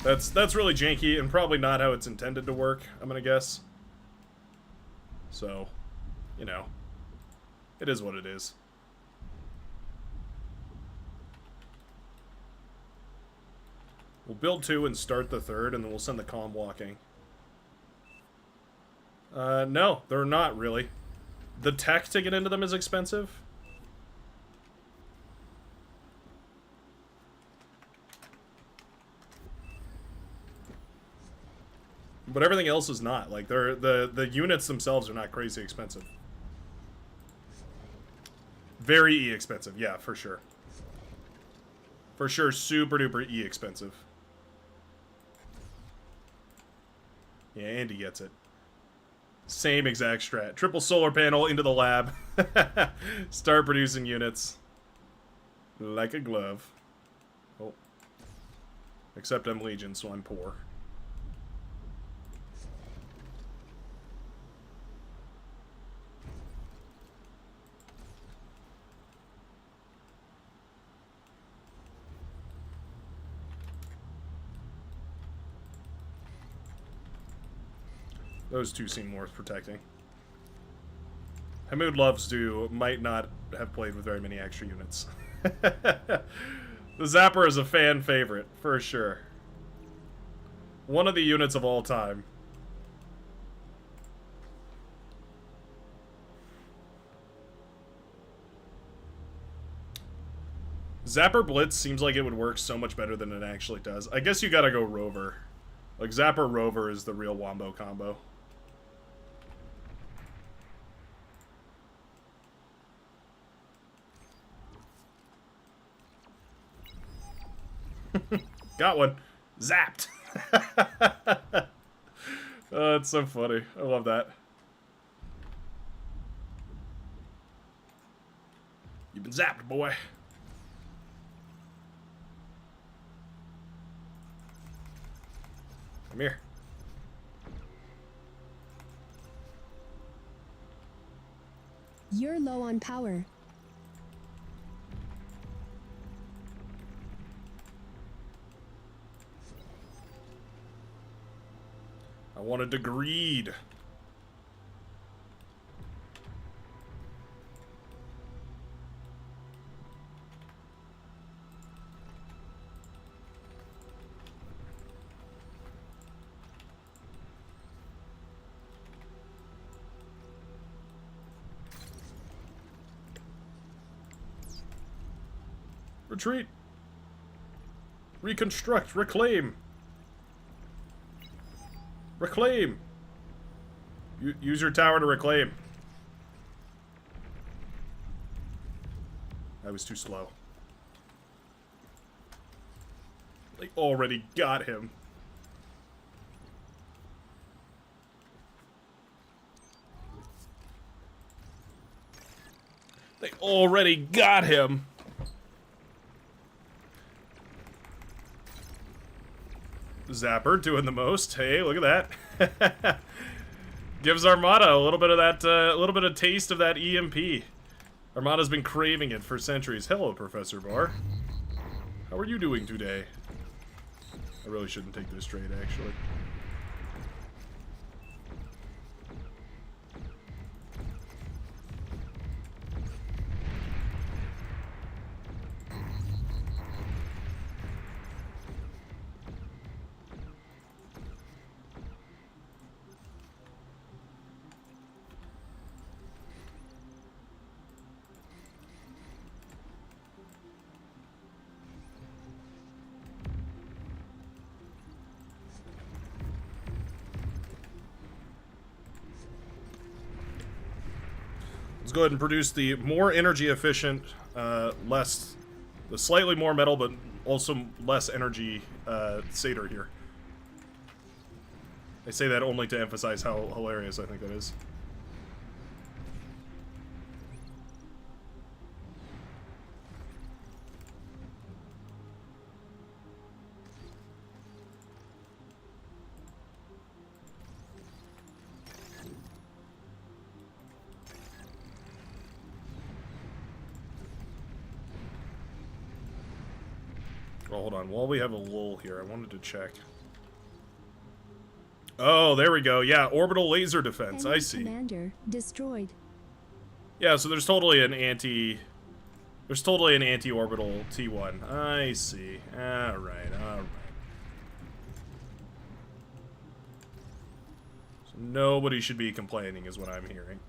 That's really janky and probably not how it's intended to work, I'm gonna guess. So, you know, it is what it is. We'll build 2 and start the 3rd, and then we'll send the comm walking. No, they're not really. The tech to get into them is expensive. But everything else is not. Like, the units themselves are not crazy expensive. Very E-expensive, yeah, for sure. For sure, super duper E-expensive. Yeah, Andy gets it. Same exact strat. Triple solar panel into the lab. Start producing units. Like a glove. Oh. Except I'm Legion, so I'm poor. Those two seem worth protecting. Hamoud loves to might not have played with very many extra units. The Zapper is a fan favorite, for sure. One of the units of all time. Zapper Blitz seems like it would work so much better than it actually does. I guess you gotta go Rover. Like, Zapper Rover is the real Wombo combo. Got one. Zapped. Oh, it's so funny. I love that. You've been zapped, boy. Come here.
You're low on power.
I wanted to greed. Retreat. Reconstruct. Reclaim. Reclaim! Use your tower to reclaim. I was too slow. They already got him. They already got him. Zapper doing the most. Hey, look at that. Gives Armada a little bit of that, little bit of taste of that EMP. Armada's been craving it for centuries. Hello, Professor Barr. How are you doing today? I really shouldn't take this trade, actually. Let's go ahead and produce the more energy efficient, the slightly more metal, but also less energy, satyr here. I say that only to emphasize how hilarious I think that is. Oh, hold on. While we have a lull here, I wanted to check. Oh, there we go. Yeah, orbital laser defense.
Enemy
I see.
commander destroyed.
Yeah, so there's totally an anti... There's totally an anti-orbital T1. I see. Alright, alright. So nobody should be complaining is what I'm hearing.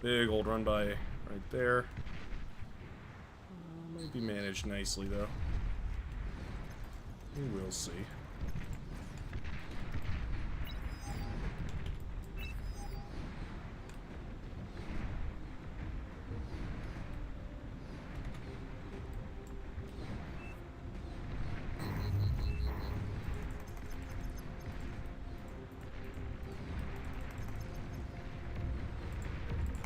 Big old run by right there. Might be managed nicely, though. We will see.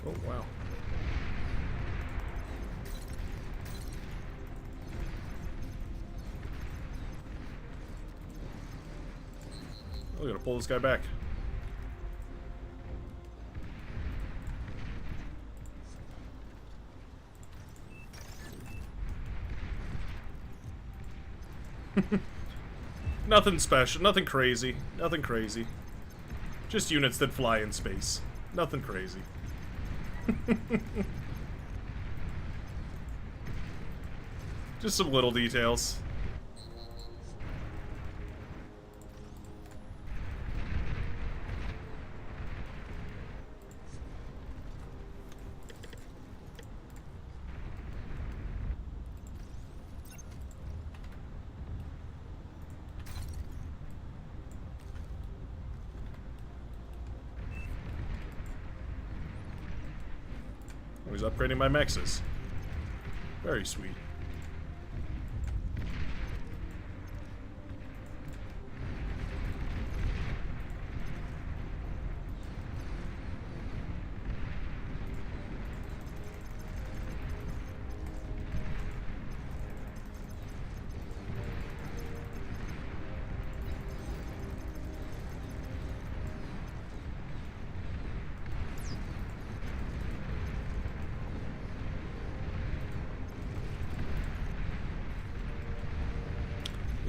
Oh, wow. Oh, we gotta pull this guy back. Nothing special, nothing crazy, nothing crazy. Just units that fly in space. Nothing crazy. Just some little details. Oh, he's upgrading my mexes. Very sweet.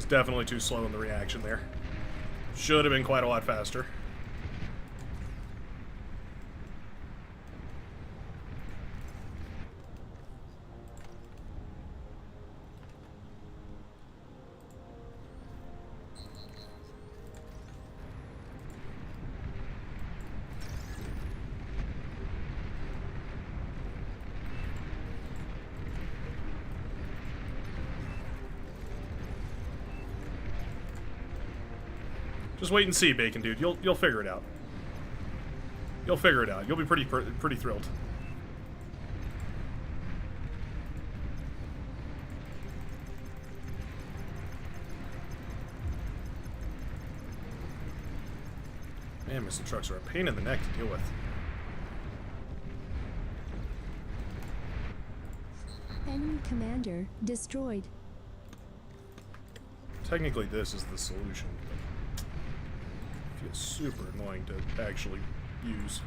Definitely too slow in the reaction there. Should have been quite a lot faster. Just wait and see, Bacon Dude. You'll figure it out. You'll figure it out. You'll be pretty thrilled. Man, missile trucks are a pain in the neck to deal with.
Enemy commander destroyed.
Technically, this is the solution. Feels super annoying to actually use.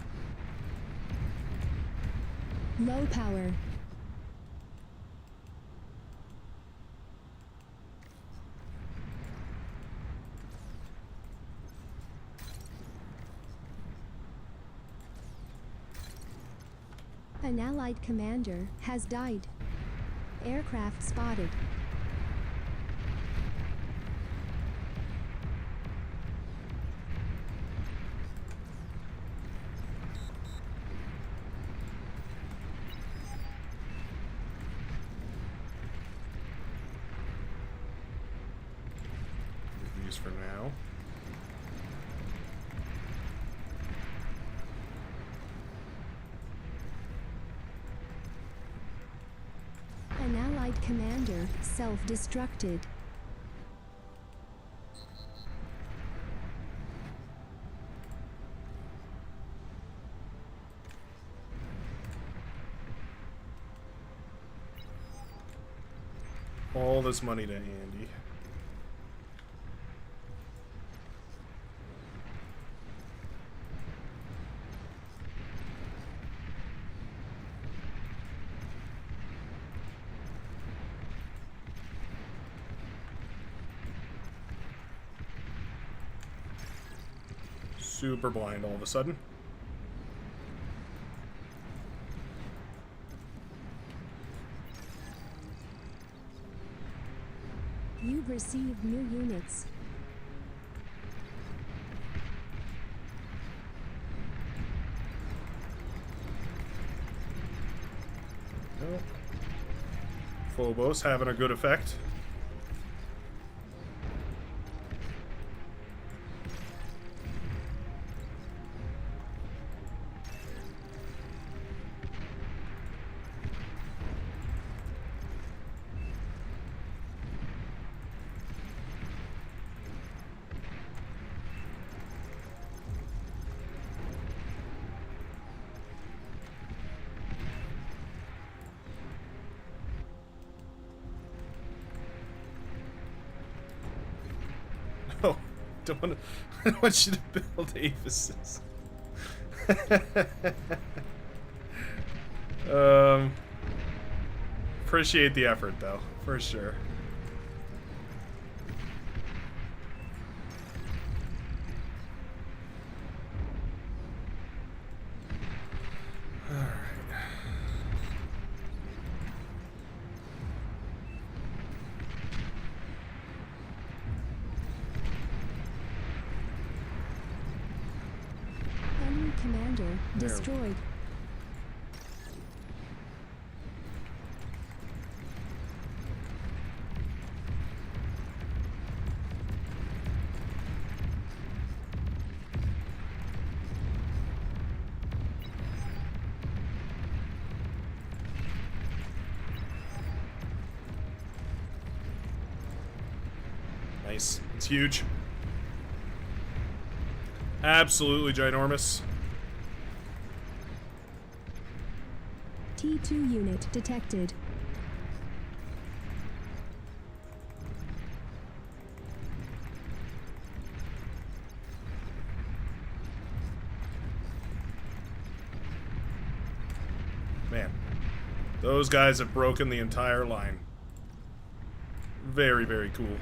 Low power. An allied commander has died. Aircraft spotted.
These for now.
An allied commander self-destructed.
All this money to Andy. super blind all of a sudden.
You've received new units.
Oh. Phobos having a good effect. Oh, I want you to build Aphises. Appreciate the effort, though, for sure.
Enemy commander
There.
destroyed.
Nice. It's huge. Absolutely ginormous.
T2 unit detected.
Man, those guys have broken the entire line. Very, very cool.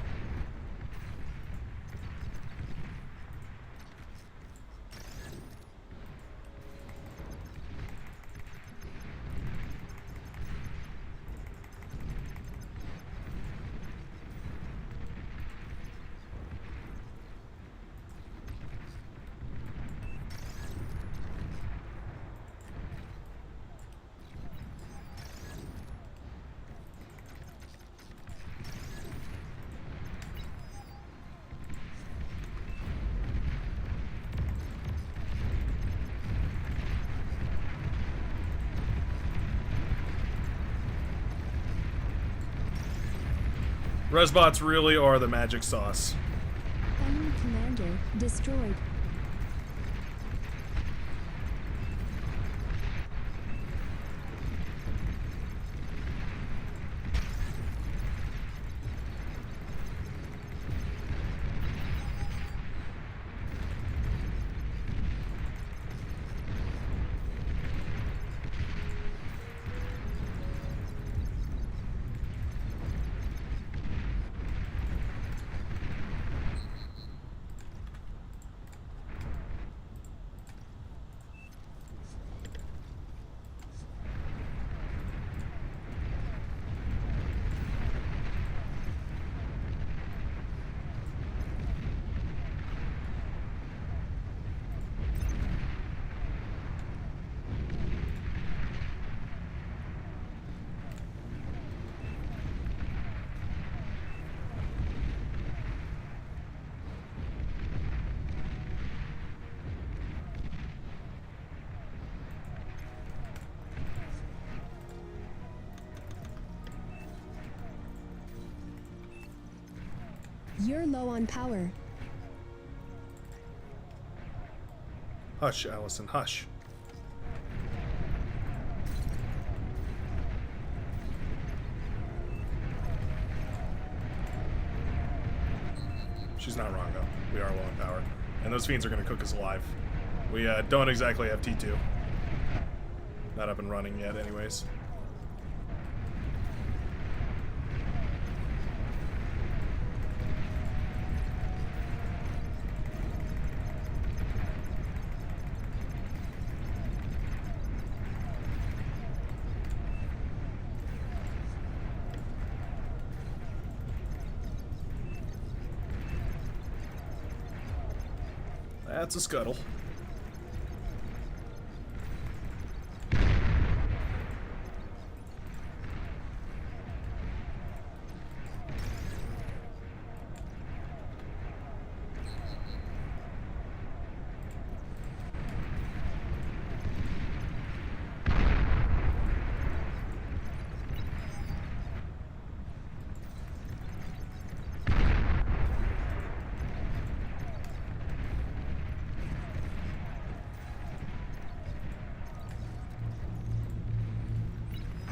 Resbots really are the magic sauce.
Enemy commander destroyed. You're low on power.
Hush, Allison, hush. She's not wrong, though. We are low on power. And those fiends are going to cook us alive. We don't exactly have T2. Not up and running yet, anyways. That's a scuttle.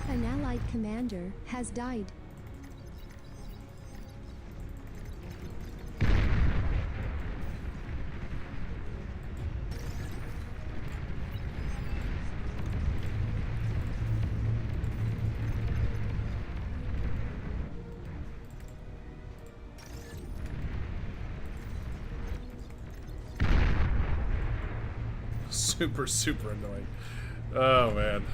An allied commander has died.
Super, super annoying. Oh, man.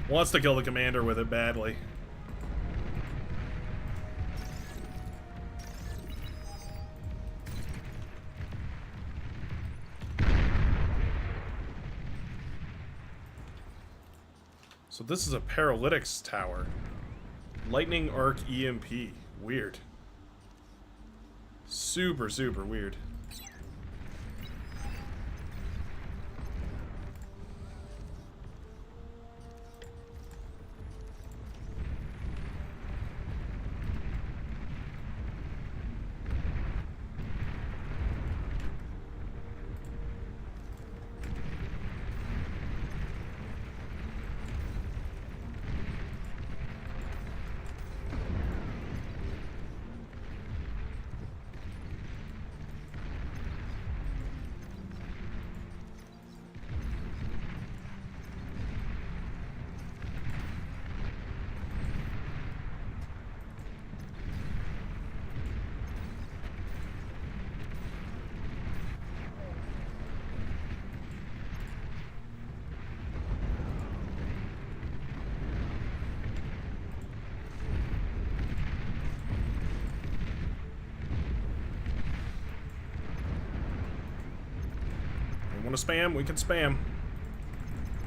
Wants to kill the commander with it badly. So this is a paralytics tower. Lightning arc EMP. Weird. Super, super weird. Want to spam? We can spam.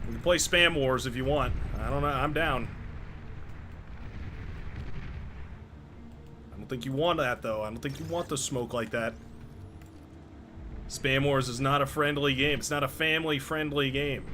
We can play Spam Wars if you want. I don't know. I'm down. I don't think you want that, though. I don't think you want the smoke like that. Spam Wars is not a friendly game. It's not a family-friendly game.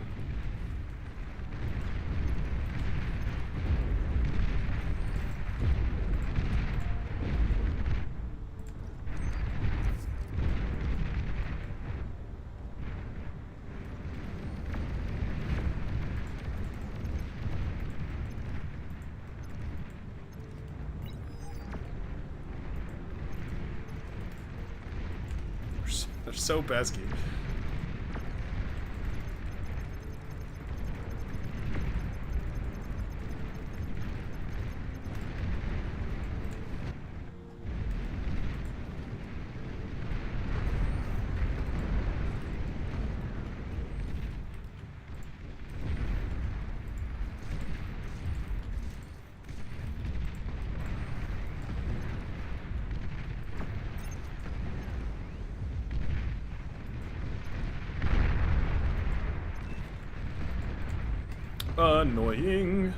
They're so pesky. Annoying.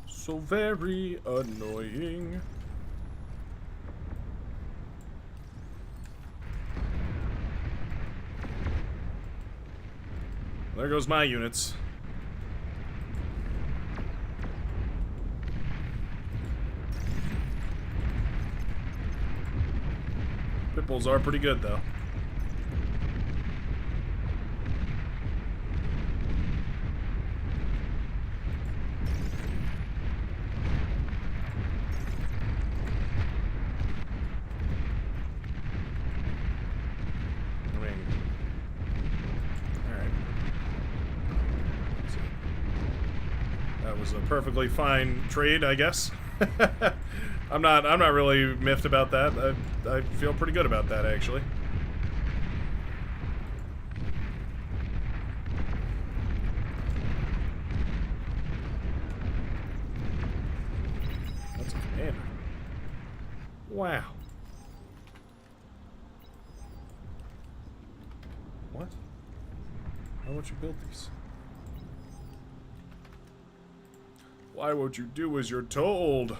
So very annoying. There goes my units. Pitbulls are pretty good, though. Was a perfectly fine trade, I guess. I'm not really miffed about that. I feel pretty good about that, actually. That's a commander. Wow. What? Why won't you build these? Why won't you do as you're told?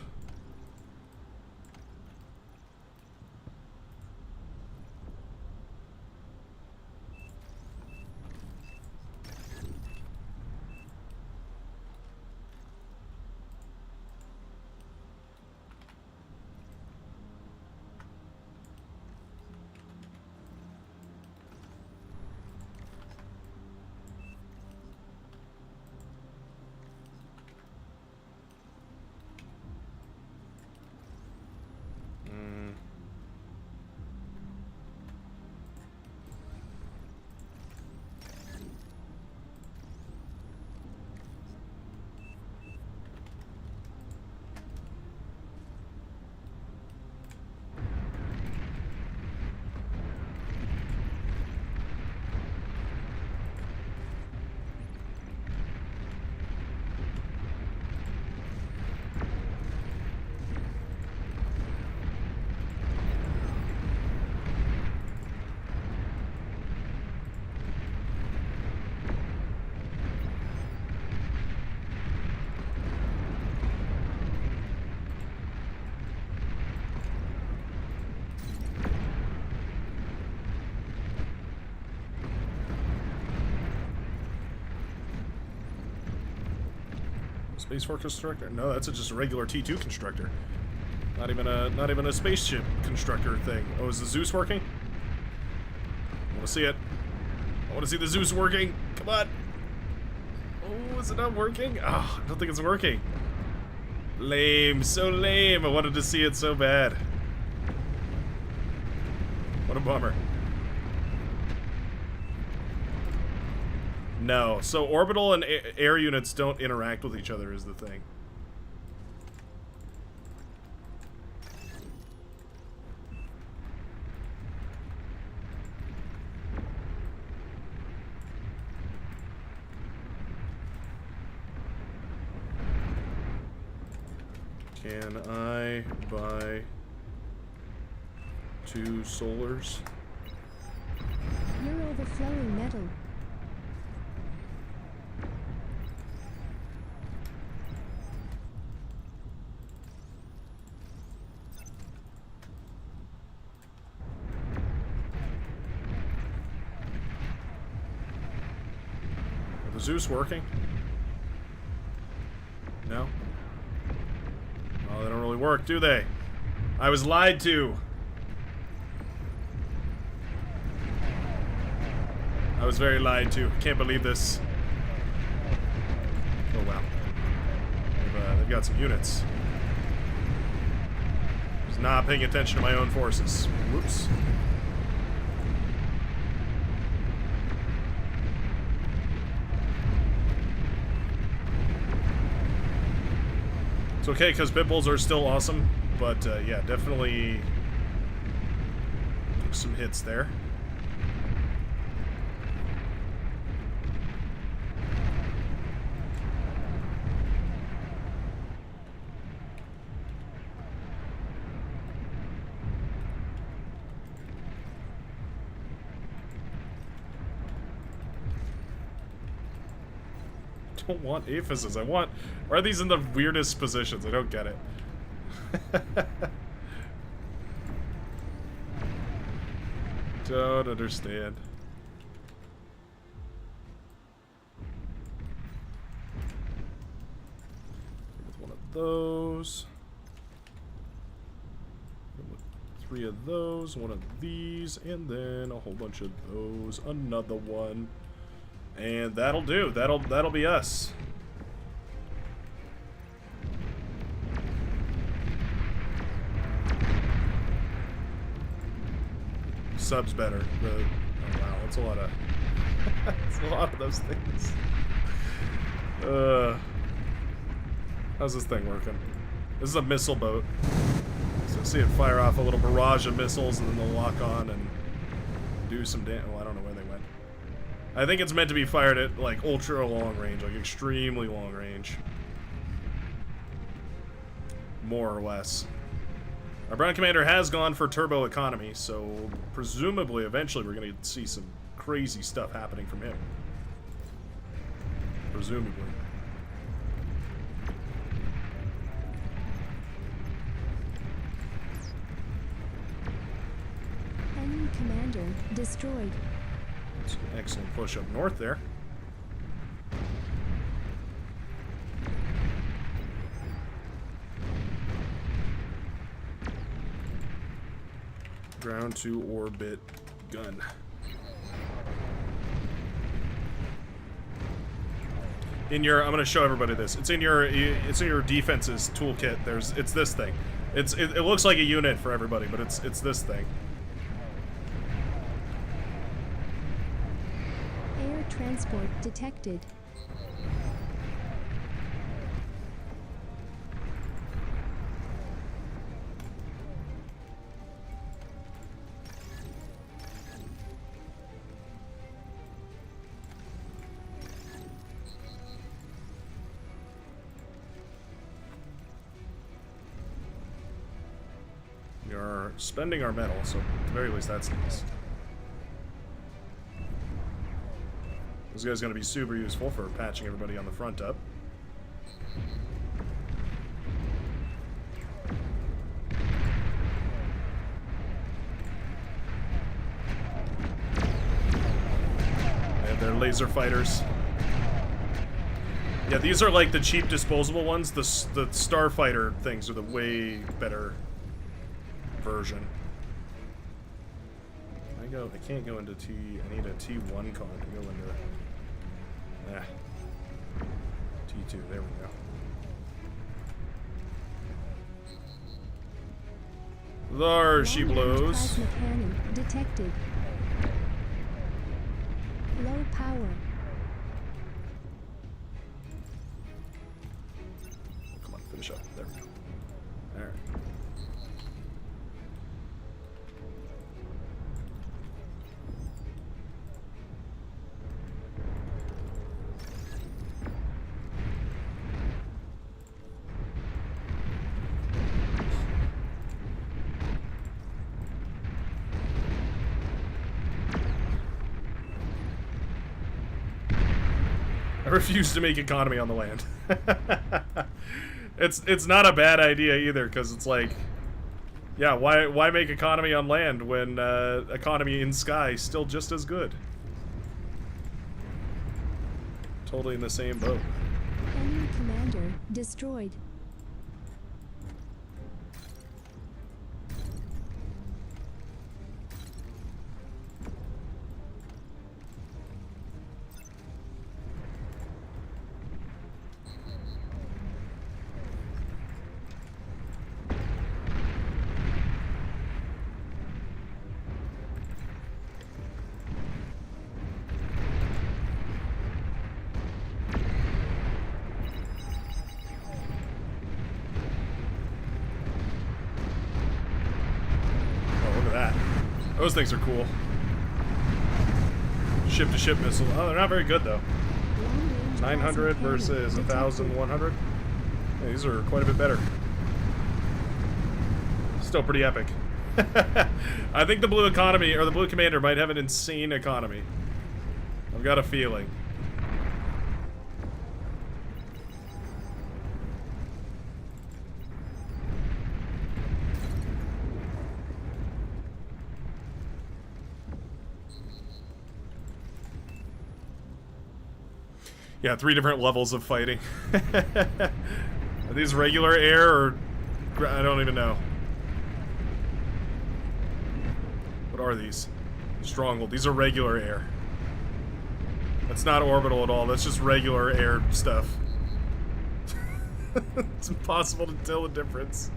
Space Force constructor? No, that's just a regular T2 constructor. Not even a spaceship constructor thing. Oh, is the Zeus working? I want to see it. I want to see the Zeus working. Come on. Oh, is it not working? Oh, I don't think it's working. Lame, so lame. I wanted to see it so bad. What a bummer. No, so orbital and air units don't interact with each other is the thing. Can I buy 2 solars?
You're overflowing metal.
Are the Zeus working? No? Oh, they don't really work, do they? I was lied to. I was very lied to. Can't believe this. Oh, wow. They've got some units. Just not paying attention to my own forces. Whoops. It's okay, because pit bulls are still awesome, but yeah, definitely some hits there. I don't want aphises. I want... Why are these in the weirdest positions? I don't get it. Don't understand. With one of those. With 3 of those, 1 of these, and then a whole bunch of those. Another one. And that'll do. That'll be us. Subs better. Oh wow, that's a lot of that's a lot of those things. How's this thing working? This is a missile boat. So see it fire off a little barrage of missiles, and then they'll lock on and do some damage. Well, I don't know where they went. I think it's meant to be fired at, like, ultra long range, like extremely long range. More or less. Our brown commander has gone for turbo economy, so presumably eventually we're going to see some crazy stuff happening from him. Presumably.
Enemy commander destroyed.
It's an excellent push up north there. Ground to orbit gun. In your, I'm gonna show everybody this. It's in your defenses toolkit. It's this thing. It looks like a unit for everybody, but it's this thing.
Air transport detected.
We are spending our metal, so at the very least that's nice. This guy's going to be super useful for patching everybody on the front up. And they're laser fighters. Yeah, these are like the cheap disposable ones. The Starfighter things are the way better version. I can't go into T. I need a T1 card to go into. T2. There we go. There she blows.
Plasma cannon detected. Low power.
Come on, finish up. There we go. All right. I refuse to make economy on the land. It's not a bad idea either, because it's like, yeah, why make economy on land when economy in sky is still just as good? Totally in the same boat.
Enemy commander destroyed.
Those things are cool. Ship-to-ship missile. Oh, they're not very good, though. 900 versus 1,100. Yeah, these are quite a bit better. Still pretty epic. I think the blue economy, or the blue commander, might have an insane economy. I've got a feeling. Yeah, 3 different levels of fighting. Are these regular air or... I don't even know. What are these? Stronghold. These are regular air. That's not orbital at all. That's just regular air stuff. It's impossible to tell the difference.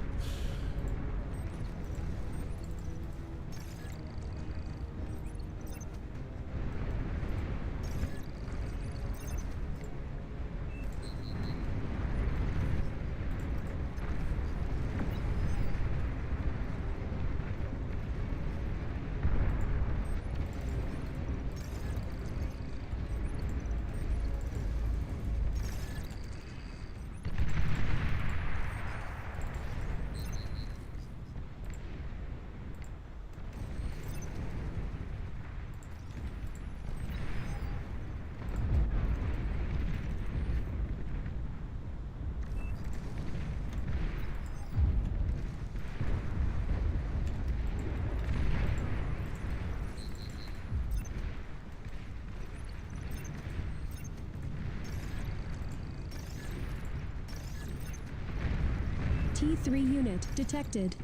T3 unit detected.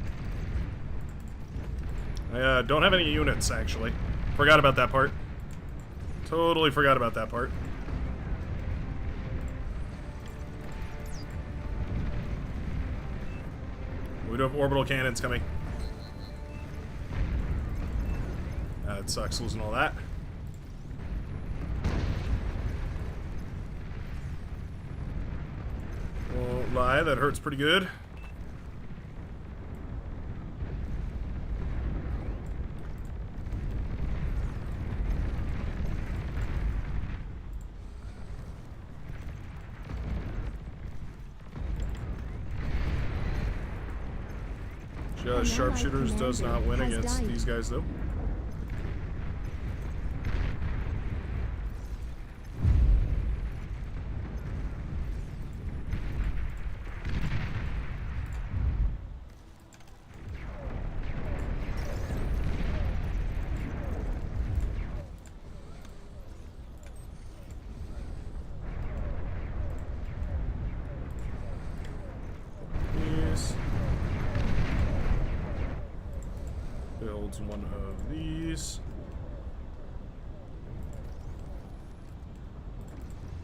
I don't have any units, actually. Forgot about that part. Totally forgot about that part. We do have orbital cannons coming. It sucks losing all that. Won't lie, that hurts pretty good. Just sharpshooters does not win against these guys, though. Builds one of these.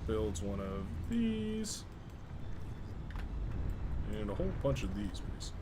Builds one of these. And a whole bunch of these, please.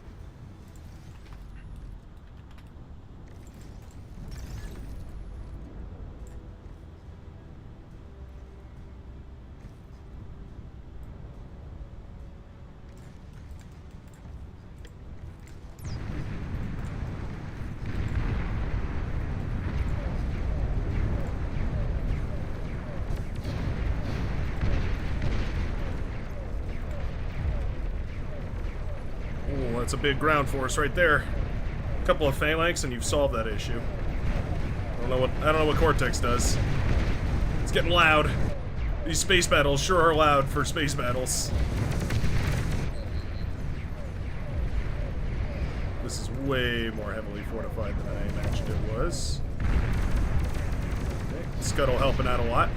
That's a big ground force right there. A couple of phalanx and you've solved that issue. I don't know what Cortex does. It's getting loud. These space battles sure are loud for space battles. This is way more heavily fortified than I imagined it was. Okay, Scuttle helping out a lot.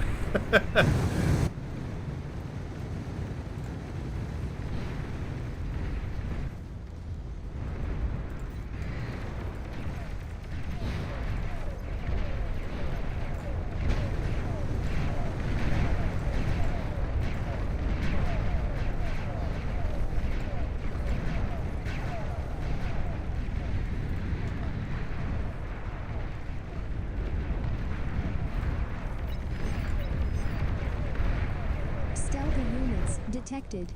Stealthy units detected.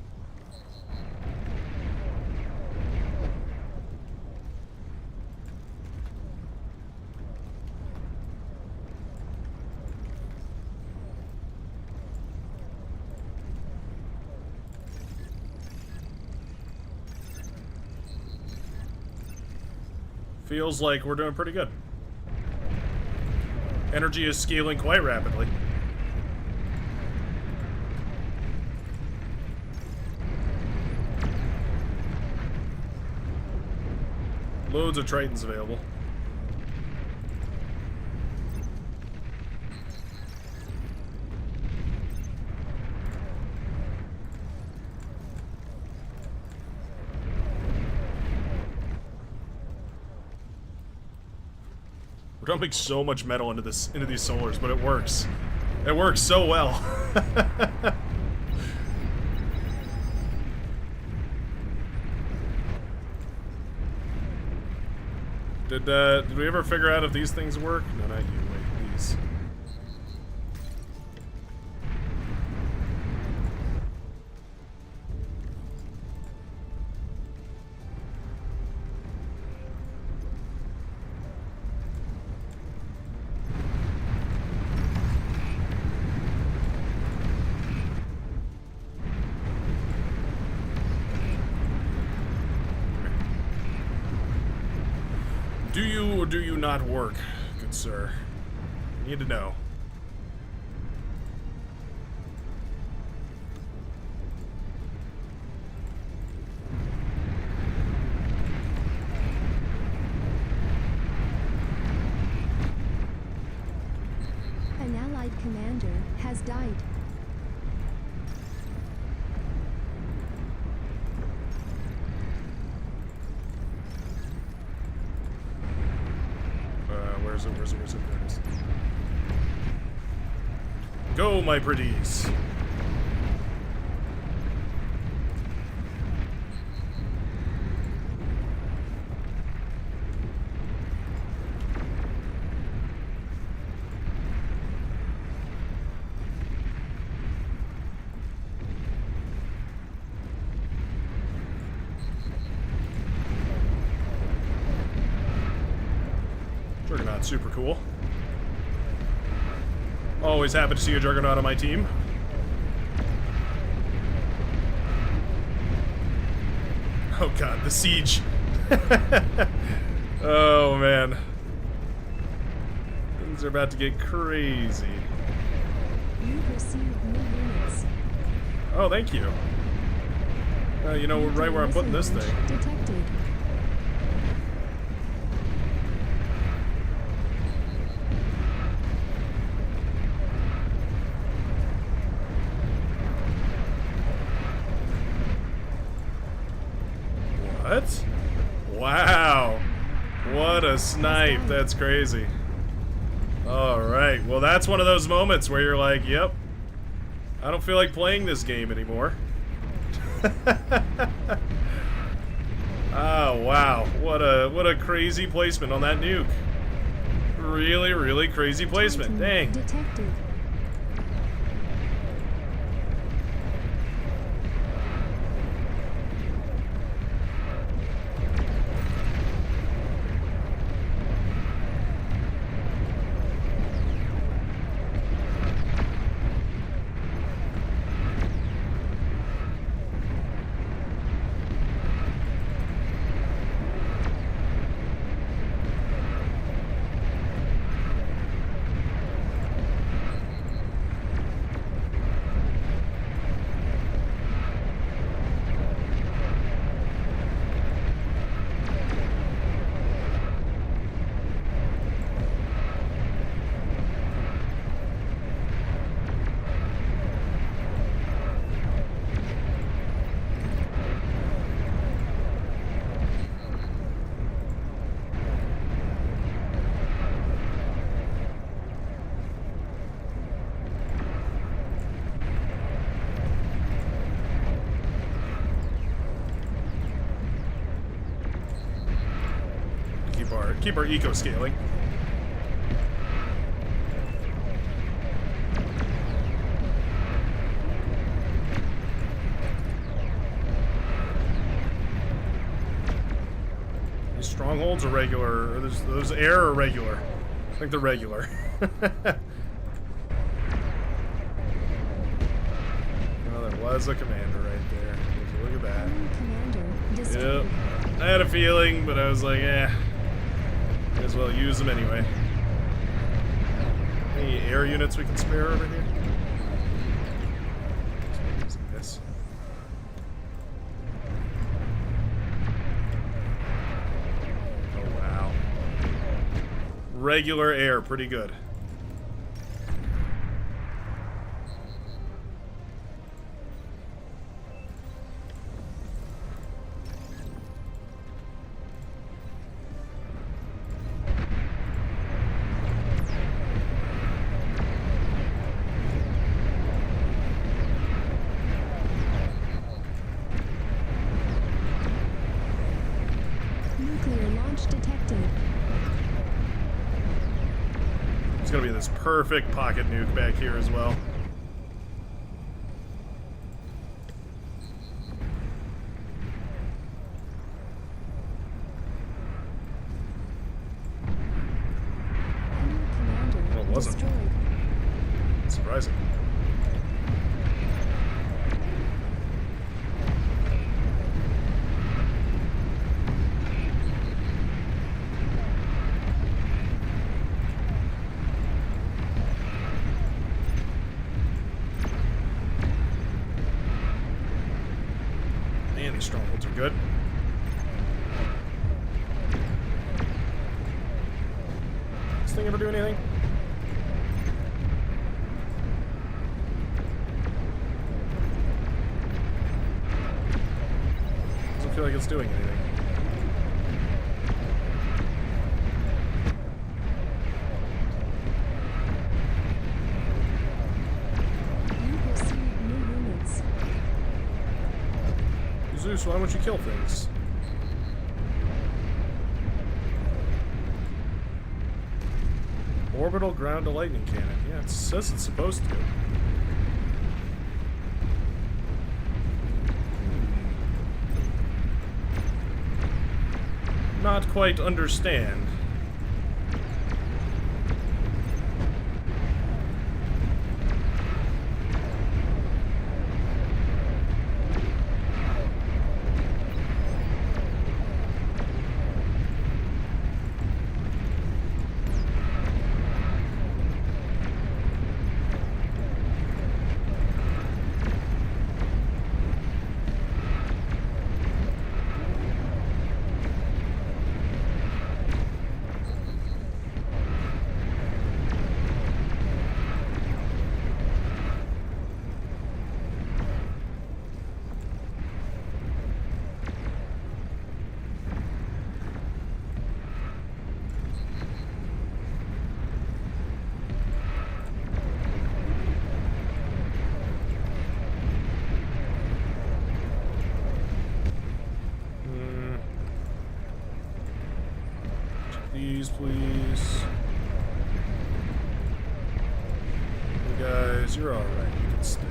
Feels like we're doing pretty good. Energy is scaling quite rapidly. Loads of Tritons available. We're dumping so much metal into these solars, but it works. It works so well. Did we ever figure out if these things work? No, not you. Wait, these. Do you or do you not work, good sir? I need to know.
An allied commander has died.
Where's it? There it is. Go, my pretties. Juggernaut's super cool. Always happy to see a Juggernaut on my team. Oh god, the siege. Oh man. Things are about to get crazy.
You've received new units.
Oh, thank you. You know, right where I'm putting this thing.
Detected.
What? Wow. What a snipe. That's crazy. Alright, well that's one of those moments where you're like, yep, I don't feel like playing this game anymore. Oh wow, what a crazy placement on that nuke. Really, really crazy placement. Dang.
Detected.
Keep our eco scaling. These strongholds are regular, or those air are regular. I think they're regular. Well, there was a commander right there. Look at that.
Commander destroyed.
Yep. I had a feeling, but I was like, eh. Might as well use them anyway. Any air units we can spare over here? This. Oh wow. Regular air, pretty good. It's gonna be this perfect pocket nuke back here as well. Well, it wasn't. Surprising. Man, these strongholds are good. This thing ever do anything? Doesn't feel like it's doing anything. Bruce? Why won't you kill things? Orbital ground to lightning cannon. Yeah, it says it's supposed to. Not quite understand. Please. You guys, you're alright. You can stay.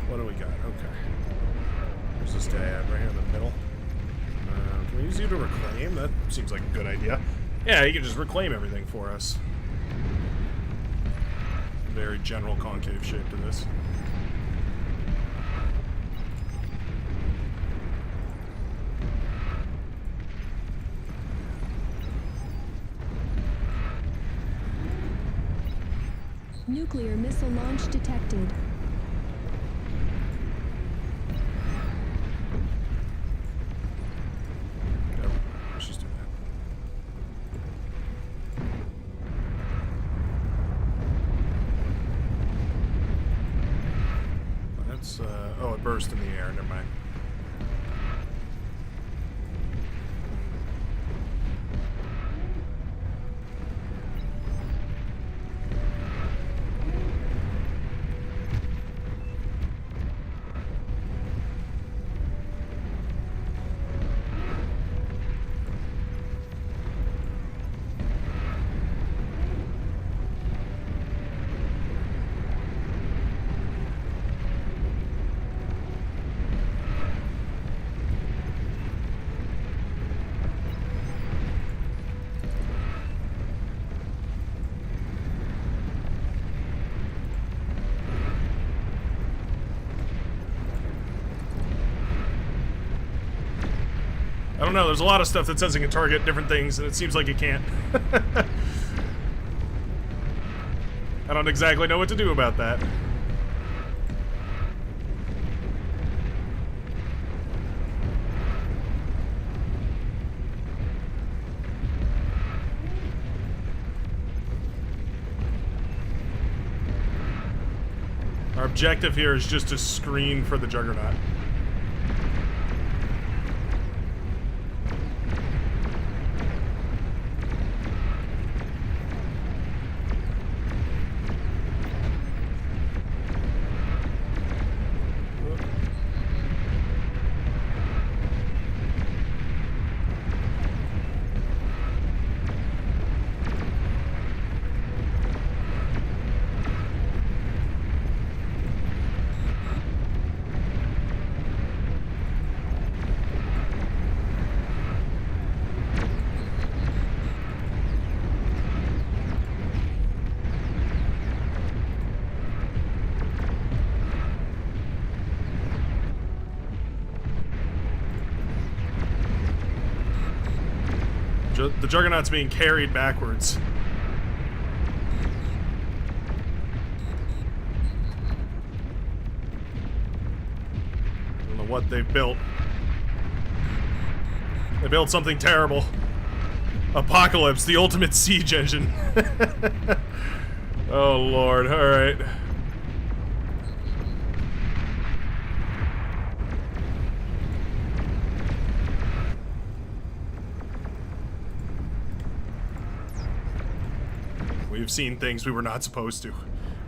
What do we got? Okay. Where's this guy at? Right here in the middle. Can we use you to reclaim? That seems like a good idea. Yeah, you can just reclaim everything for us. Very general concave shape to this.
Nuclear missile launch detected.
Oh, she's doing that. That's, oh, it burst in the air. Never mind. I don't know, there's a lot of stuff that says it can target different things, and it seems like it can't. I don't exactly know what to do about that. Our objective here is just to screen for the Juggernaut. The Juggernaut's being carried backwards. I don't know what they've built. They built something terrible. Apocalypse, the ultimate siege engine. Oh lord, alright. We've seen things we were not supposed to.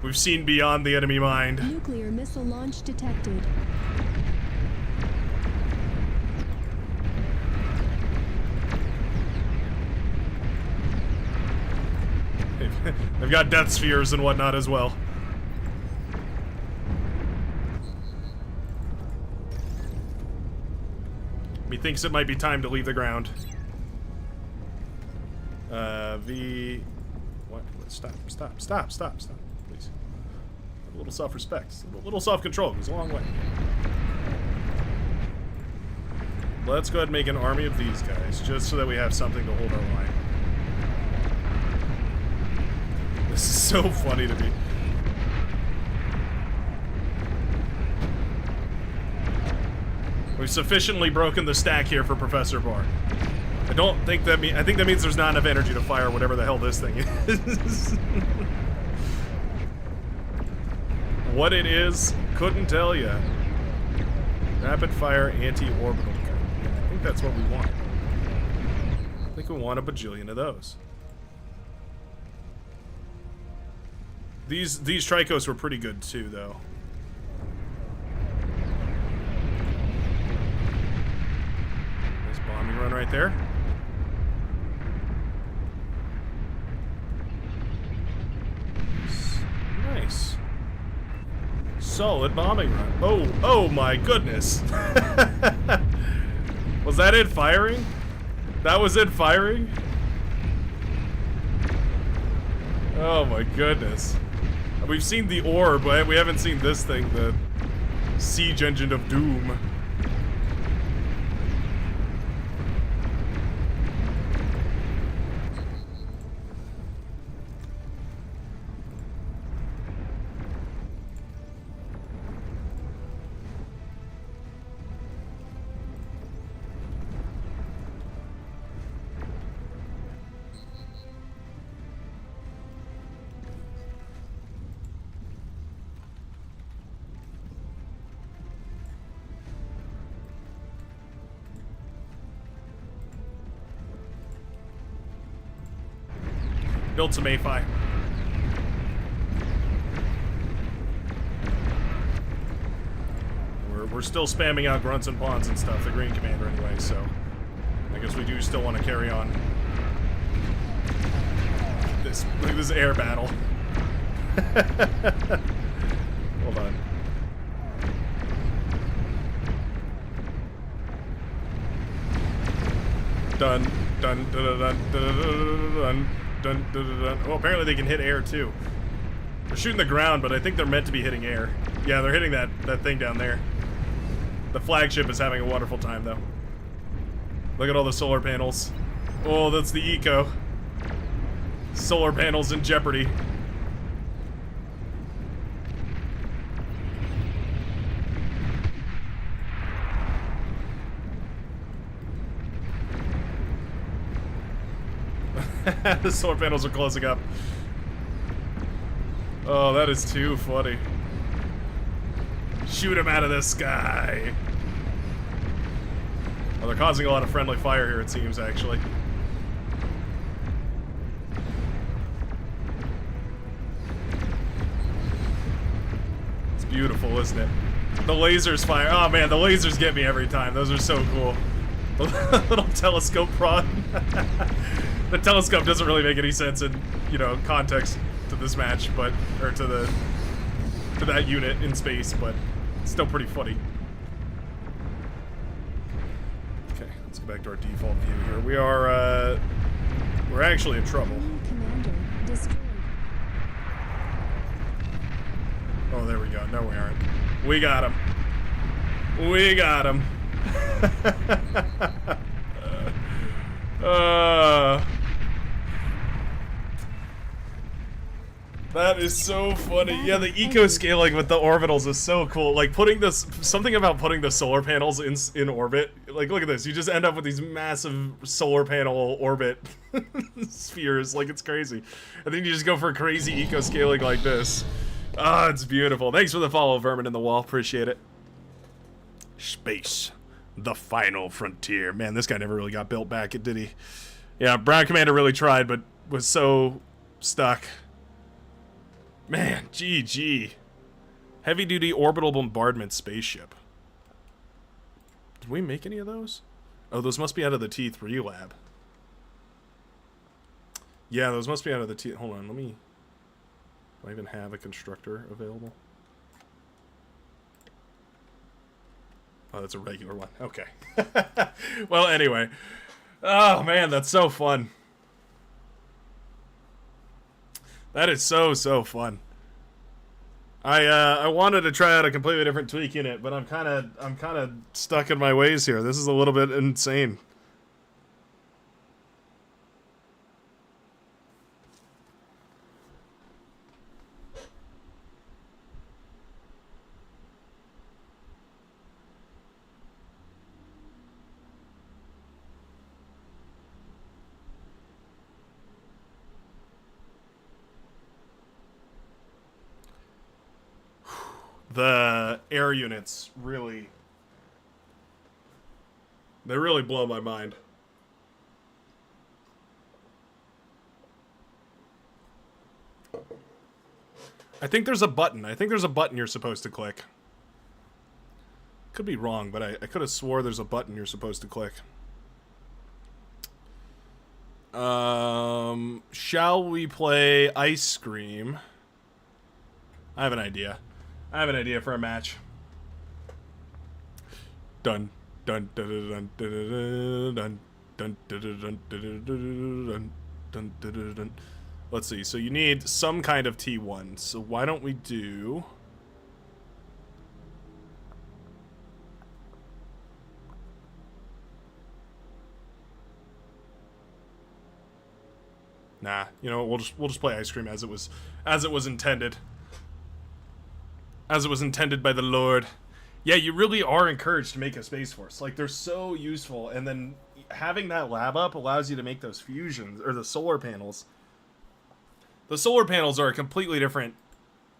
We've seen beyond the enemy mind.
Nuclear missile launch detected.
They've got death spheres and whatnot as well. Methinks it might be time to leave the ground. What? Stop, please. A little self-respect, a little self-control goes a long way. Let's go ahead and make an army of these guys, just so that we have something to hold our line. This is so funny to me. We've sufficiently broken the stack here for Professor Barr. I don't think that I think that means there's not enough energy to fire whatever the hell this thing is. What it is, couldn't tell ya. Rapid fire anti-orbital gun. Yeah, I think that's what we want. I think we want a bajillion of those. These Tricos were pretty good too, though. Nice bombing run right there. Nice. Solid bombing run. Oh my goodness. Was that it firing? That was it firing? Oh my goodness. We've seen the orb, but we haven't seen this thing, the siege engine of doom. Build some A-Fi. We're still spamming out grunts and pawns and stuff, the Green Commander anyway, so I guess we do still want to carry on. Look at this air battle. Hold on. Dun dun dun dun dun dun dun. Dun, dun, dun, dun. Oh, apparently they can hit air too. They're shooting the ground, but I think they're meant to be hitting air. Yeah, they're hitting that thing down there. The flagship is having a wonderful time, though. Look at all the solar panels. Oh, that's the eco. Solar panels in jeopardy. The solar panels are closing up. Oh, that is too funny. Shoot him out of the sky. Oh, they're causing a lot of friendly fire here, it seems, actually. It's beautiful, isn't it? The lasers fire. Oh man, the lasers get me every time. Those are so cool. The little telescope prod. The telescope doesn't really make any sense in, you know, context to this match, but or to that unit in space, but it's still pretty funny. Okay, let's go back to our default view here. We are we're actually in trouble.
Commander destroyed.
Oh, there we go. No, we aren't. We got him. We got him. That is so funny. Yeah, the eco scaling with the orbitals is so cool. Like putting this, something about putting the solar panels in orbit. Like look at this. You just end up with these massive solar panel orbit spheres. Like it's crazy. And then you just go for crazy eco scaling like this. Ah, it's beautiful. Thanks for the follow, Vermin in the Wall. Appreciate it. Space, the final frontier. Man, this guy never really got built back, did he? Yeah, Brown Commander really tried, but was so stuck. Man, GG. Heavy-duty orbital bombardment spaceship. Did we make any of those? Oh, those must be out of the T3 lab. Yeah, those must be out of the T. Hold on, let me. Do I even have a constructor available? Oh, that's a regular one. Okay. Well, anyway. Oh, man, that's so fun. That is so fun. I wanted to try out a completely different tweak in it, but I'm kind of stuck in my ways here. This is a little bit insane. The air units really, they really blow my mind. I think there's a button. I think there's a button you're supposed to click. Could be wrong, but I could have swore there's a button you're supposed to click. Shall we play Ice Cream? I have an idea. I have an idea for a match. Dun dun dun dun dun dun dun dun dun dun dun dun. Let's see. So you need some kind of T1. So why don't we do? Nah, you know, we'll just play Ice Cream as it was intended. As it was intended by the Lord. Yeah, you really are encouraged to make a Space Force. Like, they're so useful, and then having that lab up allows you to make those fusions, or the solar panels. The solar panels are a completely different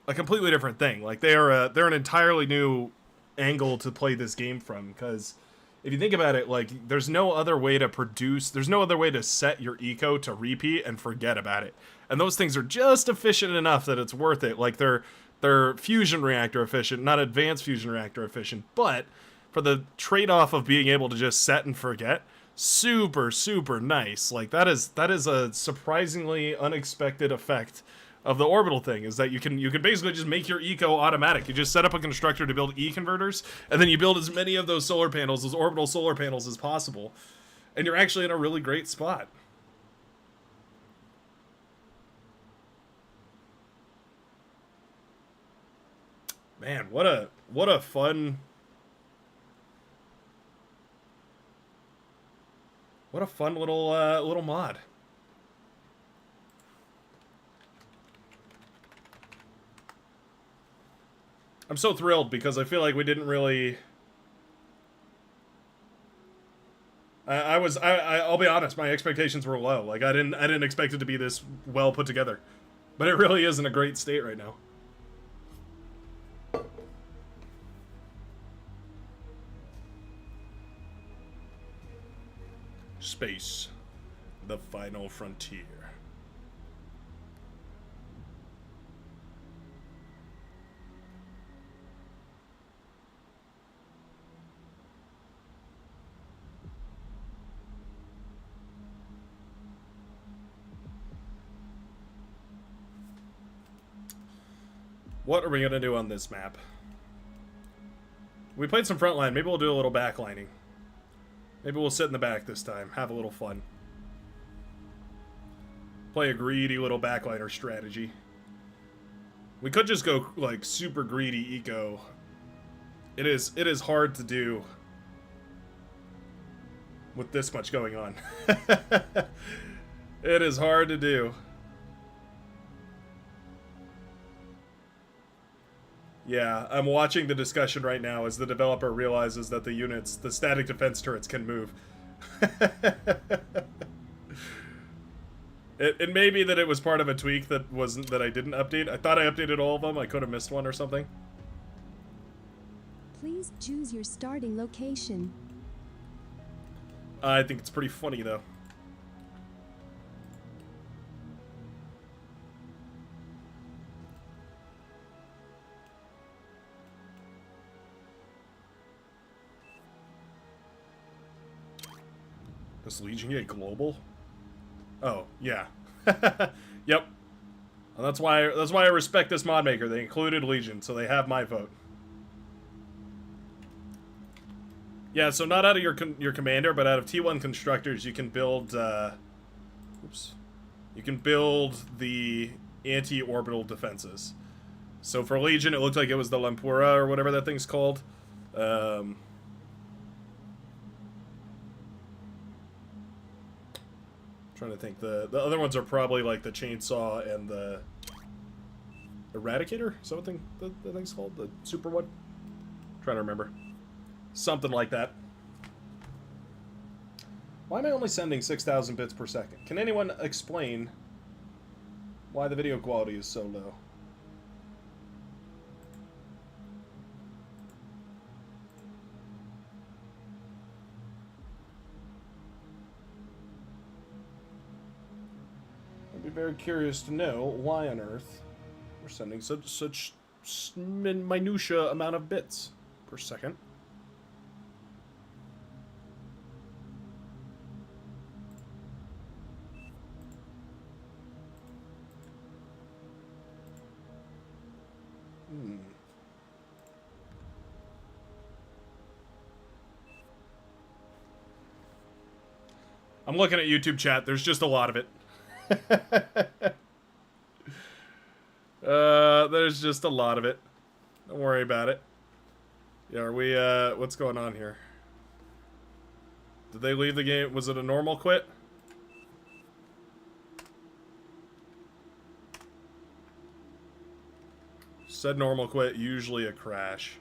thing. Like, they're an entirely new angle to play this game from, because if you think about it, like, there's no other way to set your eco to repeat and forget about it. And those things are just efficient enough that it's worth it. Like, they're fusion reactor efficient, not advanced fusion reactor efficient, but for the trade-off of being able to just set and forget, super nice. Like, that is a surprisingly unexpected effect of the orbital thing, is that you can basically just make your eco automatic. You just set up a constructor to build E-converters, and then you build as many of those solar panels, those orbital solar panels, as possible, and you're actually in a really great spot. Man, what a fun little mod. I'm so thrilled because I feel like we didn't really. I'll be honest, my expectations were low. Like, I didn't expect it to be this well put together, but it really is in a great state right now. Space, the final frontier. What are we gonna do on this map? We played some frontline. Maybe we'll do a little backlining. Maybe we'll sit in the back this time, have a little fun. Play a greedy little backliner strategy. We could just go, like, super greedy eco. It is hard to do with this much going on. It is hard to do. Yeah, I'm watching the discussion right now as the developer realizes that the static defense turrets can move. It may be that it was part of a tweak that I didn't update. I thought I updated all of them. I could have missed one or something.
Please choose your starting location.
I think it's pretty funny, though. Does Legion get global? Oh, yeah. Yep. And that's why I respect this mod maker. They included Legion, so they have my vote. Yeah, so not out of your commander, but out of T1 constructors, you can build. Oops. You can build the anti-orbital defenses. So for Legion, it looked like it was the Lampura or whatever that thing's called. Trying to think. The other ones are probably like the Chainsaw and the Eradicator? Is that what the thing's called? The super one? Trying to remember. Something like that. Why am I only sending 6,000 bits per second? Can anyone explain why the video quality is so low? I'd be very curious to know why on earth we're sending such minutia amount of bits per second. I'm looking at YouTube chat. There's just a lot of it. There's just a lot of it. Don't worry about it. Yeah, are we, what's going on here? Did they leave the game? Was it a normal quit? Said normal quit, usually a crash.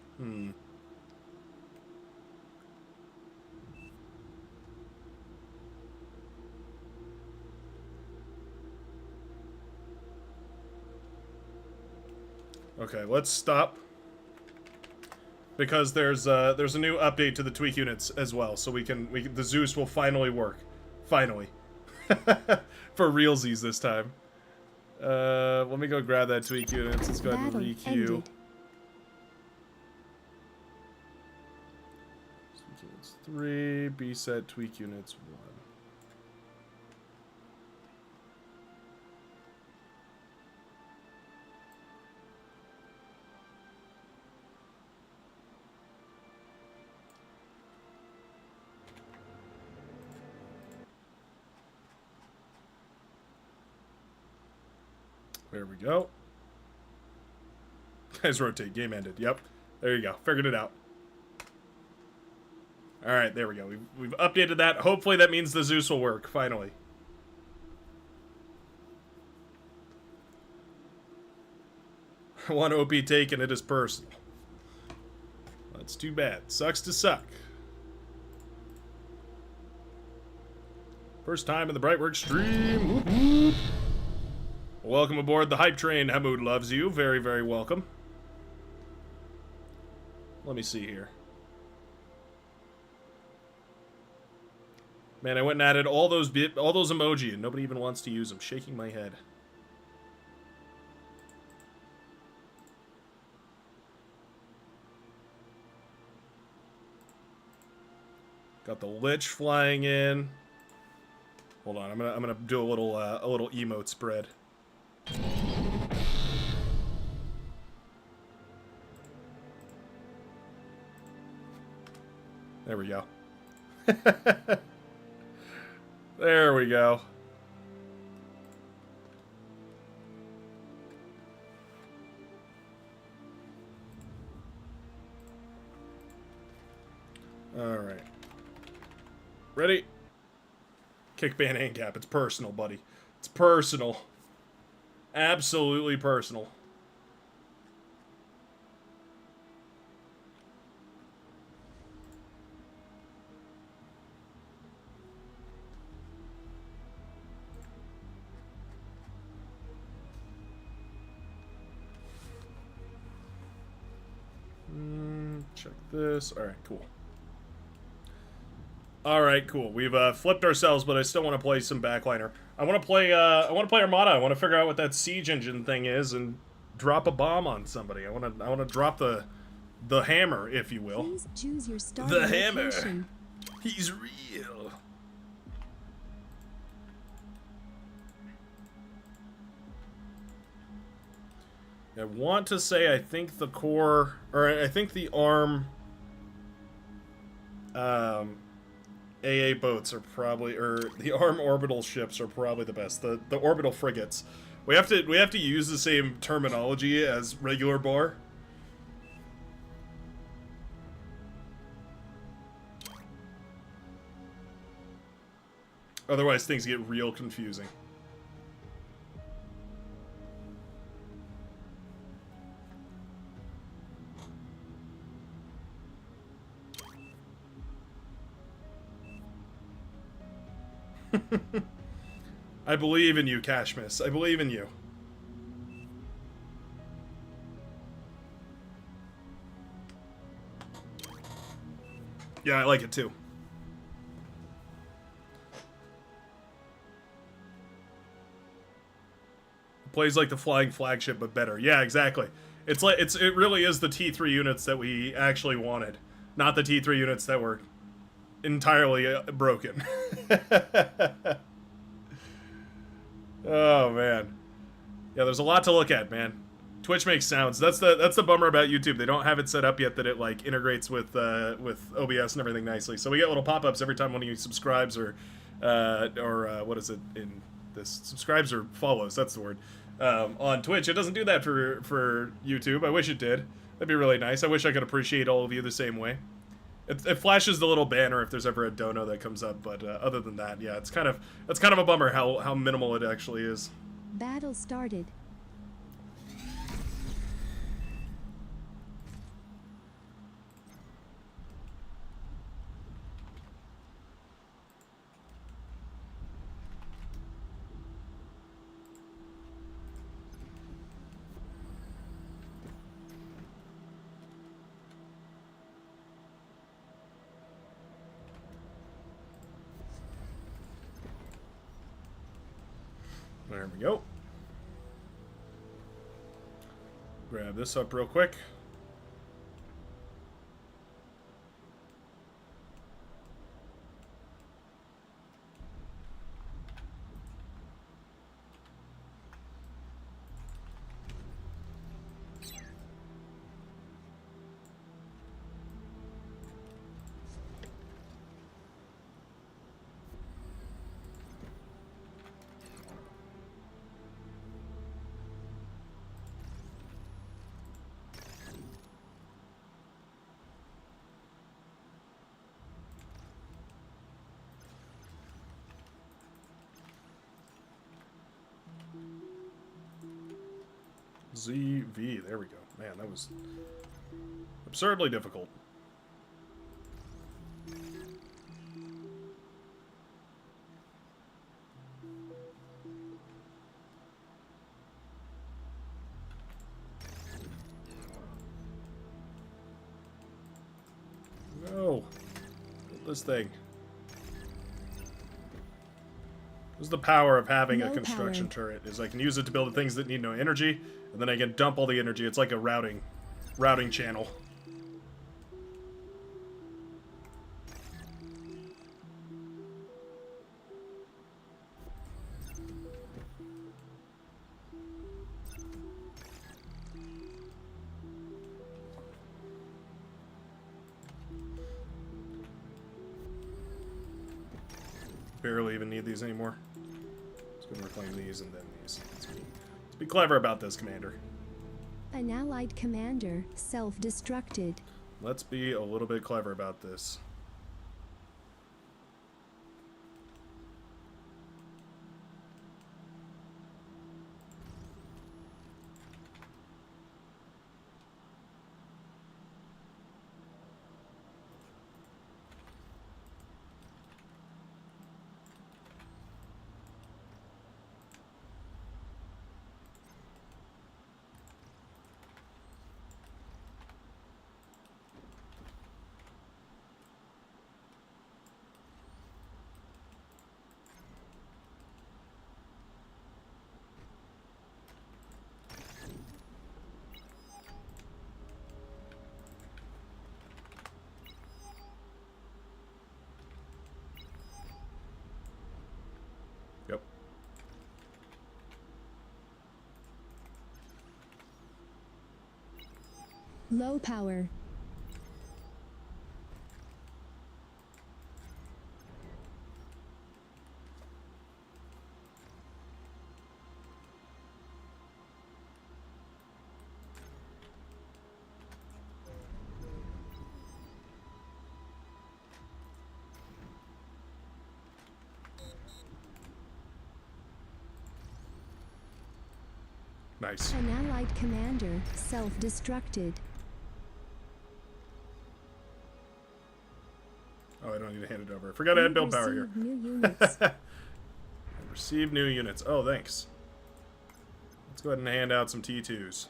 Okay, let's stop. Because there's a new update to the tweak units as well, so the Zeus will finally work. Finally. For realsies this time. Let me go grab that tweak units. Let's go ahead and re-queue. Tweak units 3, B set, tweak units 1. There we go. Guys, rotate. Game ended. Yep. There you go. Figured it out. Alright, there we go. We've updated that. Hopefully that means the Zeus will work, finally. One OP taken, it is personal. That's too bad. Sucks to suck. First time in the Brightworks stream. Whoop, whoop. Welcome aboard the hype train. Hamoud loves you. Very, very welcome. Let me see here. Man, I went and added all those emoji and nobody even wants to use them. Shaking my head. Got the Lich flying in. Hold on, I'm gonna do a little emote spread. There we go. There we go. Alright. Ready? Kick ban and cap. It's personal, buddy. It's personal. Absolutely personal. Check this. Alright, cool. Alright, cool. We've flipped ourselves, but I still want to play some backliner. I want to play Armada. I want to figure out what that siege engine thing is and drop a bomb on somebody. I want to drop the hammer, if you will.
Please choose your
The hammer.
location.
He's real. I want to say I think the core, or I think the arm AA boats are probably, or the arm orbital ships are probably the best. The orbital frigates. We have to use the same terminology as regular bar. Otherwise things get real confusing. I believe in you, Cashmiss. I believe in you. Yeah, I like it too. It plays like the flying flagship, but better. Yeah, exactly. It's like it really is the T3 units that we actually wanted, not the T3 units that were entirely broken. Oh man, yeah. There's a lot to look at, man. Twitch makes sounds. That's the bummer about YouTube. They don't have it set up yet that it like integrates with OBS and everything nicely. So we get little pop-ups every time one of you subscribes or what is it in this, subscribes or follows. That's the word. On Twitch, it doesn't do that for YouTube. I wish it did. That'd be really nice. I wish I could appreciate all of you the same way. It flashes the little banner if there's ever a dono that comes up, but other than that, yeah, that's kind of a bummer how minimal it actually is.
Battle started.
There we go. Grab this up real quick. ZV, there we go. Man, that was absurdly difficult. No. This thing. This is the power of having a construction turret, is I can use it to build things that need no energy, and then I can dump all the energy. It's like a routing channel. Barely even need these anymore. Let's go reclaim these and then these. Let's be clever about this, Commander.
An allied commander self-destructed.
Let's be a little bit clever about this.
Low power.
Nice.
An allied commander self-destructed.
Oh, I don't need to hand it over. I forgot I had build power here.
New units.
Receive new units. Oh, thanks. Let's go ahead and hand out some T2s.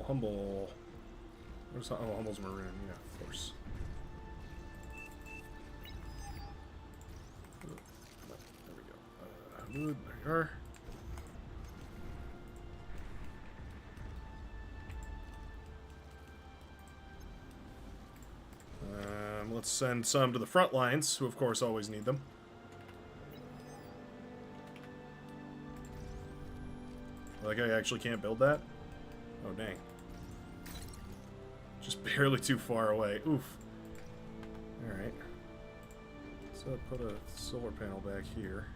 Humble. Where's, oh, Humble's maroon. Yeah, of course. There we go. There you are. Let's send some to the front lines, who of course always need them. Like I actually can't build that? Oh, dang. Just barely too far away. Oof. Alright. So put a solar panel back here.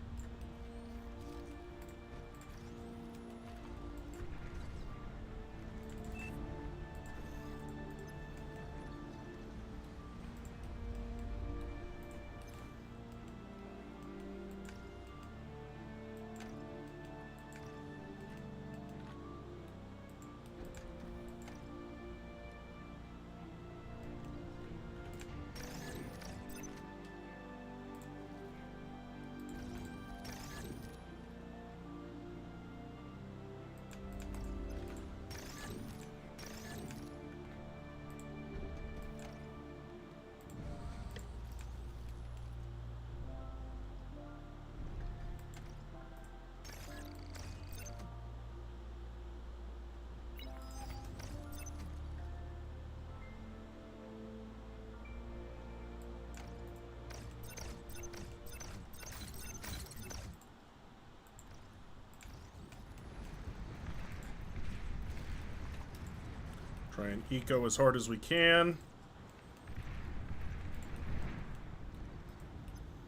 Try and eco as hard as we can.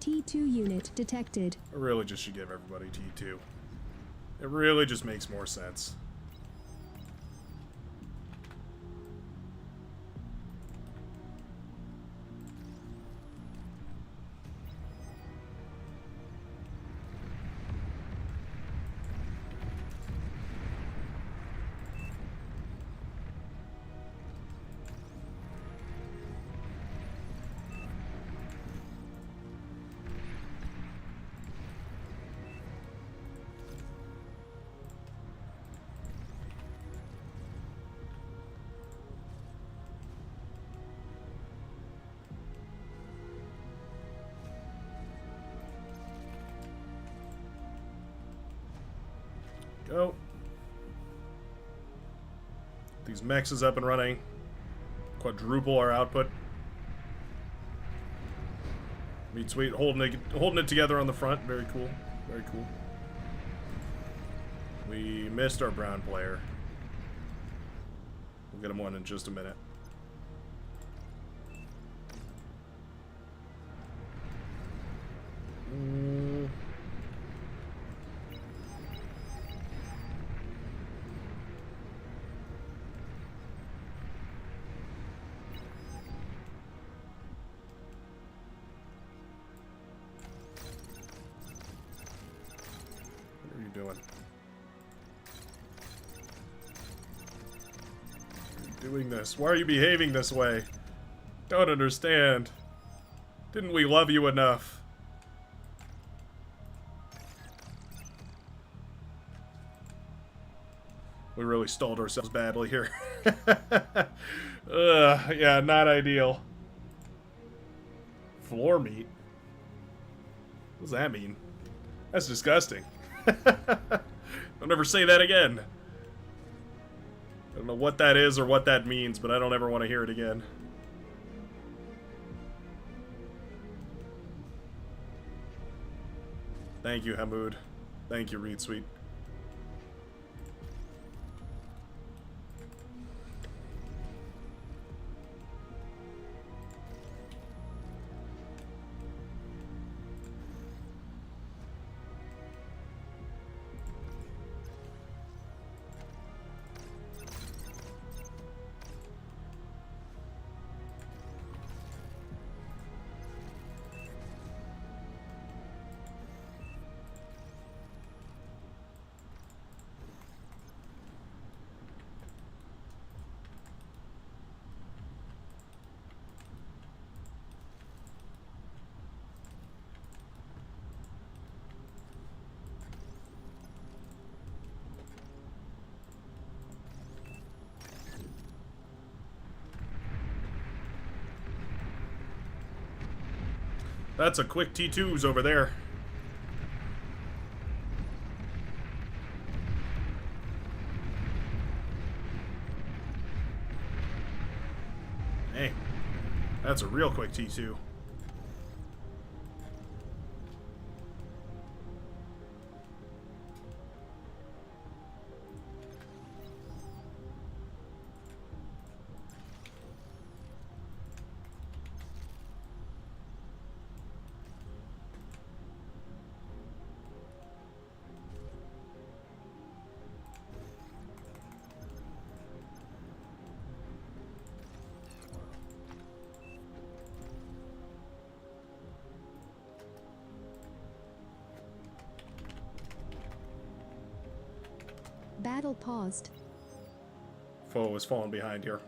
T2 unit detected.
I really just should give everybody T2. It really just makes more sense. Go. These mechs is up and running. Quadruple our output. Meat sweet, holding it together on the front. Very cool. Very cool. We missed our brown player. We'll get him one in just a minute. doing? You're doing this. Why are you behaving this way? Don't understand. Didn't we love you enough? We really stalled ourselves badly here. Yeah, not ideal. Floor meat? What does that mean? That's disgusting. Don't ever say that again. I don't know what that is or what that means, but I don't ever want to hear it again. Thank you, Hamoud. Thank you, Reed Sweet. That's a quick T2s over there. Hey, that's a real quick T2.
Battle paused.
Foe is falling behind here.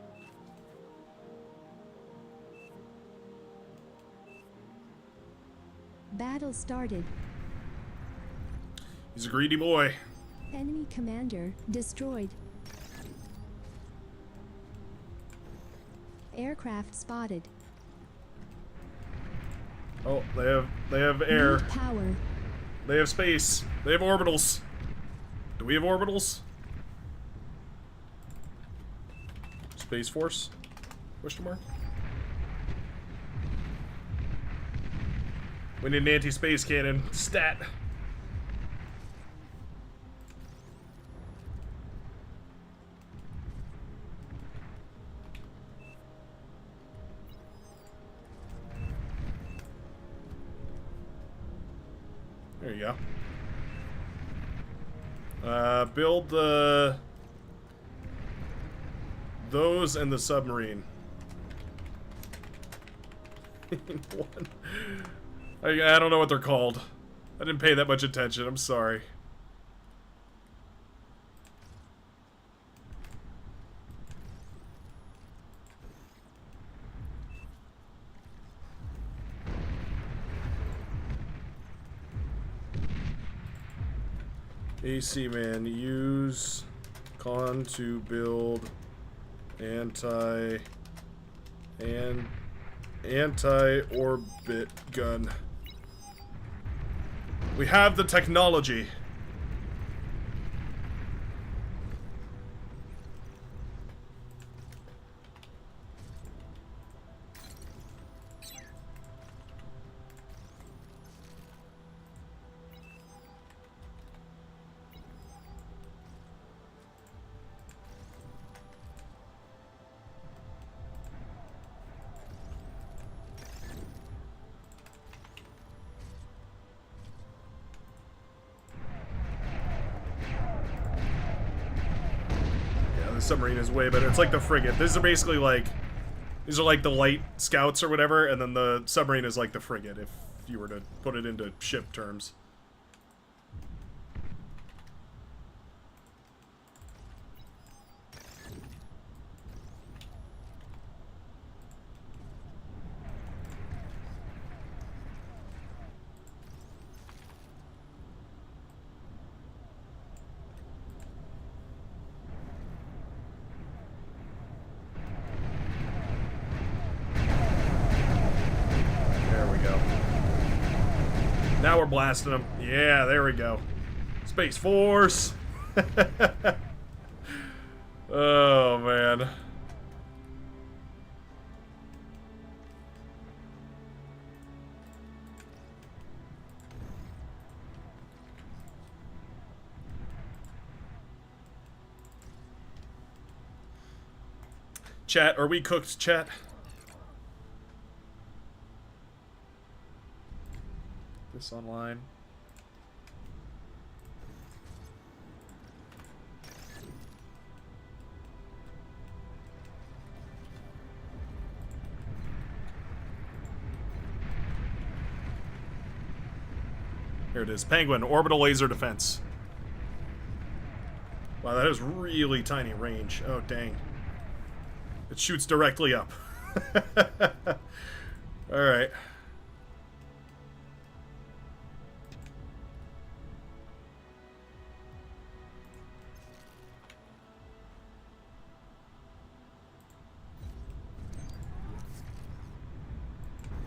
Battle started.
He's a greedy boy.
Enemy commander destroyed. Aircraft spotted.
Oh, they have air.
Need power.
They have space. They have orbitals. Do we have orbitals? Space Force? Question mark? We need an anti-space cannon. Stat. There you go. Build those and the submarine. One. I don't know what they're called. I didn't pay that much attention. I'm sorry. AC man, use con to build anti-orbit gun. We have the technology. Submarine is way better. It's like the frigate. These are basically like, these are like the light scouts or whatever, and then the submarine is like the frigate, if you were to put it into ship terms. Now we're blasting them. Yeah, there we go. Space Force. Oh, man. Chat, are we cooked, chat? This online. Here it is. Penguin, orbital laser defense. Wow, that is really tiny range. Oh, dang. It shoots directly up. Alright.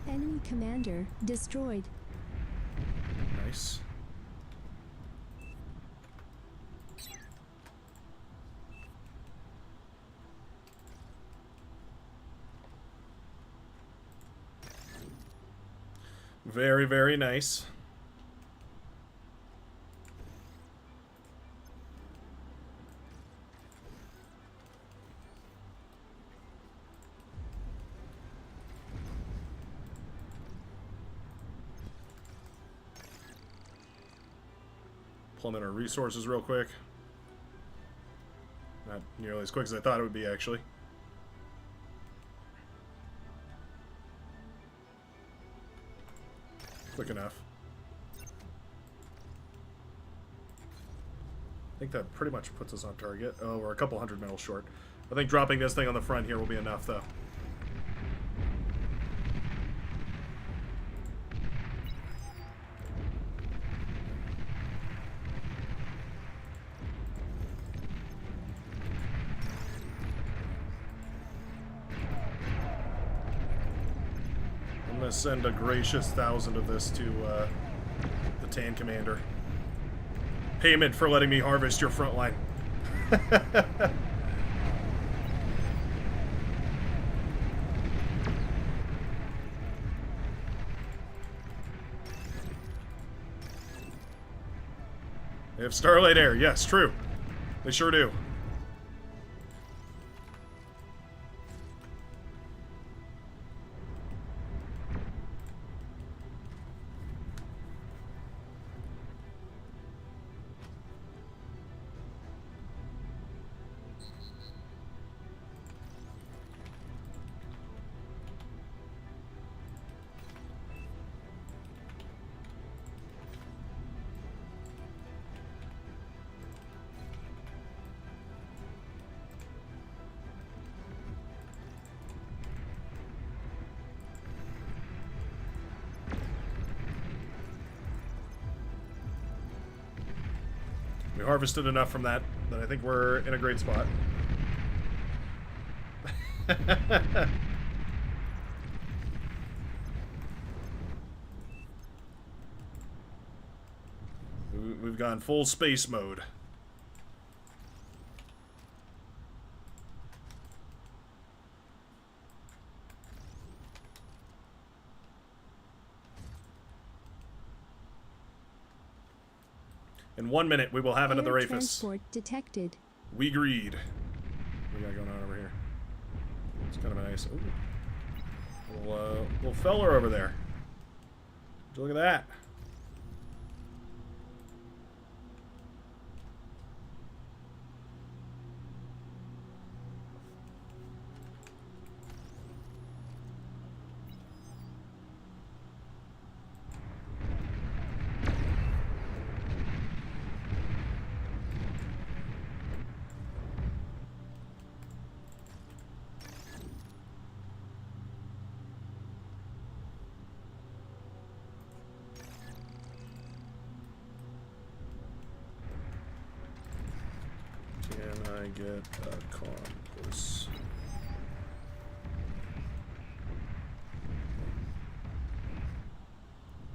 Enemy commander destroyed.
Nice. Very, very nice. Plummet our resources real quick. Not nearly as quick as I thought it would be, actually. Quick enough. I think that pretty much puts us on target. Oh, we're a couple hundred metal short. I think dropping this thing on the front here will be enough, though. I'm gonna send a gracious 1,000 of this to the Tan Commander. Payment for letting me harvest your front line. They have Starlight Air. Yes, true. They sure do. We harvested enough from that I think we're in a great spot. We've gone full space mode. In 1 minute, we will have another
Air
APHIS.
transport detected.
We greed. What do we got going on over here? It's kind of a nice... Ooh. Little feller over there. Would you look at that? Can I get a compass?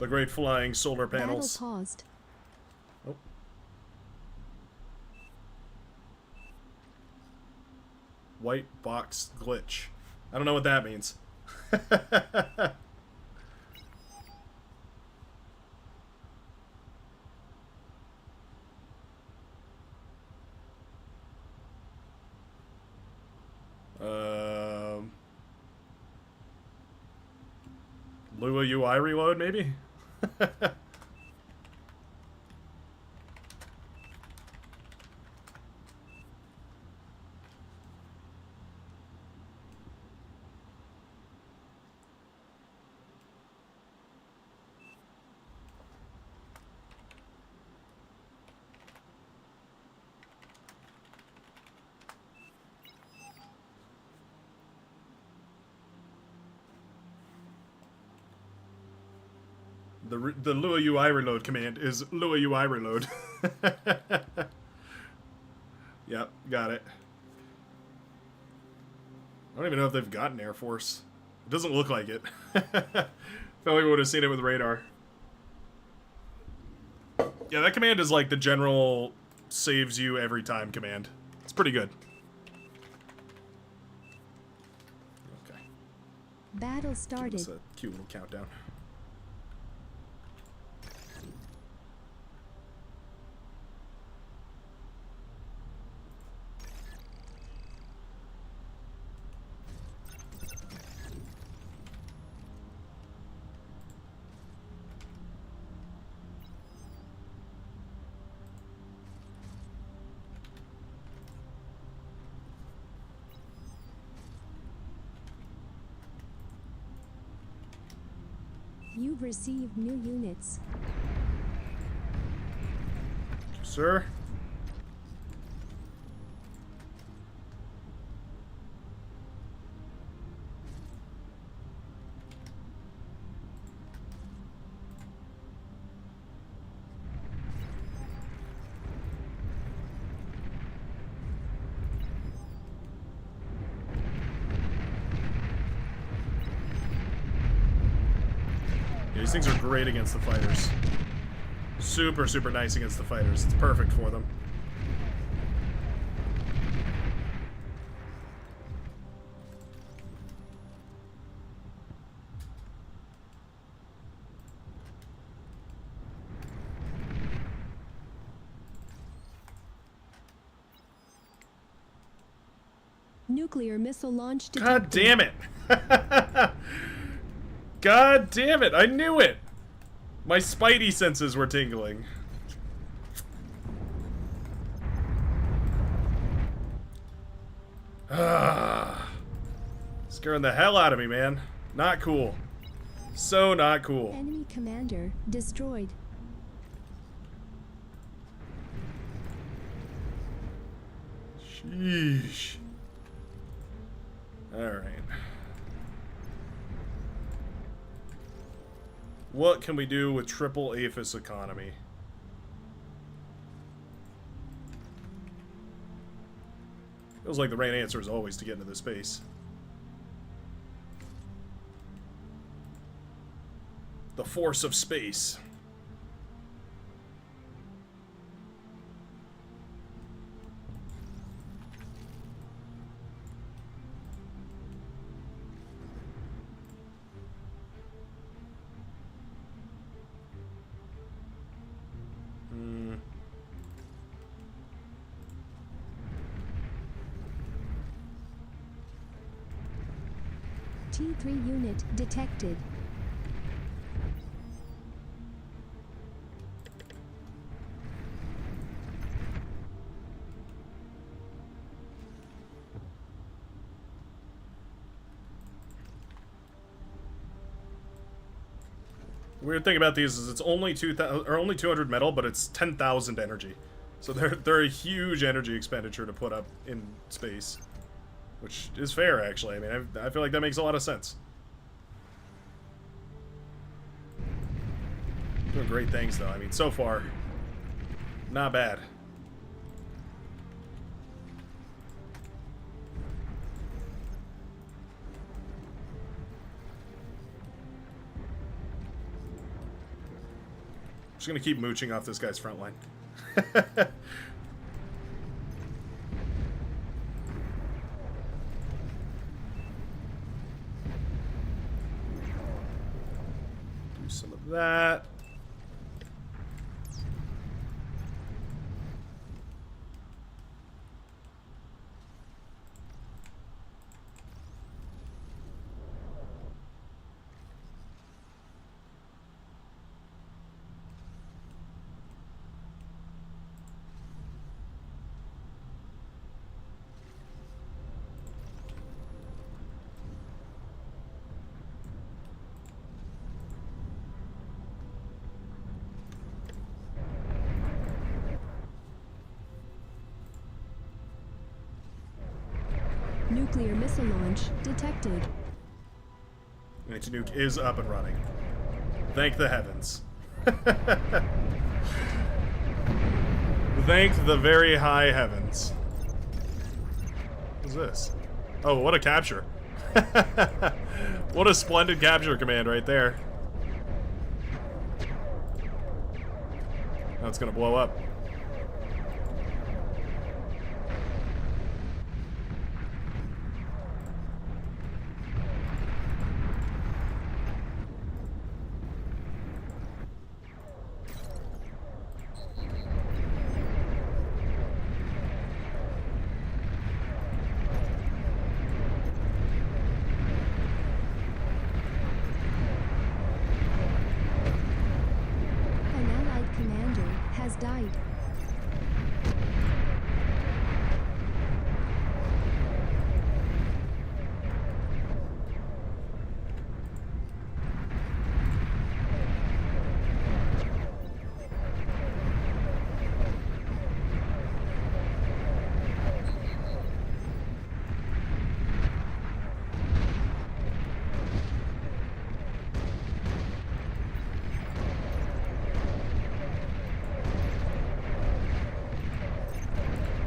The great flying solar
Battle
panels.
paused.
Oh. White box glitch. I don't know what that means. Lua UI reload, maybe? The Lua UI reload command is Lua UI reload. Yep, got it. I don't even know if they've got an Air Force. It doesn't look like it. Felt like we would have seen it with radar. Yeah, that command is like the general saves you every time command. It's pretty good. Okay.
Battle started.
It's a cute little countdown.
You've received new units.
Sir? These things are great against the fighters. Super, super nice against the fighters. It's perfect for them.
Nuclear missile launch
God
detected.
damn it! God damn it! I knew it! My spidey senses were tingling. Ah, scaring the hell out of me, man. Not cool. So not cool.
Enemy commander destroyed.
Sheesh. Alright. What can we do with triple APHIS economy? Feels like the right answer is always to get into the space. The force of space.
T3 unit detected.
Weird thing about these is it's only 2,000 or only 200 metal, but it's 10,000 energy. So they're a huge energy expenditure to put up in space, which is fair actually. I mean, I feel like that makes a lot of sense. Doing great things though. I mean, so far, not bad. Just gonna keep mooching off this guy's front line. Do some of that.
Nuclear missile launch detected.
Anti-nuke is up and running. Thank the heavens. Thank the very high heavens. What's this? Oh, what a capture. What a splendid capture command right there. Now it's gonna blow up.
Died.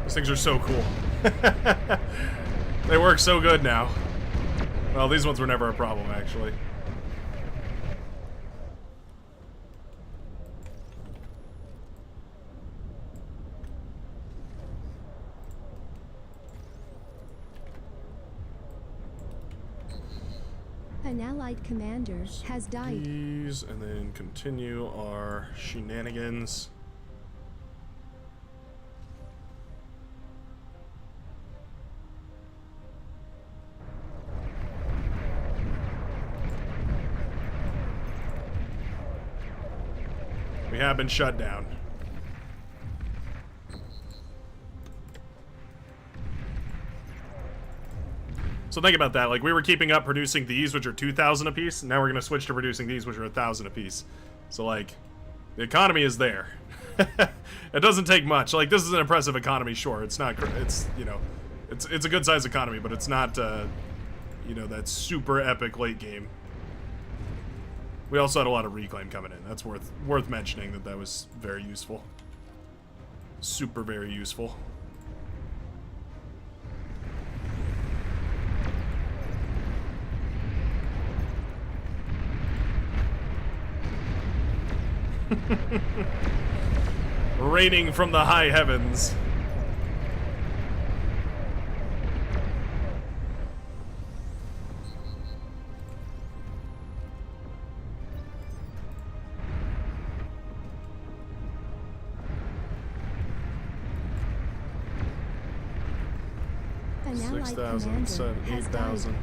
Things are so cool. They work so good now. Well, these ones were never a problem, actually.
An allied commander has died.
These, and then continue our shenanigans. We have been shut down. So think about that. Like, we were keeping up producing these, which are 2,000 apiece. And now we're going to switch to producing these, which are 1,000 apiece. So, like, the economy is there. It doesn't take much. Like, this is an impressive economy, sure. It's not, it's, you know, it's a good-sized economy, but it's not, you know, that super epic late game. We also had a lot of reclaim coming in. That's worth mentioning that was very useful. Super very useful. Raining from the high heavens.
An allied
6,000,
commander has
8,000.
died.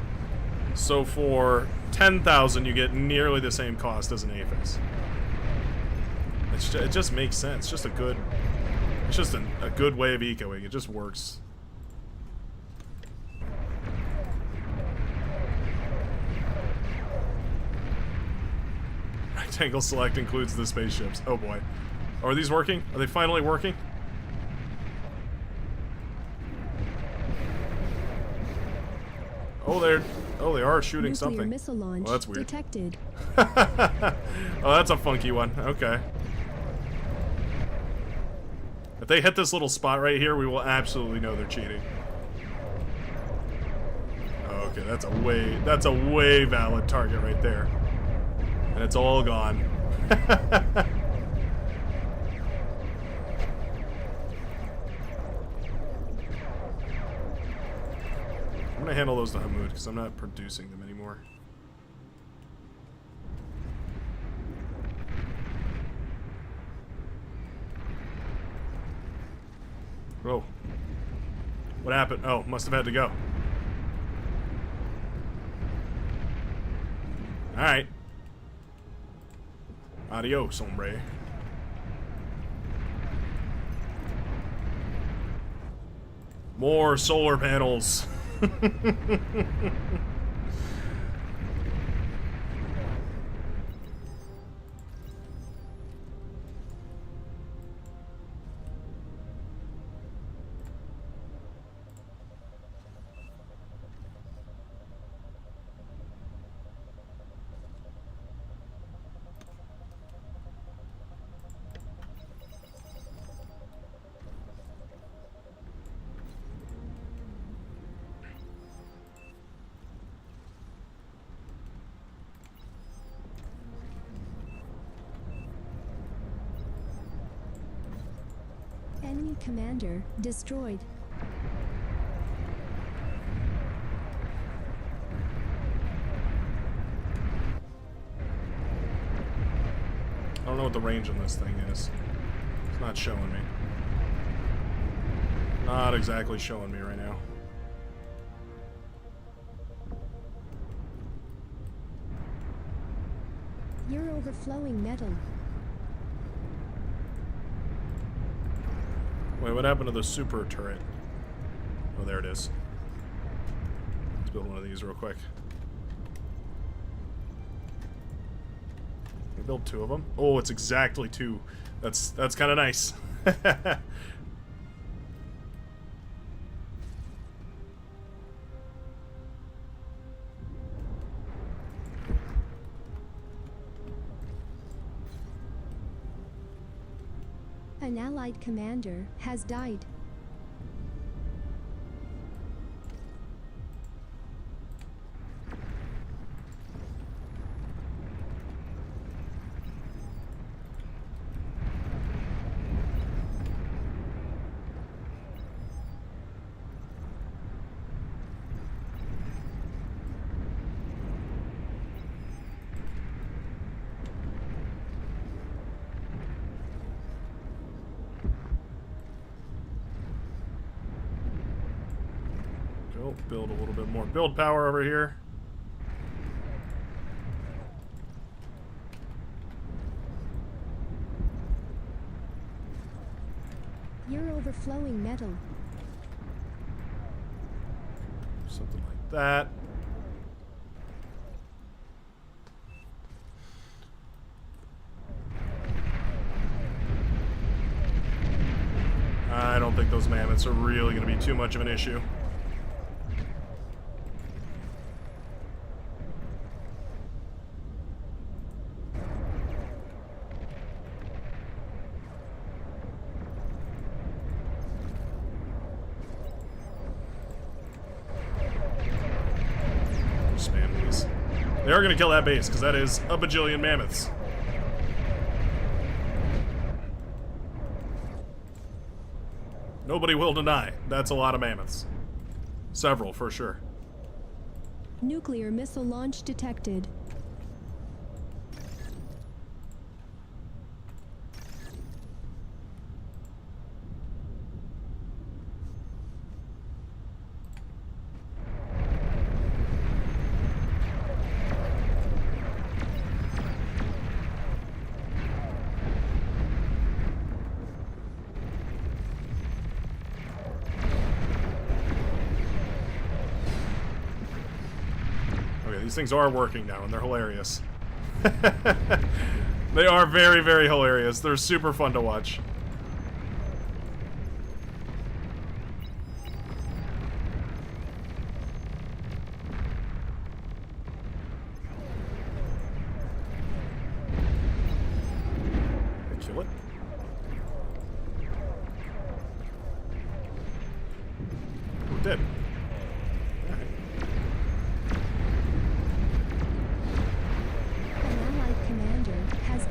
So for 10,000, you get nearly the same cost as an Aphis. It just makes sense. It's just a good way of ecoing. It just works. Rectangle select includes the spaceships. Oh boy. Oh, are these working? Are they finally working? Oh, they are shooting
Nuclear
something.
Missile launch
Well, that's weird.
detected.
Oh, that's a funky one. Okay. If they hit this little spot right here, we will absolutely know they're cheating. Oh, okay, that's a way valid target right there. And it's all gone. gonna handle those to Hamoud because I'm not producing them anymore. Whoa. What happened? Oh, must have had to go. Alright. Adios, hombre. More solar panels.
Enemy commander destroyed.
I don't know what the range on this thing is. It's not showing me. Not exactly showing me right now.
You're overflowing metal.
Wait, what happened to the super turret? Oh, there it is. Let's build one of these real quick. We build 2 of them. Oh, it's exactly 2. That's kind of nice.
An allied commander has died.
Go build a little bit more build power over here.
You're overflowing metal.
Something like that. I don't think those mammoths are really going to be too much of an issue. Spam these. They are going to kill that base because that is a bajillion mammoths. Nobody will deny. That's a lot of mammoths. Several, for sure.
Nuclear missile launch detected.
These things are working now, and they're hilarious. They are very, very hilarious. They're super fun to watch. Kill it. We're dead.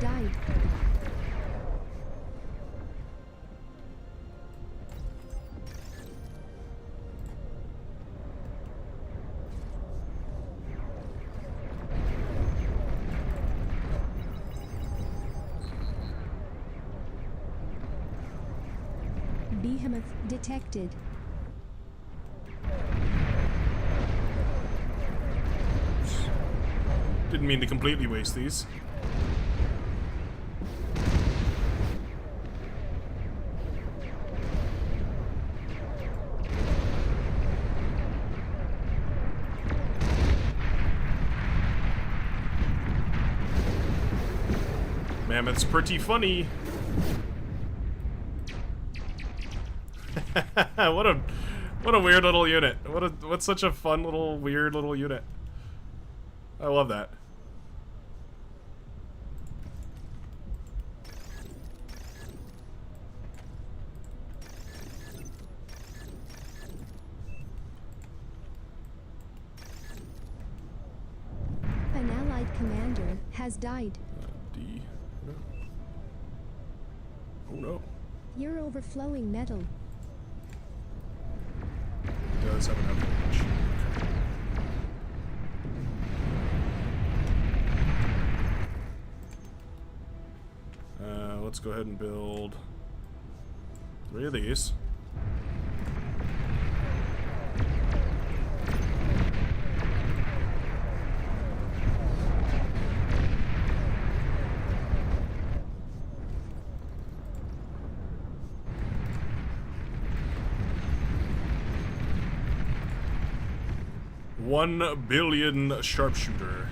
Died. behemoth detected.
Didn't mean to completely waste these. Mammoth's pretty funny. What a weird little unit. What's such a fun little weird little unit. I love that.
An allied commander has died.
D. No. Oh no.
You're overflowing metal.
It does have enough damage. Let's go ahead and build 3 of these. $1 billion sharpshooter.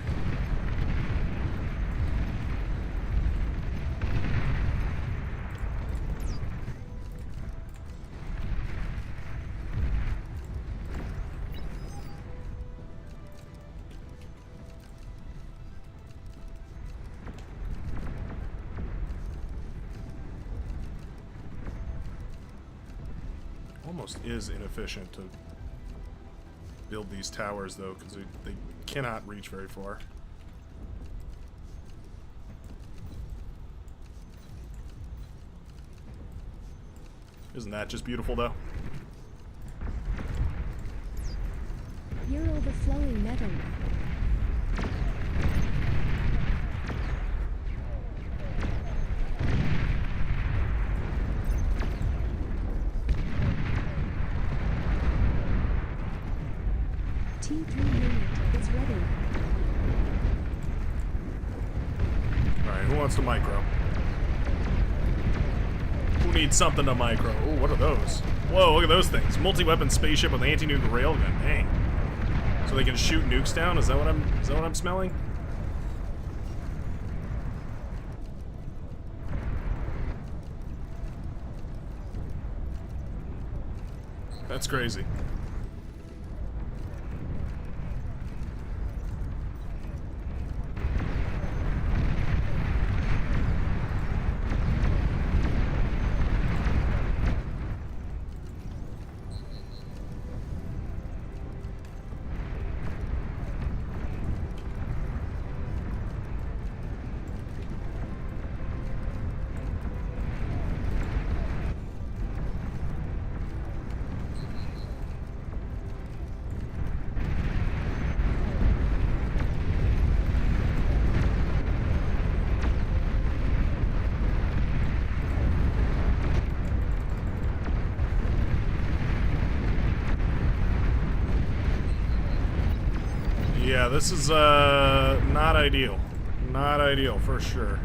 Almost is inefficient to build these towers, though, because they cannot reach very far. Isn't that just beautiful, though?
You're overflowing metal. T3 unit is ready.
Alright, who wants to micro? Who needs something to micro? Oh, what are those? Whoa, look at those things. Multi-weapon spaceship with anti-nuke railgun. Dang. So they can shoot nukes down? Is that what I'm smelling? That's crazy. Yeah, this is not ideal. Not ideal for sure.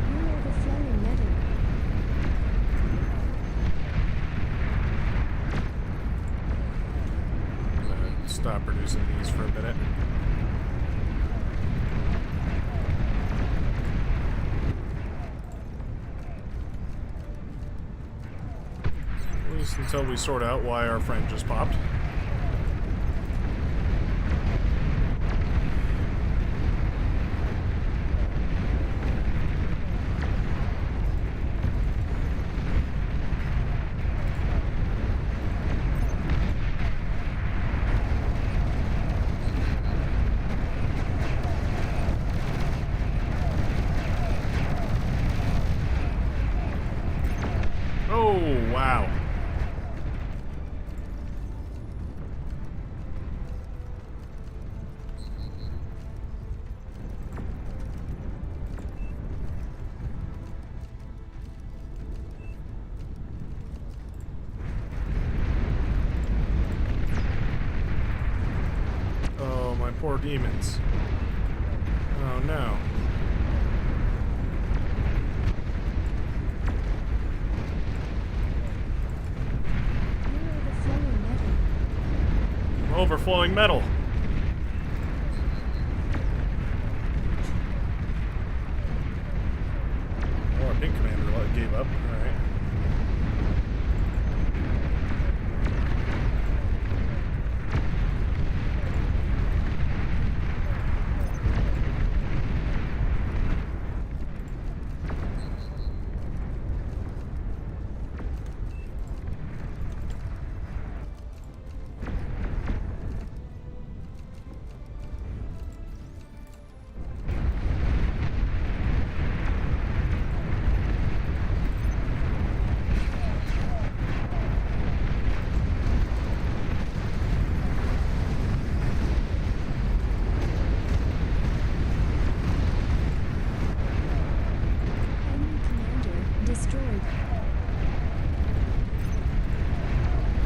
You're overflowing metal.
Stop producing these for a minute. At least until we sort out why our friend just popped. Oh, Oh, wow. Oh, my poor demons. Oh, no. Overflowing metal. Oh, our pink commander gave up. All right.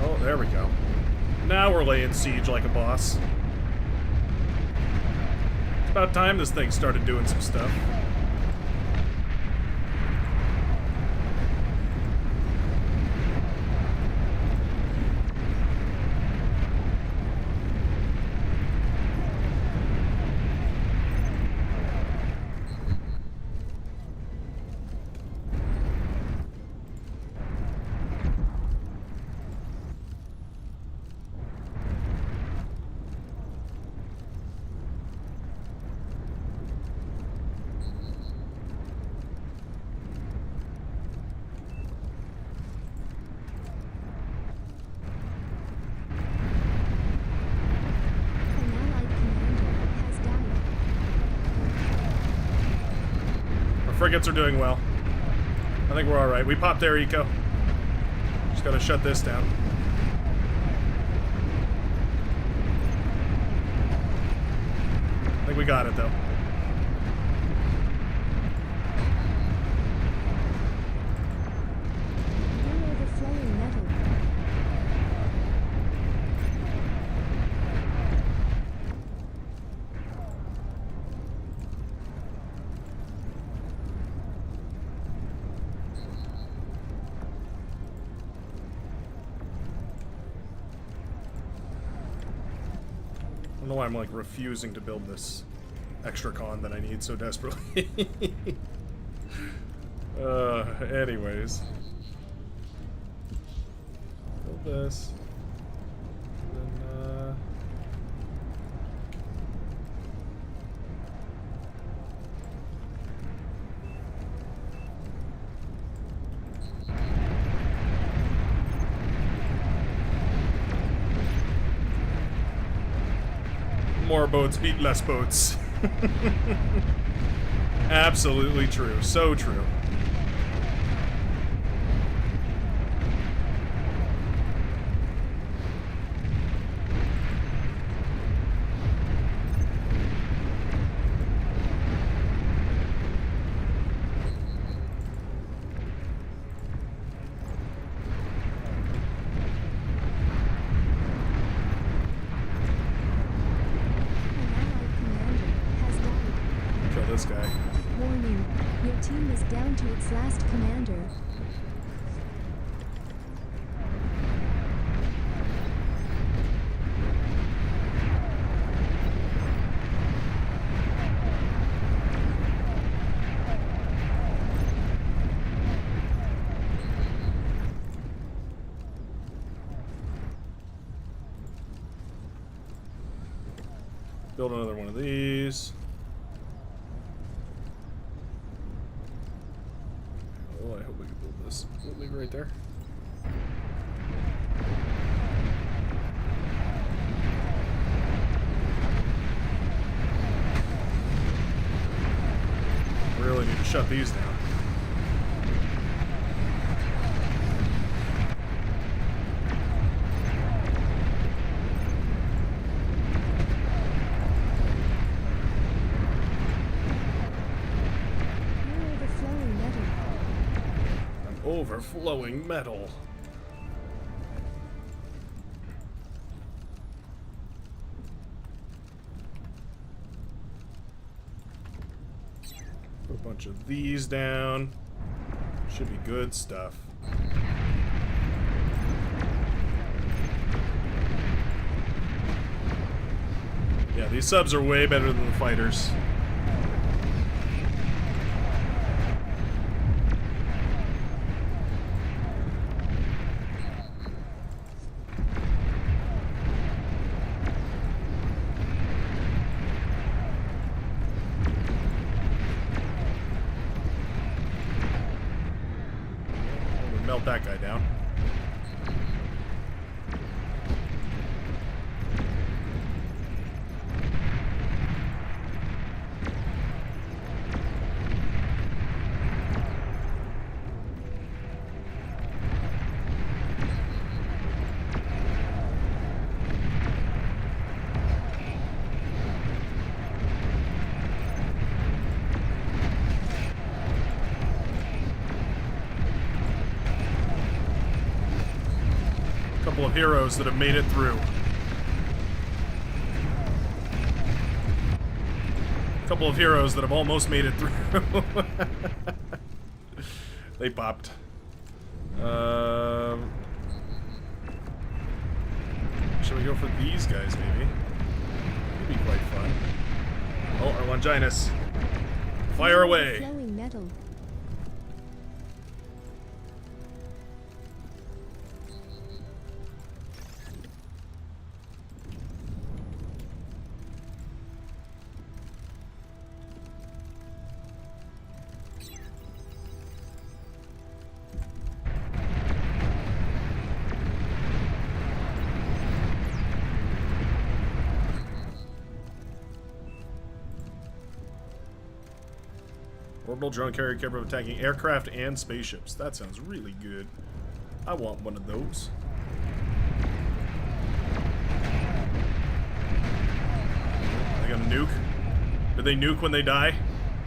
Oh, there we go. Now we're laying siege like a boss. It's about time this thing started doing some stuff. Frigates are doing well. I think we're alright. We popped their eco. Just gotta shut this down. I think we got it, though. I don't know why I'm like refusing to build this extra con that I need so desperately. Anyways. Build this. Then, more boats beat less boats. Absolutely true. So true. This guy.
Warning, your team is down to its last commander.
Build another one of these. Oh, I hope we can build this. We'll leave it right there. Really need to shut these down. Overflowing metal. Put a bunch of these down. Should be good stuff. Yeah, these subs are way better than the fighters. Melt that guy down. Couple of heroes that have made it through. Couple of heroes that have almost made it through. They popped. Shall we go for these guys, maybe? Could be quite fun. Oh, our Longinus. Fire away!
Flowing metal.
Orbital drone carrier capable of attacking aircraft and spaceships. That sounds really good. I want one of those. They got a nuke? Do they nuke when they die?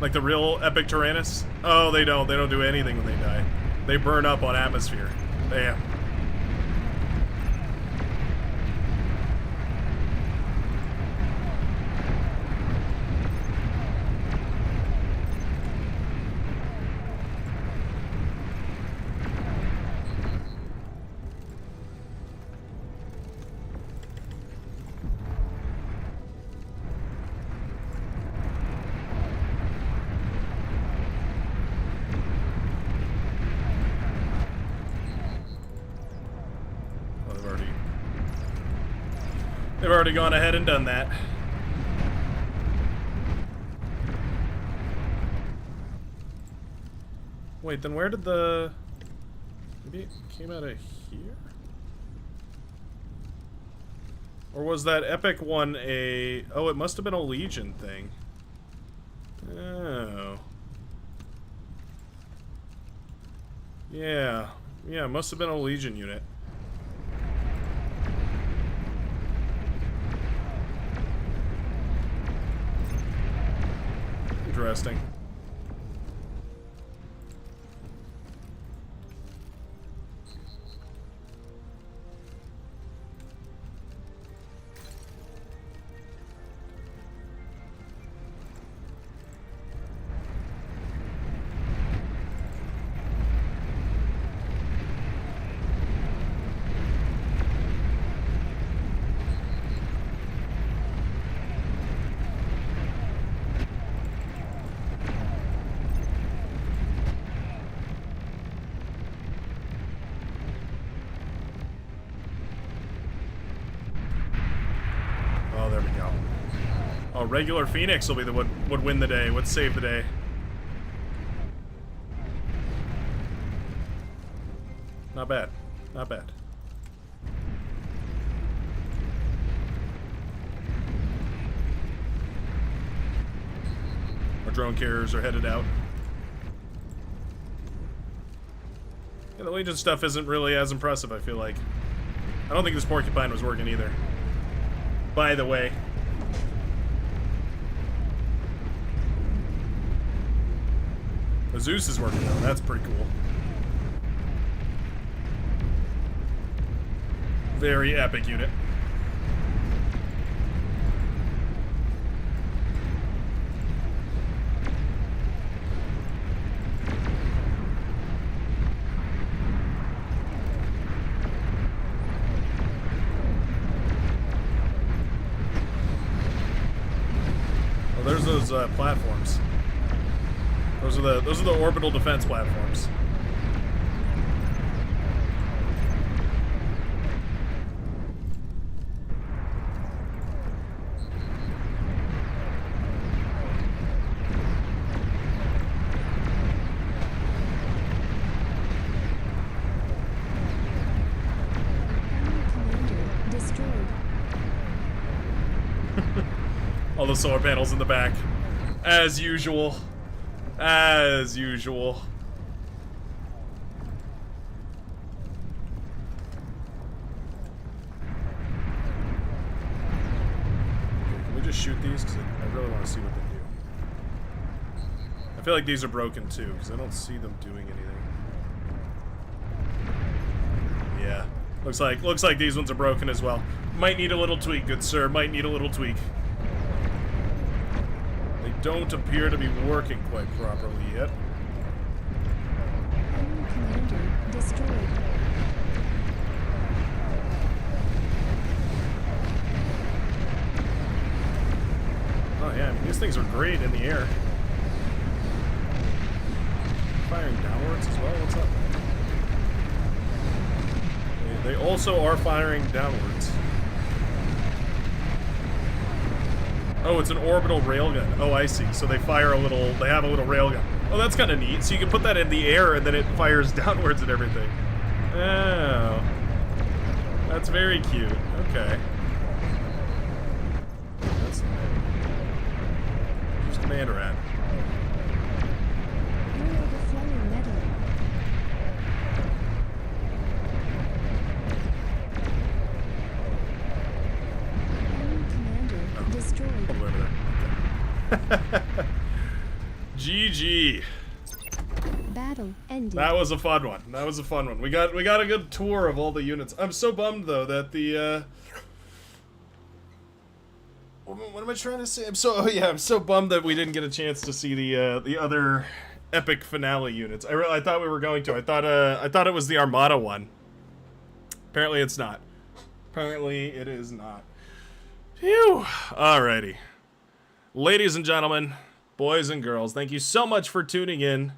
Like the real epic Tyrannus? Oh, they don't. They don't do anything when they die. They burn up on atmosphere. Damn. They've already gone ahead and done that. Wait, then where did the... Maybe it came out of here? Or was that epic one a... Oh, it must have been a Legion thing. Oh. Yeah. Yeah, it must have been a Legion unit. Interesting. Oh, regular Phoenix will be the would win the day, would save the day. Not bad. Not bad. Our drone carriers are headed out. Yeah, the Legion stuff isn't really as impressive, I feel like. I don't think this porcupine was working either. By the way. The Zeus is working though, that's pretty cool. Very epic unit. Oh, there's those platforms. Those are the orbital defense platforms. All the solar panels in the back. As usual. As usual. Can we just shoot these? Because I really want to see what they do. I feel like these are broken too, because I don't see them doing anything. Yeah. Looks like these ones are broken as well. Might need a little tweak, good sir. Might need a little tweak. Don't appear to be working quite properly yet.
Enemy commander destroyed.
Oh yeah, I mean, these things are great in the air. Firing downwards as well, what's up? They also are firing downwards. Oh, it's an orbital railgun. Oh, I see. So they fire a little, they have a little railgun. Oh, that's kind of neat. So you can put that in the air and then it fires downwards and everything. Oh. That's very cute. Okay. That's just commander at.
You're overflowing metal. Enemy commander destroyed.
All the way over there. Okay. GG.
Battle ended.
That was a fun one. That was a fun one. We got a good tour of all the units. I'm so bummed though that the what am I trying to say? I'm so bummed that we didn't get a chance to see the other epic finale units. I thought we were going to. I thought it was the Armada one. Apparently it's not. Apparently it is not. Phew. Alrighty. Ladies and gentlemen, boys and girls, thank you so much for tuning in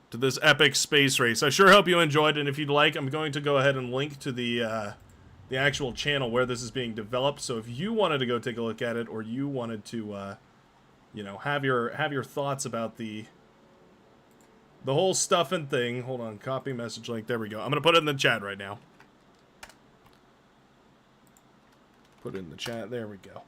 to this epic space race. I sure hope you enjoyed it, and if you'd like, I'm going to go ahead and link to the actual channel where this is being developed, so if you wanted to go take a look at it, or you wanted to, you know, have your thoughts about the whole stuff and thing. Hold on, copy message link, there we go. I'm going to put it in the chat right now. Put it in the chat, there we go.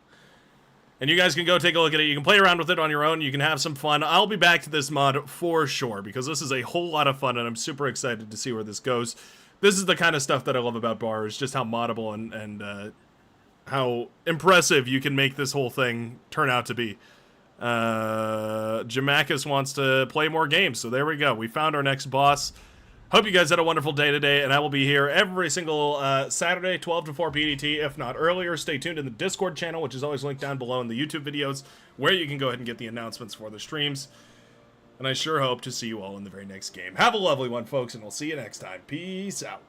And you guys can go take a look at it. You can play around with it on your own. You can have some fun. I'll be back to this mod for sure, because this is a whole lot of fun, and I'm super excited to see where this goes. This is the kind of stuff that I love about bars, just how moddable and how impressive you can make this whole thing turn out to be. Jamakis wants to play more games, so there we go. We found our next boss. Hope you guys had a wonderful day today, and I will be here every single Saturday, 12 to 4 PDT, if not earlier. Stay tuned in the Discord channel, which is always linked down below in the YouTube videos, where you can go ahead and get the announcements for the streams. And I sure hope to see you all in the very next game. Have a lovely one, folks, and we'll see you next time. Peace out.